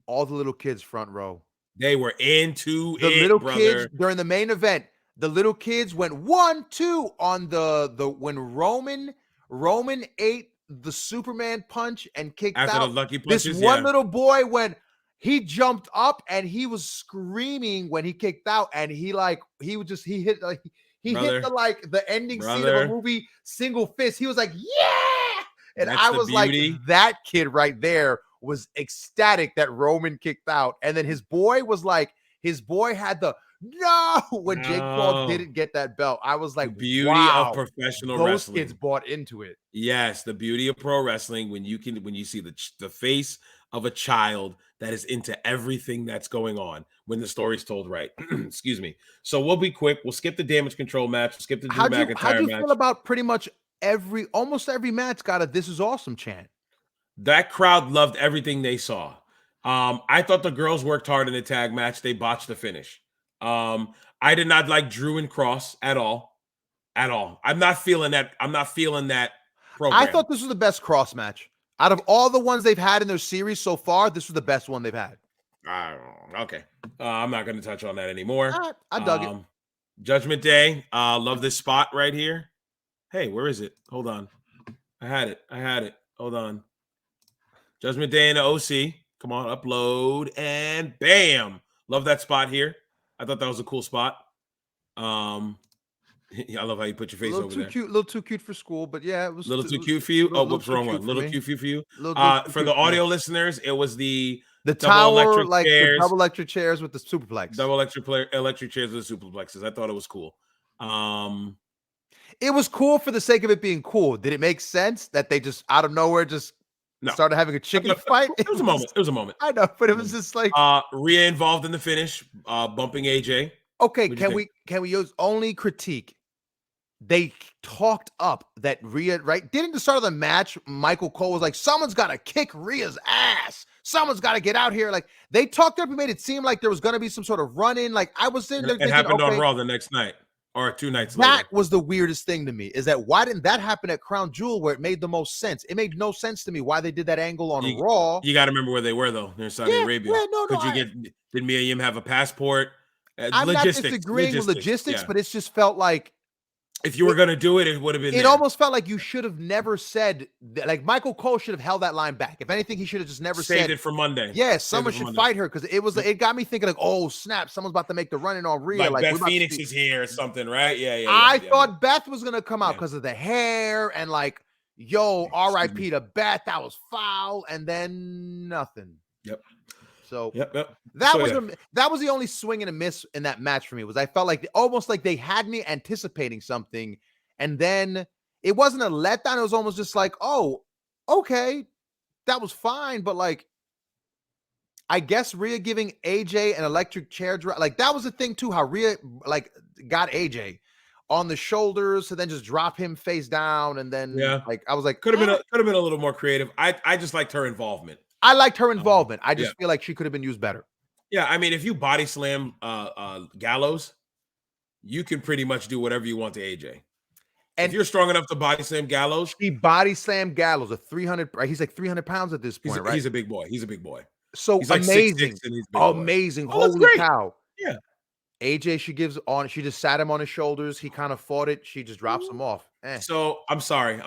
All the little kids front row. They were into the little kids during the main event. The little kids went 1-2 on the when Roman ate the Superman punch and kicked after out. The lucky punches, this one little boy he jumped up and he was screaming when he kicked out, and he hit the ending scene of a movie single fist. He was like, yeah, and I was like, that kid right there was ecstatic that Roman kicked out, and then his boy had the no when Jake Paul didn't get that belt. I was like, the beauty of professional wrestling. Those kids bought into it. Yes, the beauty of pro wrestling when you see the face of a child that is into everything that's going on when the story's told right. Excuse me. So we'll be quick. We'll skip the damage control match. We'll skip the Drew McIntyre match. How do you feel about pretty much almost every match got a "This is awesome" chant. That crowd loved everything they saw. I thought the girls worked hard in the tag match. They botched the finish. I did not like Drew and Cross at all. At all. I'm not feeling that. I'm not feeling that program. I thought this was the best Cross match. Out of all the ones they've had in their series so far, this was the best one they've had. Okay. I'm not going to touch on that anymore. I dug it. Judgment Day. Love this spot right here. Hey, where is it? Hold on. I had it. Hold on. Judgment Day in the OC. Come on, upload. And bam. Love that spot here. I thought that was a cool spot. I love how you put your face over there. A little too cute for school, but yeah, it was a little too cute for you. Oh, whoops, wrong one. Little cute for you. For the audio listeners, it was the tower, like the double electric chairs with the superplex. Double electric chairs with the superplexes. I thought it was cool. It was cool for the sake of it being cool. Did it make sense that they just out of nowhere started having a chicken fight? It was a moment. It was a moment. I know, but it was just like Rhea involved in the finish, bumping AJ. Okay, can we use only critique? They talked up that Rhea, right? Didn't at the start of the match, Michael Cole was like, someone's got to kick Rhea's ass. Someone's got to get out here. Like, they talked up and made it seem like there was going to be some sort of run-in. Like, I was sitting there thinking, it happened on Raw the next night or 2 nights later. That was the weirdest thing to me, is that why didn't that happen at Crown Jewel where it made the most sense? It made no sense to me why they did that angle on Raw. You got to remember where they were, though. They're in Saudi Arabia. Yeah, did Mia Yim have a passport? I'm not disagreeing with logistics, but it's just felt like if you were going to do it, it would have been. It almost felt like you should have never said that, like Michael Cole should have held that line back. If anything, he should have just never saved it for Monday. Yeah, someone should fight her because it got me thinking like, oh snap, someo's about to make the run in on Rhea. Like Beth Phoenix is here or something, right? Yeah. I thought Beth was gonna come out because of the hair and like, yo, R.I.P. to Beth. That was foul, and then nothing. Yep. So that was the only swing and a miss in that match for me. Was I felt like almost like they had me anticipating something, and then it wasn't a letdown. It was almost just like, oh, okay, that was fine, but like, I guess Rhea giving AJ an electric chair drop, like that was the thing too. How Rhea like got AJ on the shoulders to then just drop him face down, and then like I was like, could have been a little more creative. I just liked her involvement. I liked her involvement. I just feel like she could have been used better. Yeah, I mean, if you body slam Gallows, you can pretty much do whatever you want to AJ. And if you're strong enough to body slam Gallows, he body slammed Gallows at 300. He's like 300 pounds at this point, right? He's a big boy. He's a big boy. So he's like amazing, 6'6" and he's amazing. Holy cow! Yeah. AJ, she just sat him on his shoulders. He kind of fought it. She just drops him off. So I'm sorry.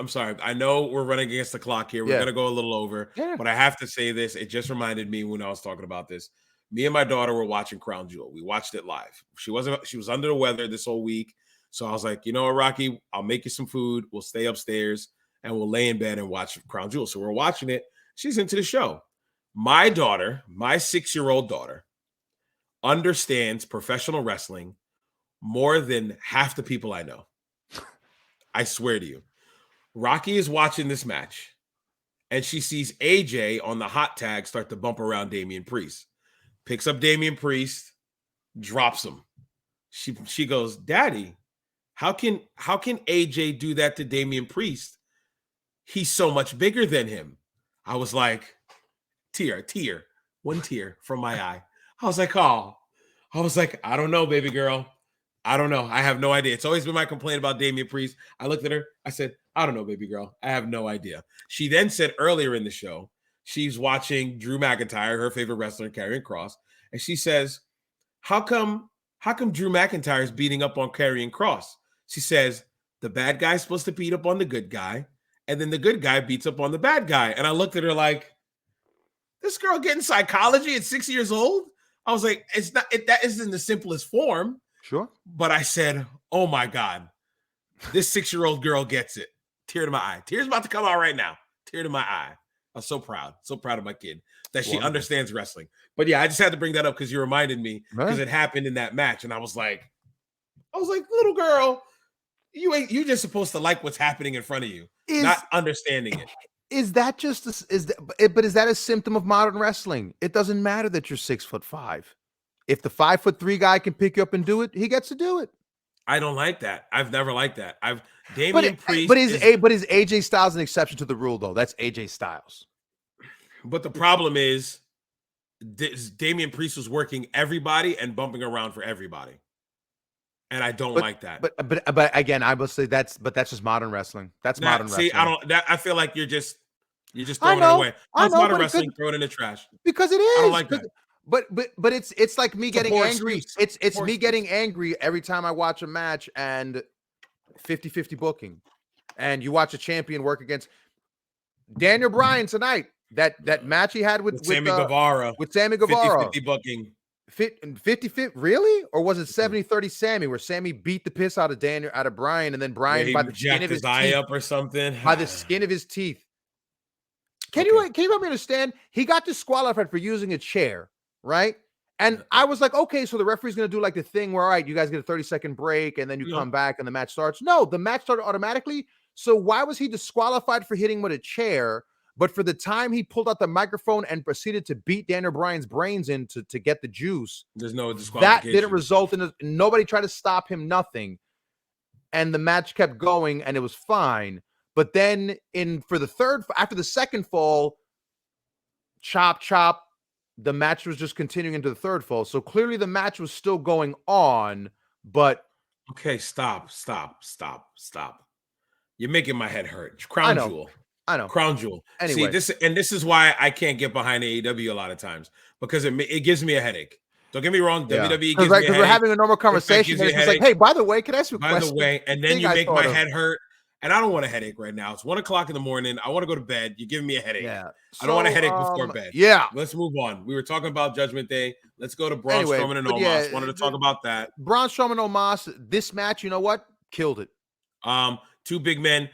I know we're running against the clock here. We're gonna go a little over, but I have to say this. It just reminded me when I was talking about this. Me and my daughter were watching Crown Jewel. We watched it live. She was under the weather this whole week. So I was like, you know what, Rocky, I'll make you some food. We'll stay upstairs and we'll lay in bed and watch Crown Jewel. So we're watching it. She's into the show. My daughter, my 6-year-old daughter, understands professional wrestling more than half the people I know. I swear to you. Rocky is watching this match and she sees AJ on the hot tag start to bump around Damian Priest. Picks up Damian Priest, drops him. She goes, Daddy, how can AJ do that to Damian Priest? He's so much bigger than him. I was like, one tear from my eye. I was like, I don't know, baby girl. I don't know. I have no idea. It's always been my complaint about Damian Priest. I looked at her. I said, I don't know, baby girl. I have no idea. She then said earlier in the show, she's watching Drew McIntyre, her favorite wrestler, Karrion Kross. And she says, how come Drew McIntyre is beating up on Karrion Kross? She says, the bad guy's supposed to beat up on the good guy. And then the good guy beats up on the bad guy. And I looked at her like, this girl getting psychology at 6 years old? I was like, that isn't the simplest form. Sure. But I said, oh my God, this 6-year-old girl gets it. Tear to my eye. Tears about to come out right now. Tear to my eye. I'm so proud of my kid that she understands wrestling. But yeah, I just had to bring that up because you reminded me because it happened in that match. And I was like, little girl, you just supposed to like what's happening in front of you, not understanding it. Is that but is that a symptom of modern wrestling? It doesn't matter that you're 6'5". If the 5'3" guy can pick you up and do it, he gets to do it. I don't like that. I've never liked that. But Priest but is, is AJ Styles an exception to the rule though? That's AJ Styles. but the problem is Damian Priest was working everybody and bumping around for everybody. And I don't like that. But again, I will say that's just modern wrestling. That's modern wrestling. I feel like you're just throwing it away. That's modern wrestling, throw it in the trash. Because it is. I don't like that. But it's like me getting angry. Excuse. It's me getting angry every time I watch a match and 50-50 booking. And you watch a champion work against Daniel Bryan tonight. That match he had with Sammy Guevara. With Sammy Guevara. 50-50 booking. 50-50 really? Or was it 70-30 Sammy, where Sammy beat the piss out of Bryan, and then Bryan by the skin of his teeth up or something? By the skin of his teeth. Can you help me understand? He got disqualified for using a chair, right? And I was like, okay, so the referee's going to do like the thing where, all right, you guys get a 30-second break and then you come back and the match starts. No, the match started automatically. So why was he disqualified for hitting with a chair? But for the time he pulled out the microphone and proceeded to beat Daniel Bryan's brains in to get the juice, there's no disqualification. That didn't result in nobody tried to stop him, nothing. And the match kept going and it was fine. But then after the second fall, chop, the match was just continuing into the third fall. So clearly the match was still going on, but. Okay, stop. You're making my head hurt. Crown Jewel. I know. Crown Jewel. Anyway. See, this is why I can't get behind AEW a lot of times, because it gives me a headache. Don't get me wrong. WWE gives me a headache. Because we're having a normal conversation. And it's like, hey, by the way, can I ask you a question? By the way, and then you make my head hurt. And I don't want a headache right now. It's 1:00 in the morning. I want to go to bed. You're giving me a headache. Yeah. I don't want a headache before bed. Yeah. Let's move on. We were talking about Judgment Day. Let's go to Braun Strowman and Omos. Wanted to talk about that. Braun Strowman, Omos. This match, you know what? Killed it. Two big men,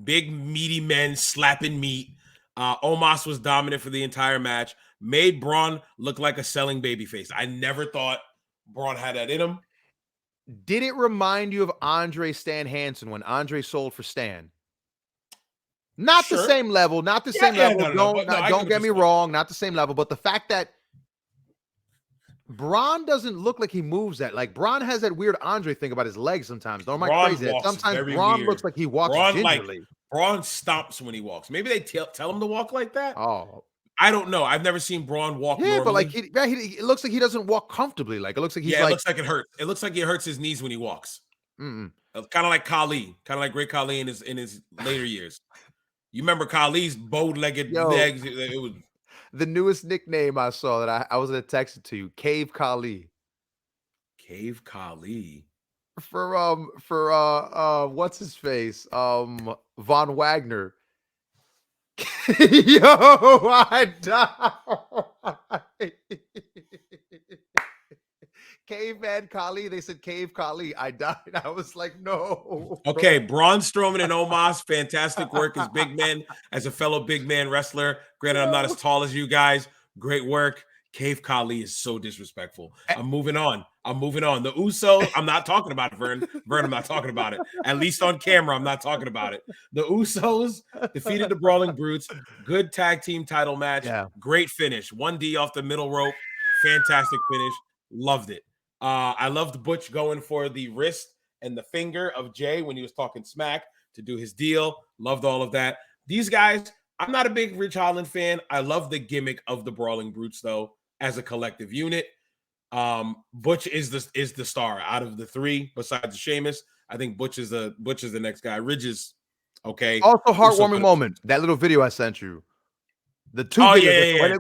big meaty men slapping meat. Omos was dominant for the entire match. Made Braun look like a selling babyface. I never thought Braun had that in him. Did it remind you of Andre Stan Hansen when Andre sold for Stan? Not the same level. Not the same level. Don't get me wrong. Not the same level. But the fact that Braun doesn't look like he moves that. Like Braun has that weird Andre thing about his legs sometimes. Don't am I crazy? Sometimes Braun looks like he walks gingerly. Braun stomps when he walks. Maybe they tell him to walk like that. Oh, I don't know. I've never seen Braun walk. Yeah, normally. But like it looks like he doesn't walk comfortably. Like it looks like he's it looks like it hurts. It looks like he hurts his knees when he walks. Kind of like Khali, kind of like Great Khali in his later years. You remember Khali's bow-legged legs? It was the newest nickname I saw that I was gonna text it to you. Cave Khali. Cave Khali. For what's his face? Von Wagner. Yo, I died. Caveman Khali. They said Cave Khali. I died. I was like, no. Okay, Braun Strowman and Omos, fantastic work as big men, as a fellow big man wrestler. Granted, I'm not as tall as you guys. Great work. Cave Khali is so disrespectful. I'm moving on. The Usos, I'm not talking about it, Vern. I'm not talking about it. At least on camera, I'm not talking about it. The Usos defeated the Brawling Brutes. Good tag team title match. Yeah. Great finish. 1D off the middle rope. Fantastic finish. Loved it. I loved Butch going for the wrist and the finger of Jay when he was talking smack to do his deal. Loved all of that. These guys, I'm not a big Ridge Holland fan. I love the gimmick of the Brawling Brutes, though, as a collective unit. Butch is the star out of the three besides Sheamus. I think Butch is the next guy. Ridge is okay. Also, heartwarming moment. That little video I sent you. The two videos.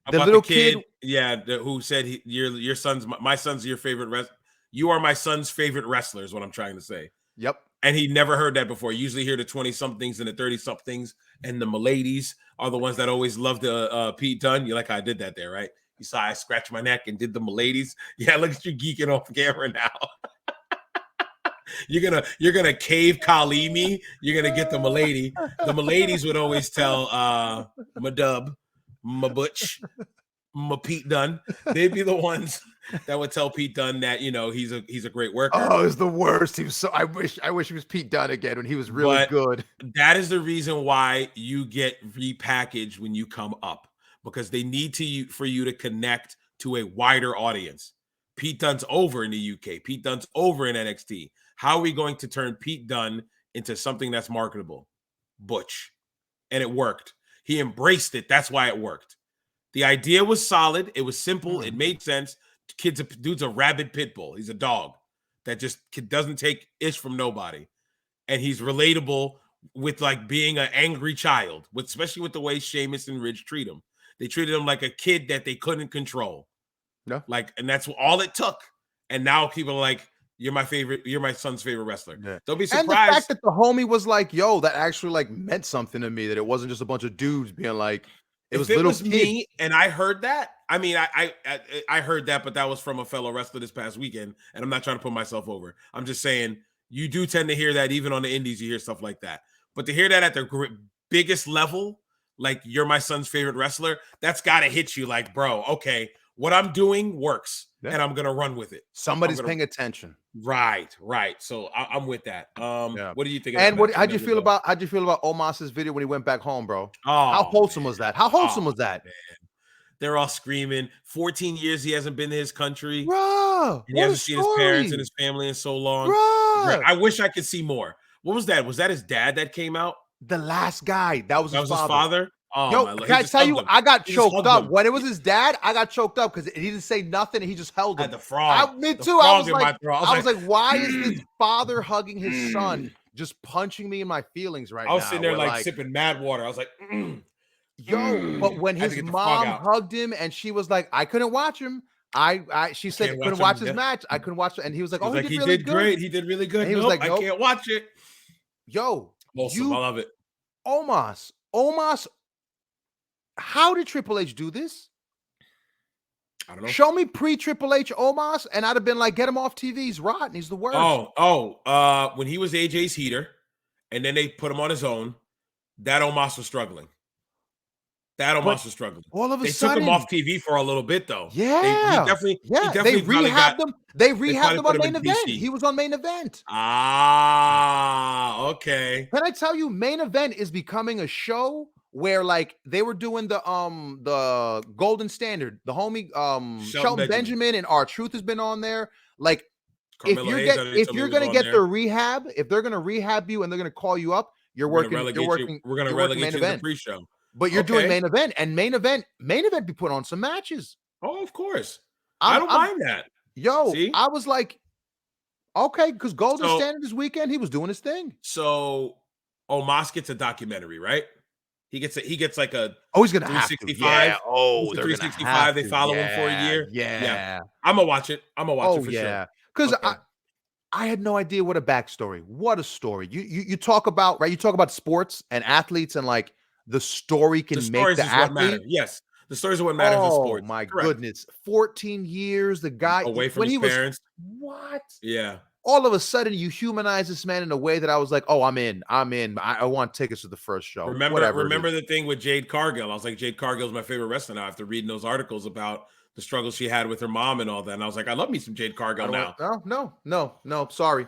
About the little kid. Yeah, who said your son's my son's your favorite you are my son's favorite wrestler is what I'm trying to say. Yep. And he never heard that before. You usually hear the 20-somethings and the 30-somethings and the miladies are the ones that always love the Pete Dunne. You're like, I did that there, right? You saw I scratched my neck and did the miladies. Yeah, look at you geeking off camera now. You're gonna cave Khali me. You're gonna get the milady. The miladies would always tell my Dub, my Butch, my Pete Dunne. They'd be the ones that would tell Pete Dunne that he's a great worker. Oh, it's the worst. He was so. I wish he was Pete Dunne again when he was really good. That is the reason why you get repackaged when you come up, because they need for you to connect to a wider audience. Pete Dunne's over in the UK. Pete Dunne's over in NXT. How are we going to turn Pete Dunne into something that's marketable? Butch. And it worked. He embraced it. That's why it worked. The idea was solid. It was simple. It made sense. Dude's a rabid pit bull. He's a dog that just doesn't take ish from nobody. And he's relatable with like being an angry child, especially with the way Sheamus and Ridge treat him. They treated him like a kid that they couldn't control. No. Like, and that's all it took. And now people are like, you're my favorite, you're my son's favorite wrestler. Yeah. Don't be surprised. And the fact that the homie was like, yo, that actually like meant something to me, that it wasn't just a bunch of dudes being like, if it was me and I heard that, I mean, I heard that, but that was from a fellow wrestler this past weekend, and I'm not trying to put myself over. I'm just saying you do tend to hear that even on the indies, you hear stuff like that. But to hear that at the biggest level, like you're my son's favorite wrestler, that's got to hit you like, bro, okay, what I'm doing works, and I'm going to run with it. Somebody's paying attention. Right. So I'm with that. What do you think? And how'd you feel about Omos's video when he went back home, bro? Oh, how wholesome was that? How wholesome was that? Man. They're all screaming. 14 years he hasn't been to his country. Bro, he hasn't seen his parents and his family in so long. Bro. I wish I could see more. What was that? Was that his dad that came out? The last guy. That was his father? Oh, yo, can I tell you, I got choked up. When it was his dad, I got choked up because he didn't say nothing and he just held him. I had the frog. Me too. I was like, why is this father hugging his son just punching me in my feelings right now? I was sitting there like sipping mad water. I was like, yo, but when his mom hugged him and she was like, I couldn't watch him. She said couldn't watch his match. I couldn't watch it. And he was like, oh, he did great. He did really good. And he was like, I can't watch it. Yo, awesome. I love it. Omos. How did Triple H do this? I don't know. Show me pre-Triple H Omos, and I'd have been like, get him off TV. He's rotten. He's the worst. When he was AJ's heater, and then they put him on his own, that Omos was struggling. All of a they sudden, took him off TV for a little bit, though. Yeah. They rehabbed him. They rehabbed him on Main Event. He was on Main Event. Okay. Can I tell you, Main Event is becoming a show where like they were doing the Golden Standard, the homie Shelton Benjamin and R-Truth has been on there. Like if you're gonna get the rehab, if they're gonna rehab you and they're gonna call you up, we're gonna relegate you to the pre-show. But you're doing Main Event, and Main Event be put on some matches. Oh, of course. I don't mind that. Yo, see? I was like, okay, because Golden Standard this weekend, he was doing his thing. So Omos gets a documentary, right? He gets like a he's gonna 365. Yeah. Oh, they're 365. They follow him for a year. Yeah. I'm gonna watch it. I'm gonna watch it for sure. Because I had no idea what a backstory. What a story. You talk about, right? You talk about sports and athletes and like the story can make the athlete. Yes. The stories are what matters in sports. Oh my goodness. 14 years, the guy away from his parents. What? Yeah. All of a sudden you humanize this man in a way that I was like, oh, I'm in. I want tickets to the first show. Remember the thing with Jade Cargill. I was like, Jade Cargill's my favorite wrestler now after reading those articles about the struggles she had with her mom and all that. And I was like, I love me some Jade Cargill now. No. Sorry.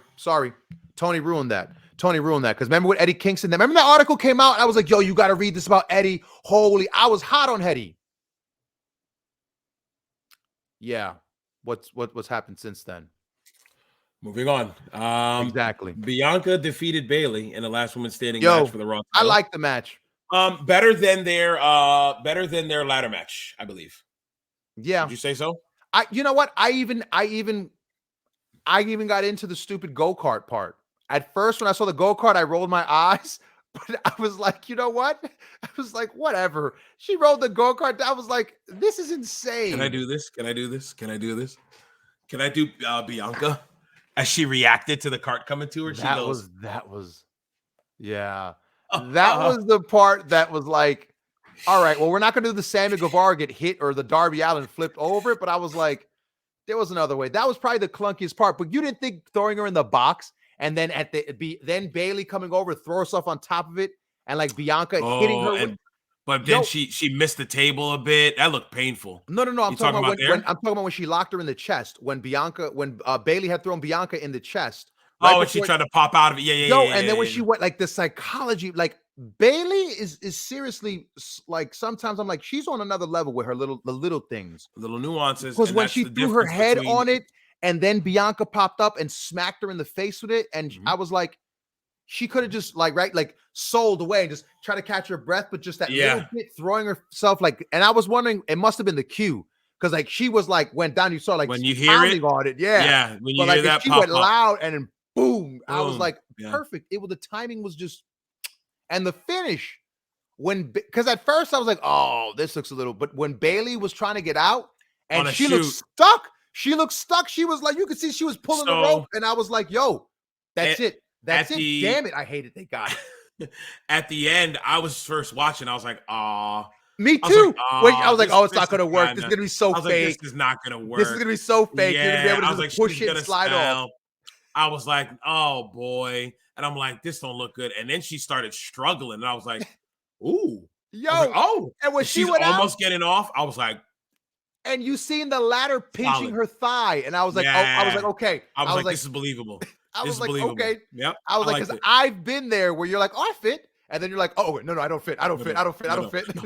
Tony ruined that. Because remember what Eddie Kingston, remember that article came out? And I was like, yo, you got to read this about Eddie. I was hot on Eddie. Yeah. What's happened since then? Moving on. Exactly. Bianca defeated Bayley in the last woman standing match for the Raw title. I like the match. Better than their ladder match, I believe. Yeah. Did you say so? You know what? I even got into the stupid go-kart part. At first, when I saw the go-kart, I rolled my eyes, but I was like, you know what? I was like, whatever. She rolled the go-kart. I was like, this is insane. Can I do this? Can I do Bianca as she reacted to the cart coming to her? That was that was the part that was like, all right, well, we're not going to do the Sammy Guevara get hit or the Darby Allin flipped over it, but I was like, there was another way. That was probably the clunkiest part, but you didn't think throwing her in the box and then then Bayley coming over, throw herself on top of it, and like Bianca hitting her. But then she missed the table a bit. That looked painful. No. I'm talking about when she locked her in the chest. When Bayley had thrown Bianca in the chest. Right and she tried to pop out of it. Yeah. And then when she went like the psychology, like Bailey is seriously like sometimes I'm like she's on another level with her the little things. Little nuances. Because And when that's she the threw her difference head between on it, and then Bianca popped up and smacked her in the face with it, and I was like, she could have just like sold away and just try to catch her breath, but just that little bit throwing herself like. And I was wondering, it must have been the cue because like she was like went down. You saw like when you hear pounding it on it, yeah, when you but like hear if that she pop went up, loud and then boom, I was like yeah. perfect. It was the timing was just, and the finish because at first I was like, oh, this looks a little, but when Bailey was trying to get out and she looked stuck. She looked stuck. She was like, you could see she was pulling the rope. And I was like, yo, that's it. That's it. Damn it. I hate it. They got it. At the end, I was first watching. I was like, aw. Me too. I was like, oh, it's not going to work. Kinda, this is going to be so fake. Like, this is not going to work. This is going to be so fake. Yeah, You're going to be able to I was like, push it and slide off. I was like, oh, boy. And I'm like, this don't look good. And then she started struggling. And I was like, ooh. Yo. Like, oh. And when she's went almost out, getting off, I was like, and you seen the ladder pinching her thigh, and I was like, I was like, okay. I was like, this is believable. I was like, okay. Yep. I was like, because I've been there where you're like, oh, I fit, and then you're like, oh, no, I don't fit. I don't fit.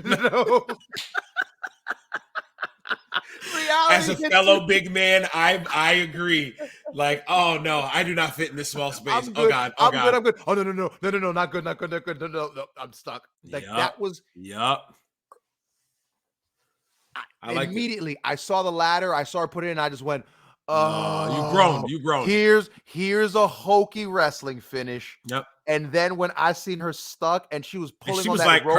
No. As a fellow big man, I agree. Like, oh no, I do not fit in this small space. Oh God, I'm good. Oh no, not good. No, I'm stuck. Like that was. Yep. Immediately, I saw the ladder. I saw her put it in. I just went, oh, you grown. Here's a hokey wrestling finish. Yep. And then when I seen her stuck and she was pulling, she was on that like rope,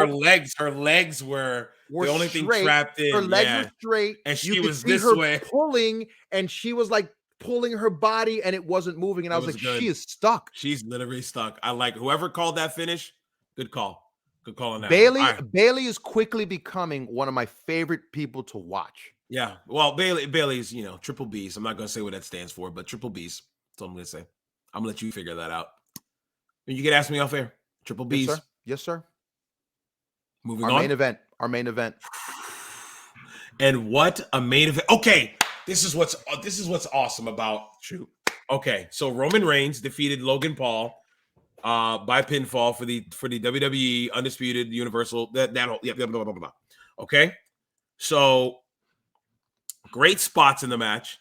her legs were the only straight. thing trapped in. Her legs were straight, and she was this way pulling, and she was like pulling her body, and it wasn't moving. And I was like, good. She is stuck. She's literally stuck. I like whoever called that finish. Good call. Good call on that. Bailey is quickly becoming one of my favorite people to watch. Yeah. Well, Bailey's, triple B's. I'm not going to say what that stands for, but triple B's. That's all I'm going to say. I'm going to let you figure that out. You can ask me off air. Triple B's. Yes, sir. Moving on. Our main event. And what a main event. Okay. This is what's awesome about shoot. Okay. So Roman Reigns defeated Logan Paul by pinfall for the WWE Undisputed Universal. Okay. So great spots in the match.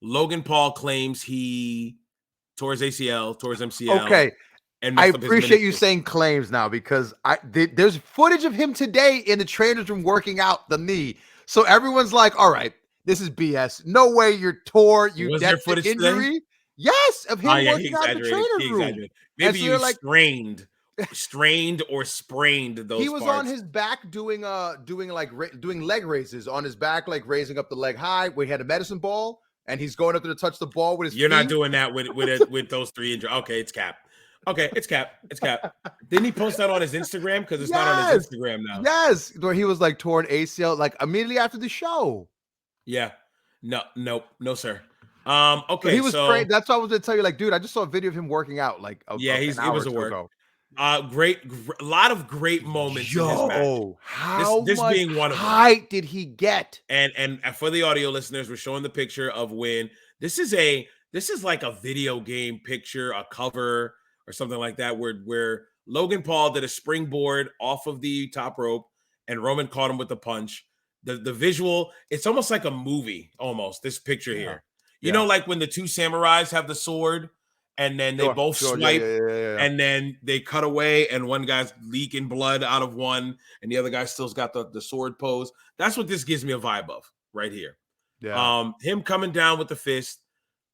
Logan Paul claims he tore his ACL, tore his MCL. Okay. And I appreciate you saying claims now because there's footage of him today in the trainer's room working out the knee. So everyone's like, all right, this is BS. No way you're tore. That's an injury. Today? Yes, of him working out in the trainer's room. Maybe you strained or sprained those. He was on his back doing leg raises on his back, like raising up the leg high. Where he had a medicine ball and he's going up there to touch the ball with his feet. You're not doing that with those three injuries. Okay, it's Cap. Okay, it's Cap. Didn't he post that on his Instagram? Because it's not on his Instagram now. Yes, where he was like torn ACL like immediately after the show. Yeah. No, sir. Okay, so he was great. That's why I was gonna tell you, like, dude, I just saw a video of him working out. Like, he was a work. Great, a lot of great moments in his match. How this much being one of them. height did he get? And for the audio listeners, we're showing the picture of when this is like a video game picture, a cover or something like that, where Logan Paul did a springboard off of the top rope and Roman caught him with a punch. The visual, it's almost like a movie, almost, this picture here. You know, like when the two samurais have the sword and then they both swipe and then they cut away and one guy's leaking blood out of one and the other guy still's got the sword pose. That's what this gives me a vibe of right here. Yeah. Him coming down with the fist,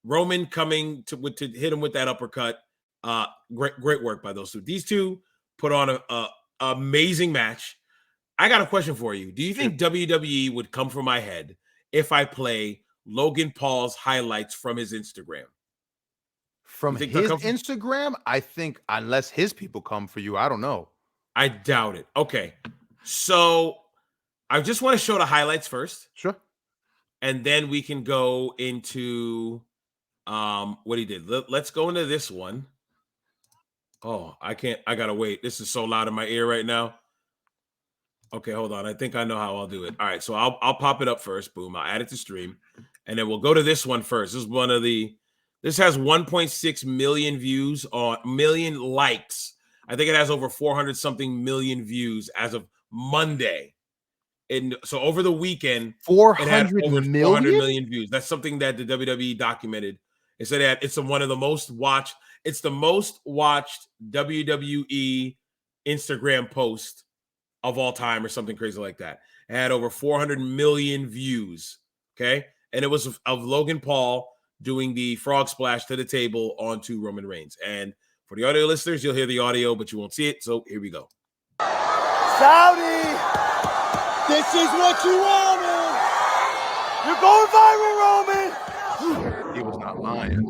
Roman coming to hit him with that uppercut. Great work by those two. These two put on a amazing match. I got a question for you. Do you think WWE would come for my head if I play Logan Paul's highlights from his Instagram? From his Instagram? I think unless his people come for you, I don't know. I doubt it. Okay. So I just want to show the highlights first. Sure. And then we can go into what he did. Let's go into this one. Oh, I gotta wait. This is so loud in my ear right now. Okay, hold on. I think I know how I'll do it. All right, so I'll pop it up first. Boom. I'll add it to stream. And then we'll go to this one first. This has 1.6 million views on million likes I think it has over 400 something million views as of Monday. And so over the weekend, it had 400 over 400 million? million views. That's something that the WWE documented. It said that it's one of the most watched. It's the most watched WWE Instagram post of all time, or something crazy like that. It had over 400 million views. Okay, and it was of Logan Paul doing the frog splash to the table onto Roman Reigns. And for the audio listeners, you'll hear the audio, but you won't see it. So here we go. Saudi, this is what you wanted. You're going viral, Roman. He was not lying.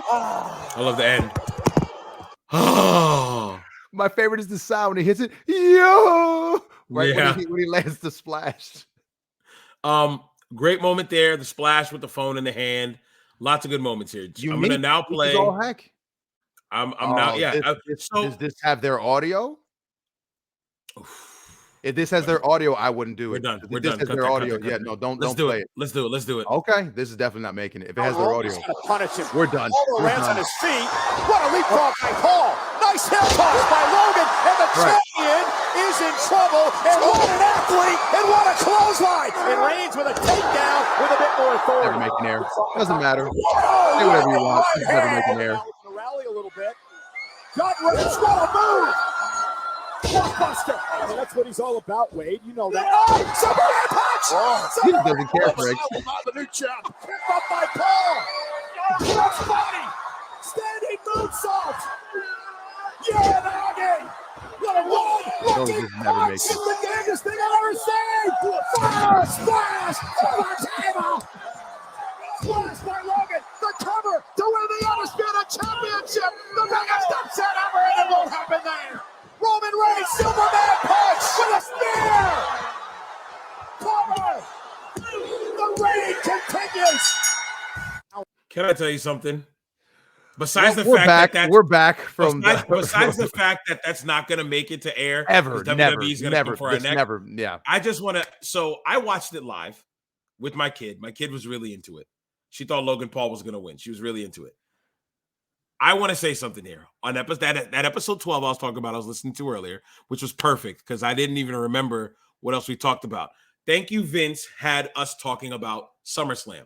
I love the end. Oh, My favorite is the sound when he hits it. Yo! Right Yeah. when he lands the splash. Great moment there. The splash with the phone in the hand. Lots of good moments here. I'm gonna now play. All heck. I'm now. Yeah. Does this have their audio? If this has their audio, I wouldn't do it. We're done. If We're this done. has Cut their that, cut audio, that, cut yeah, that. no, don't Let's do play it. it. Let's do it. Let's do it. Okay, this is definitely not making it. If it has their audio, Roman's gonna punish him. we're done. Almost We're lands on done. his feet. What a leapfrog by Paul. Nice heel toss by Logan. And the champion is in trouble. And what an athlete. And what a clothesline. And Reigns with a takedown with a bit more authority. Never making air. Doesn't matter. Whoa, Say whatever you want. right It's never hand. making air. Now he's gonna rally a little bit. Got Reigns. What a move. Blockbuster. And that's what he's all about, Wade. You know that. Oh, Superman punch. He doesn't care, Greg. The new champ. Picked up by Paul. Cross body. Standing moonsault. Yeah, doggy. What a one. Those just never make it. It's the damnedest thing I've ever seen. Fire, splash. On the table. Splash by Logan. The cover to win the Undisputed Championship. The biggest upset ever, and it won't happen there. Roman Reigns, Superman punch with a spear. Cover. The reign continues. Can I tell you something? Besides We're back. that We're back from besides the fact that that's not going to make it to air ever, 'cause never, WWE's gonna never, come for our this neck. never, yeah. I just want to. So I watched it live with my kid. My kid was really into it. She thought Logan Paul was going to win. She was really into it. I want to say something here on that episode 12 I was talking about. I was listening to earlier, which was perfect because I didn't even remember what else we talked about. Thank you, Vince. Had us talking about SummerSlam,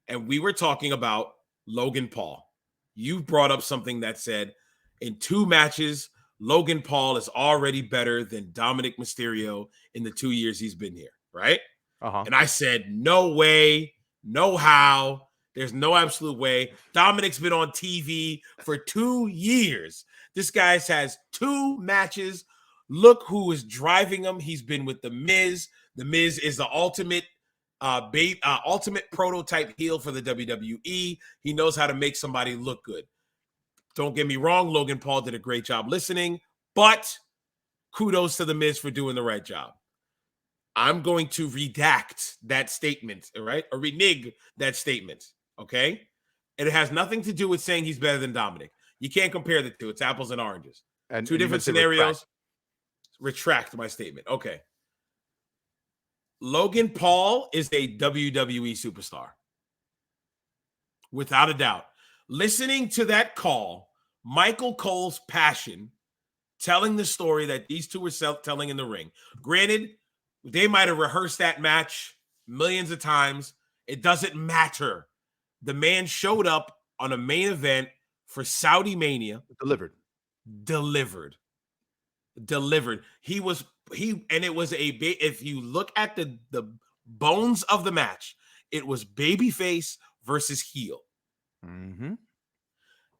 and we were talking about Logan Paul. You brought up something that said in 2 matches, Logan Paul is already better than Dominic Mysterio in the 2 years he's been here, right? And I said, no way, no how. There's no absolute way. Dominic's been on TV for 2 years. This guy has 2 matches. Look who is driving him. He's been with The Miz. The Miz is the ultimate ultimate prototype heel for the WWE. He knows how to make somebody look good. Don't get me wrong. Logan Paul did a great job listening, but kudos to The Miz for doing the right job. I'm going to redact that statement, all right? Or renege that statement, okay? And it has nothing to do with saying he's better than Dominic. You can't compare the two. It's apples and oranges. And 2 different scenarios. Retract my statement. Okay. Logan Paul is a WWE superstar. Without a doubt. Listening to that call, Michael Cole's passion, telling the story that these two were telling in the ring. Granted, they might have rehearsed that match millions of times. It doesn't matter. The man showed up on a main event for Saudi Mania. Delivered. And it was if you look at the bones of the match, it was babyface versus heel. Mm-hmm.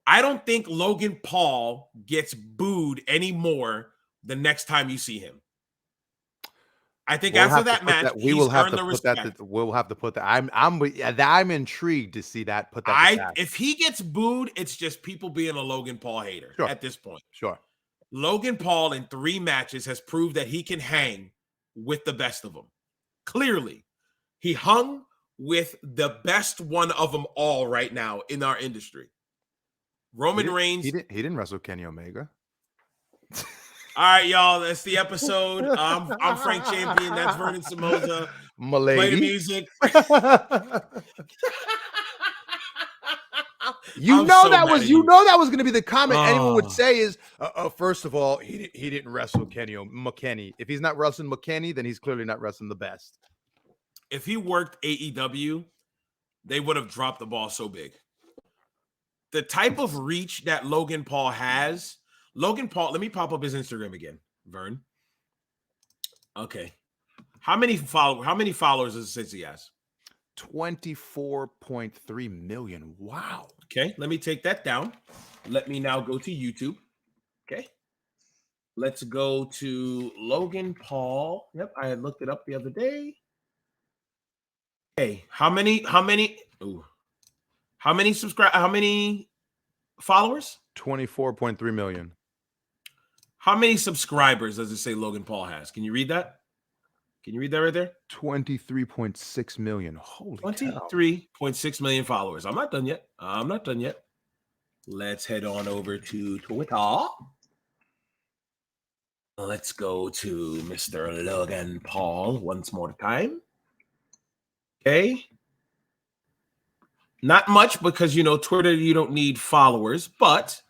I don't think Logan Paul gets booed anymore the next time you see him. I think after that match, we'll have to put that. I'm intrigued to see that. Put that. If he gets booed, it's just people being a Logan Paul hater at this point. Sure. Logan Paul in 3 matches has proved that he can hang with the best of them. Clearly, he hung with the best one of them all right now in our industry. Roman Reigns. He didn't wrestle Kenny Omega. All right, y'all. That's the episode. I'm Frank Champion. That's Vernon Somoza. My lady. Play the music. You know that was going to be the comment anyone would say is, first of all, he didn't wrestle McKinney. If he's not wrestling McKinney, then he's clearly not wrestling the best. If he worked AEW, they would have dropped the ball so big. The type of reach that Logan Paul has, let me pop up his Instagram again, Vern. Okay. How many followers does it say he has? 24.3 million. Wow. Okay, let me take that down. Let me now go to YouTube. Okay. Let's go to Logan Paul. Yep, I had looked it up the other day. Okay, how many followers? 24.3 million. How many subscribers does it say Logan Paul has? Can you read that? Can you read that right there? 23.6 million. Holy 23.6 million followers. I'm not done yet. Let's head on over to Twitter. Let's go to Mr. Logan Paul once more time. Okay. Not much because, Twitter, you don't need followers, but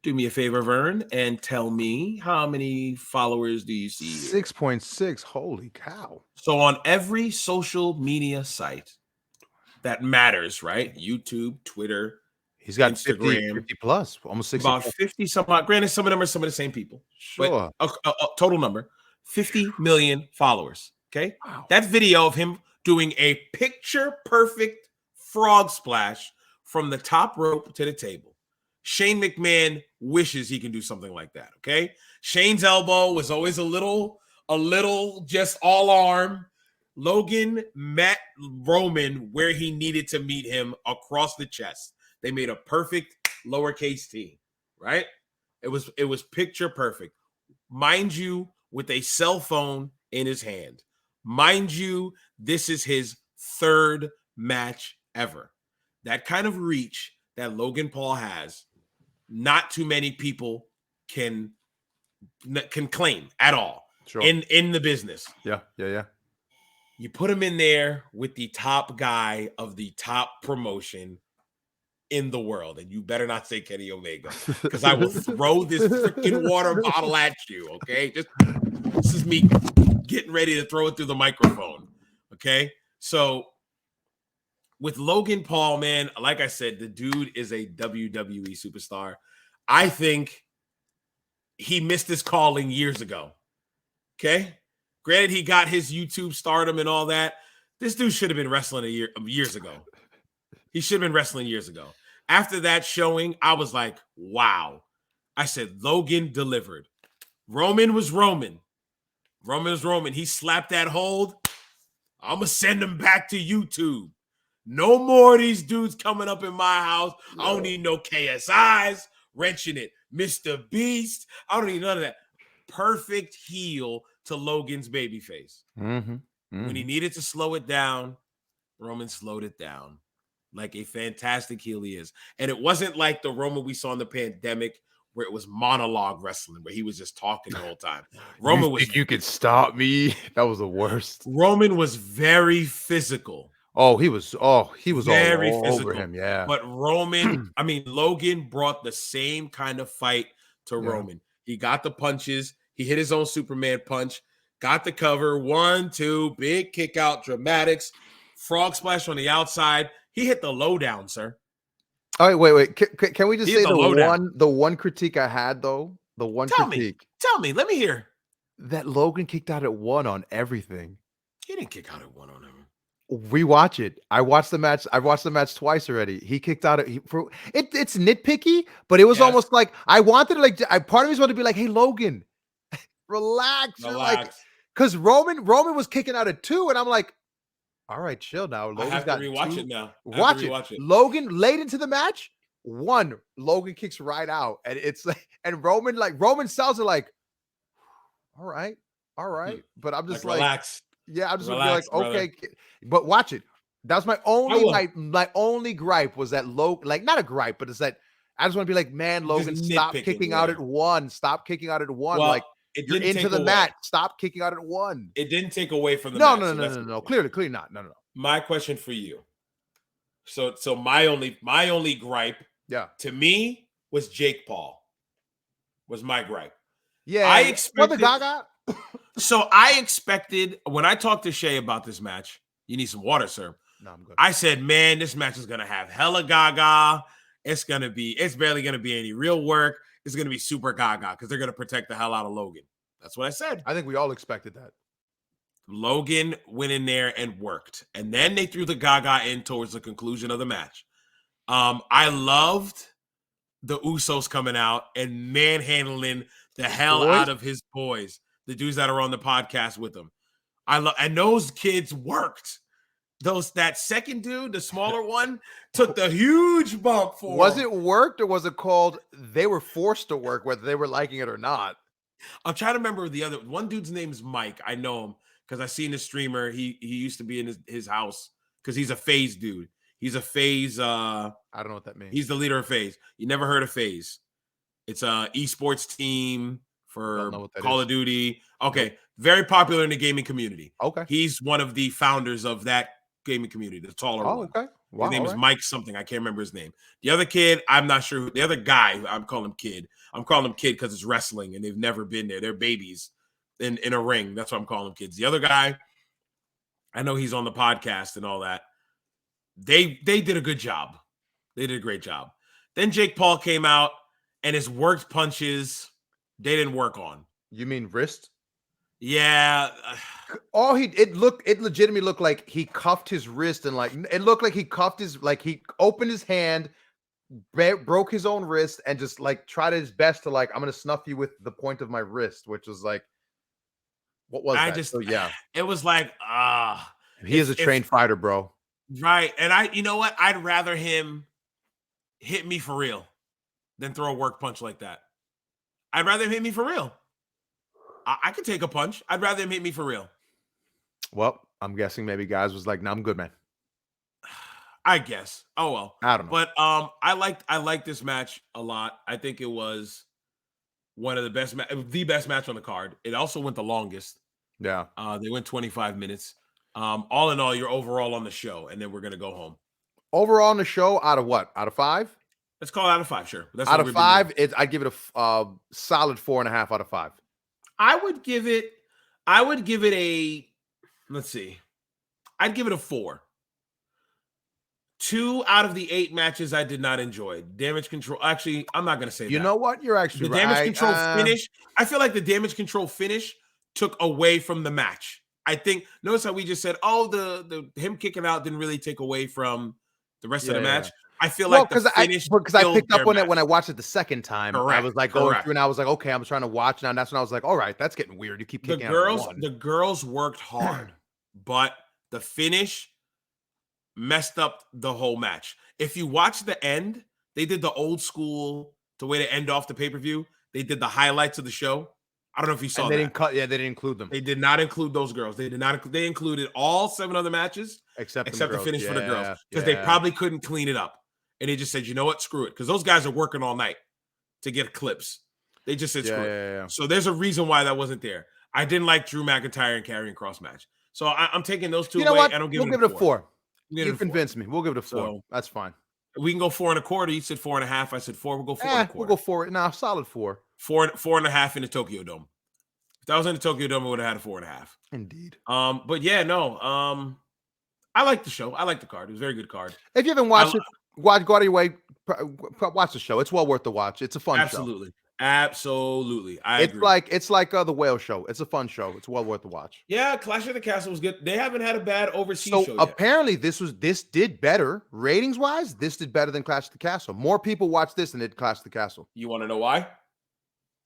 do me a favor, Vern, and tell me how many followers do you see here? 6.6. Holy cow. So on every social media site that matters, right? YouTube, Twitter, he's got Instagram, 50 plus, almost 60. About 50 some odd. Granted, some of them are some of the same people. Sure. But a total number, 50 million followers. Okay. Wow. That video of him doing a picture perfect frog splash from the top rope to the table. Shane McMahon wishes he can do something like that. Okay. Shane's elbow was always a little just all arm. Logan met Roman where he needed to meet him across the chest. They made a perfect lowercase t, right? It was picture perfect. Mind you, with a cell phone in his hand. Mind you, this is his third match ever. That kind of reach that Logan Paul has, not too many people can claim at all. Sure. in the business. Yeah. You put him in there with the top guy of the top promotion in the world, and you better not say Kenny Omega, because I will throw this freaking water bottle at you. Okay, this is me getting ready to throw it through the microphone. Okay, so with Logan Paul, man, like I said, the dude is a WWE superstar. I think he missed his calling years ago. Okay, granted, he got his YouTube stardom and all that. This dude should have been wrestling years ago. He should have been wrestling years ago. After that showing, I was like, wow. I said, Logan delivered. Roman was Roman. He slapped that hold. I'm going to send him back to YouTube. No more of these dudes coming up in my house. I don't need no KSIs, wrenching it. Mr. Beast. I don't need none of that. Perfect heel to Logan's babyface. When he needed to slow it down, Roman slowed it down like a fantastic heel he is. And it wasn't like the Roman we saw in the pandemic where it was monologue wrestling, where he was just talking the whole time. Roman you could stop me? That was the worst. Roman was very physical. He was very all physical. Over him, yeah. But Logan brought the same kind of fight to Roman. He got the punches. He hit his own Superman punch. Got the cover. 1, 2, big kick out, dramatics. Frog splash on the outside. He hit the lowdown, sir. All right, wait. Can we just say the one critique I had, though? The one critique. Tell me. Let me hear. That Logan kicked out at 1 on everything. He didn't kick out at 1 on everything. Rewatch it. I watched the match. I've watched the match twice already. He kicked out. It's nitpicky, but it was almost like I wanted to part of me wanted to be like, "Hey, Logan, relax." Because Roman was kicking out at 2, and I'm like, "All right, chill now." Logan's I have to rewatch it now. Watch it. Logan late into the match, 1 Logan kicks right out, and it's like, and Roman sounds like, "All right," but I'm just like relax. Yeah, I'm just gonna be like, okay, but watch it. That's my only gripe was that not a gripe, but it's that I just want to be like, man, Logan, stop kicking out at 1. Stop kicking out at 1. Well, you're into the mat. Stop kicking out at 1. It didn't take away from the match. No. Clearly not. No. My question for you: So my only gripe, Yeah. to me, was Jake Paul. Was my gripe. Yeah. I the expected. Gaga. So I expected, when I talked to Shay about this match, you need some water, sir. No, I'm good. I said, man, this match is gonna have hella Gaga. It's barely gonna be any real work. It's gonna be super Gaga because they're gonna protect the hell out of Logan. That's what I said. I think we all expected that. Logan went in there and worked, and then they threw the Gaga in towards the conclusion of the match. I loved the Usos coming out and manhandling the hell out of his boys, the dudes that are on the podcast with them. And those kids worked. That second dude, the smaller one, took the huge bump for Was him. it worked or was it called they were forced to work whether they were liking it or not? I'm trying to remember the other one. Dude's name is Mike. I know him because I seen the streamer. He used to be in his house because he's a FaZe dude. He's a FaZe. I don't know what that means. He's the leader of FaZe. You never heard of FaZe? It's a esports team for Call of Duty. Okay, very popular in the gaming community. Okay, he's one of the founders of that gaming community, the taller one. Okay. Wow, his name is Mike something. I can't remember his name. The other kid, I'm not sure. The other guy, I'm calling him kid. I'm calling him kid because it's wrestling and they've never been there. They're babies in a ring. That's why I'm calling them kids. The other guy, I know he's on the podcast and all that. They did a good job. They did a great job. Then Jake Paul came out and his worked punches, they didn't work on. You mean wrist? Yeah. It legitimately looked like he cuffed his wrist and it looked like he cuffed he opened his hand, broke his own wrist and just tried his best to I'm going to snuff you with the point of my wrist, which was what was that? It was he is a trained fighter, bro. Right. And you know what? I'd rather him hit me for real than throw a work punch like that. I'd rather him hit me for real. I could take a punch. I'd rather him hit me for real. Well, I'm guessing maybe guys was like, "No, I'm good, man." I guess. Oh well. I don't know. But I liked this match a lot. I think it was one of the best match on the card. It also went the longest. Yeah. They went 25 minutes. All in all, you're overall on the show, and then we're gonna go home. Overall on the show, out of what? Out of 5? Let's call it out of 5, sure. That's out of 5, I'd give it a solid 4.5 out of 5. I would give it a, let's see. I'd give it a 4. 2 out of the 8 matches I did not enjoy. Damage control. Actually, I'm not going to say that. You know what? You're actually the right. Damage control finish. I feel like the damage control finish took away from the match. I think, notice how we just said, the him kicking out didn't really take away from the rest of the match. I feel like the finish because I picked up on it when I watched it the second time. Correct, I was going through and I was like, okay, I'm trying to watch now. And that's when I was like, all right, that's getting weird. You keep kicking out. The girls worked hard, but the finish messed up the whole match. If you watch the end, they did the old school, the way to end off the pay-per-view. They did the highlights of the show. I don't know if you saw and they didn't cut. Yeah, they didn't include them. They did not include those girls. They did not. They included all 7 other matches except the finish for the girls because they probably couldn't clean it up. And they just said, you know what, screw it, because those guys are working all night to get clips. They just said screw it. So there's a reason why that wasn't there. I didn't like Drew McIntyre and Karrion Kross match. So I'm taking those 2 away. What? I don't give it a 4. You convinced me. We'll give it a 4. So, that's fine. We can go 4.25. You said 4.5. I said 4. We'll go 4.25. We'll go 4. No, solid 4. 4.5 in the Tokyo Dome. If that was in the Tokyo Dome, we would have had a 4.5. Indeed. But yeah, no. I like the show. I like the card. It was a very good card. If you haven't watched it, go out of your way. Watch the show. It's well worth the watch. It's a fun show. Absolutely. I agree. It's like the Whale Show. It's a fun show. It's well worth the watch. Yeah, Clash of the Castle was good. They haven't had a bad overseas show yet. Apparently this did better ratings wise. This did better than Clash of the Castle. More people watched this than did Clash of the Castle. You want to know why?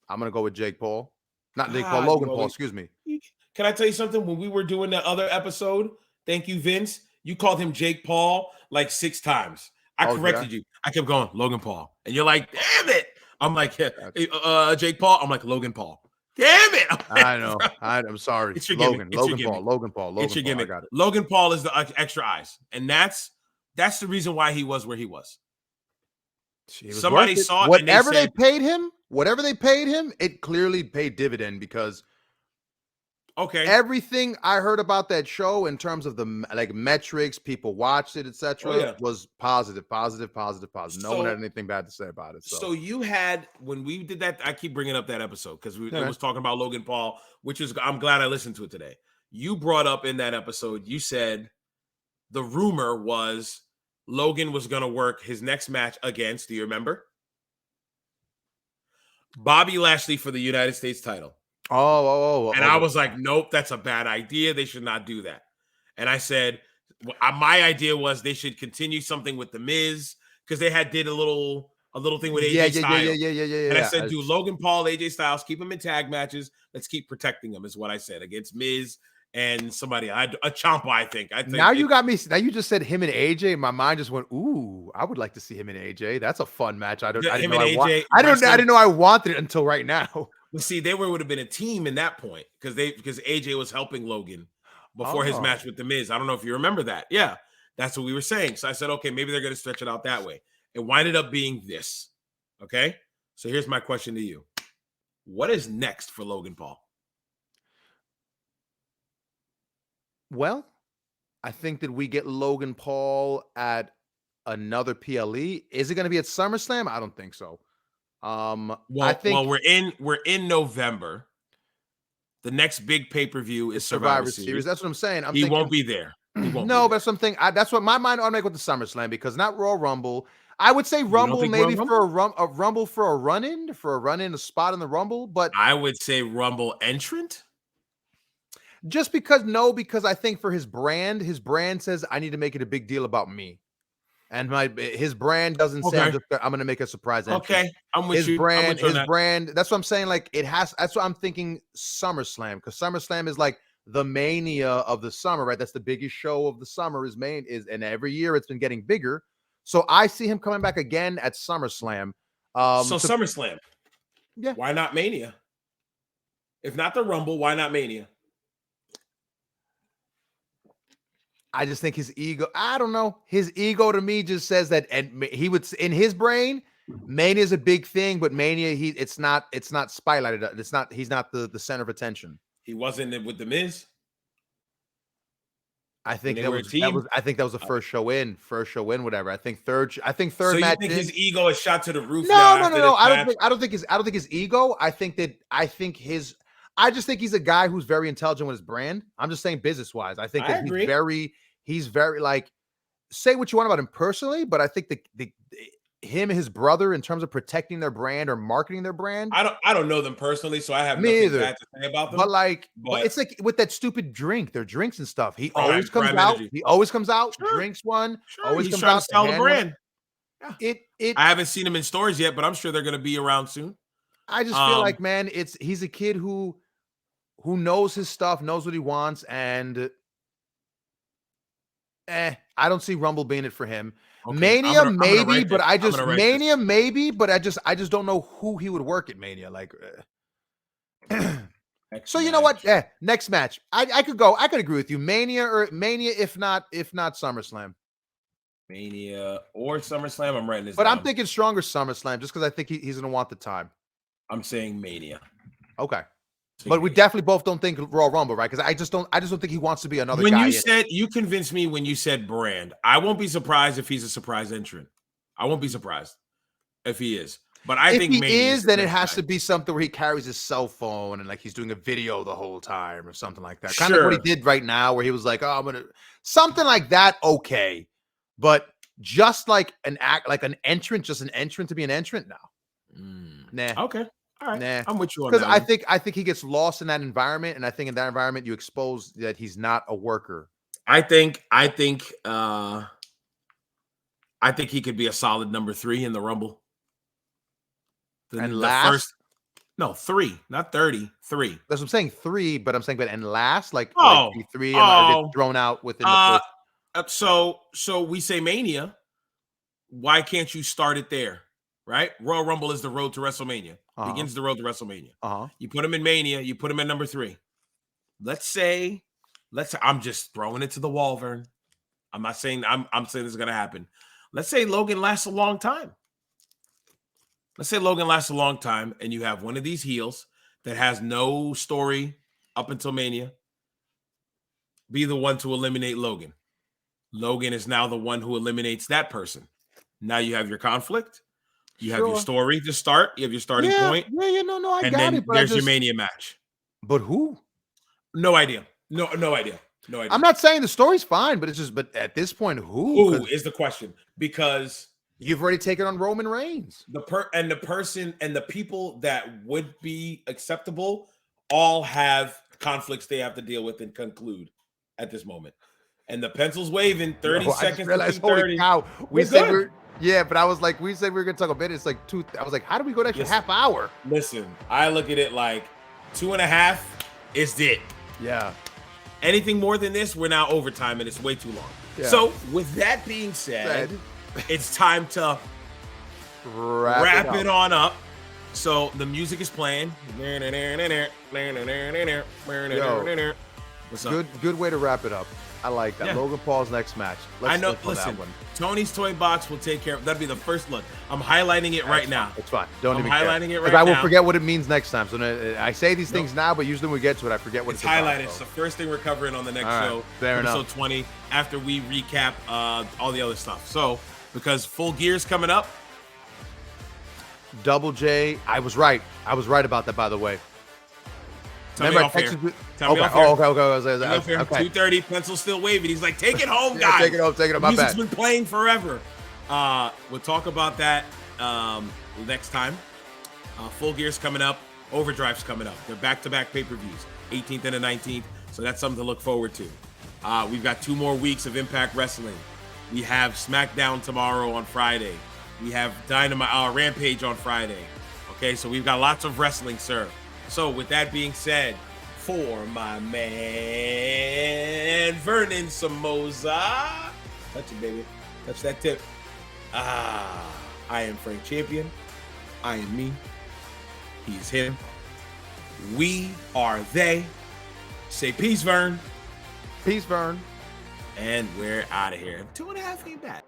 I'm gonna go with Jake Paul. Not Jake Paul, Logan Paul. Excuse me. Can I tell you something? When we were doing that other episode, thank you, Vince. You called him Jake Paul like 6 times. I corrected you. I kept going, Logan Paul. And you're like, damn it. I'm like, Jake Paul. I'm like, Logan Paul. Damn it. Like, I know. I'm sorry. It's your Logan gimmick. Logan Paul. It's your gimmick. I got it. Logan Paul is the extra eyes. And that's the reason why he was where he was. Somebody saw it. Whatever they paid him, it clearly paid dividend because Okay. Everything I heard about that show in terms of the metrics, people watched it, etc., yeah. was positive. No one So- had anything bad to say about it. So you had, when we did that, I keep bringing up that episode because it was talking about Logan Paul, which is, I'm glad I listened to it today. You brought up in that episode, you said the rumor was Logan was going to work his next match against, do you remember? Bobby Lashley for the United States title. And I was like, nope, that's a bad idea. They should not do that. And I said, my idea was they should continue something with The Miz because they did a little thing with AJ Styles. Yeah. And I said, do Logan Paul, AJ Styles, keep them in tag matches. Let's keep protecting them, is what I said, against Miz and somebody, a Ciampa, I think. Now you got me. Now you just said him and AJ. My mind just went, ooh, I would like to see him and AJ. That's a fun match. I didn't know I wanted it until right now. Well, see, they would have been a team in that point because AJ was helping Logan before his match with The Miz. I don't know if you remember that. Yeah, that's what we were saying. So I said, okay, maybe they're going to stretch it out that way. It winded up being this. Okay, so here's my question to you: what is next for Logan Paul? Well, I think that we get Logan Paul at another PLE. Is it going to be at SummerSlam? I don't think so. I think we're in November. The next big pay-per-view is Survivor Series. That's what I'm saying. He won't be there. No, but something that's what my mind automatic with the SummerSlam, because not Royal Rumble. I would say Rumble maybe for a Rumble for a run-in, a spot in the Rumble, but I would say Rumble entrant. Just because I think for his brand says I need to make it a big deal about me. And his brand doesn't say I'm going to make a surprise entrance. Okay, I'm with you. His brand. That's what I'm saying. Like that's what I'm thinking. SummerSlam, because SummerSlam is like the mania of the summer, right? That's the biggest show of the summer. And every year it's been getting bigger. So I see him coming back again at SummerSlam. SummerSlam. Yeah. Why not Mania? If not the Rumble, why not Mania? I just think his ego, I don't know. His ego to me just says that, and he would, in his brain, Mania is a big thing, but Mania, it's not spotlighted. He's not the center of attention. He wasn't with The Miz. I think that was the first show in, whatever. I think third so match. You think his ego is shot to the roof? No. I don't think his ego. I just think he's a guy who's very intelligent with his brand. I'm just saying business wise. I think that he's very like, say what you want about him personally, but I think him and his brother in terms of protecting their brand or marketing their brand. I don't know them personally, so I have nothing bad to say about them. But it's like with that stupid drink, their drinks and stuff. He always comes out. Energy. He always comes out, drinks one, always comes out. To sell the brand. Yeah. I haven't seen him in stores yet, but I'm sure they're going to be around soon. I just feel like, man, he's a kid who knows his stuff, knows what he wants, and I don't see Rumble being it for him. Okay. Mania maybe, but I just don't know who he would work at Mania. Like, so you know what? Next match, I could agree with you. Mania, if not SummerSlam. Mania or SummerSlam. I'm writing this. But down. I'm thinking stronger SummerSlam, just because I think he's going to want the time. I'm saying Mania. Okay. But we definitely both don't think Royal Rumble, right? Because I just don't think he wants to be another guy. You convinced me when you said brand. I won't be surprised if he's a surprise entrant. I won't be surprised if he is. But I think if he is, then it has to be something where he carries his cell phone and like he's doing a video the whole time or something like that. Kind of what he did right now, where he was like, "Oh, I'm gonna," something like that. Okay, but just like an entrant, just an entrant to be an entrant now. Nah. Okay. All right. Nah. I'm with you on that. Because I think he gets lost in that environment, and I think in that environment you expose that he's not a worker. I think he could be a solid number 3 in the Rumble. Last? No, 3, not 30. 3. That's what I'm saying. 3, but I'm saying, and last, like 3 and get thrown out within the first. So we say Mania. Why can't you start it there? Right? Royal Rumble is the road to WrestleMania. Begins the road to WrestleMania. You put him in Mania. You put him in number 3. Let's say I'm just throwing it to the wall, Vern. I'm not saying I'm saying this is gonna happen. Let's say Logan lasts a long time. And you have one of these heels that has no story up until Mania, be the one to eliminate Logan. Logan is now the one who eliminates that person. Now you have your conflict. You have your story to start. You have your starting point. Yeah, no, I And got then it. But there's your Mania match. But who? No idea. No idea. I'm not saying the story's fine, but but at this point, who? Who is the question? Because you've already taken on Roman Reigns. The person and the people that would be acceptable all have conflicts they have to deal with and conclude at this moment. And the pencil's waving 30 seconds to 2:30. Cow. We said but I was like, we said we were gonna talk a bit. It's like 2. I was like, how do we go an extra half hour? Listen, I look at it like 2.5 is it. Yeah. Anything more than this, we're now overtime and it's way too long. Yeah. So with that being said, it's time to wrap it on up. So the music is playing. What's up? Good way to wrap it up. I like that. Yeah. Logan Paul's next match. I know. Listen, Tony's Toy Box will take care of. That'll be the first look. I'm highlighting it right now. It's fine. Don't I'm even highlighting care. it right now. I will forget what it means next time. So I say these things now, but usually when we get to it, I forget what it's highlighted. about, It's the first thing we're covering on the next show. Fair episode enough. 20. After we recap all the other stuff. So because Full Gear's coming up. Double J. I was right. I was right about that, by the way. Tell me off here. Tell me off here. Okay. 2:30, pencil still waving. He's like, take it home, guys. Take it home. My music's bad. been playing forever. We'll talk about that next time. Full Gear's coming up. Overdrive's coming up. They're back-to-back pay-per-views, 18th and the 19th. So that's something to look forward to. We've got 2 more weeks of Impact Wrestling. We have SmackDown tomorrow on Friday. We have Dynamite, Rampage on Friday. Okay, so we've got lots of wrestling, sir. So with that being said, for my man, Vernon Somoza. Touch it, baby. Touch that tip. I am Frank Champion. I am me. He is him. We are they. Say peace, Vern. Peace, Vern. And we're out of here. 2.5 ain't bad.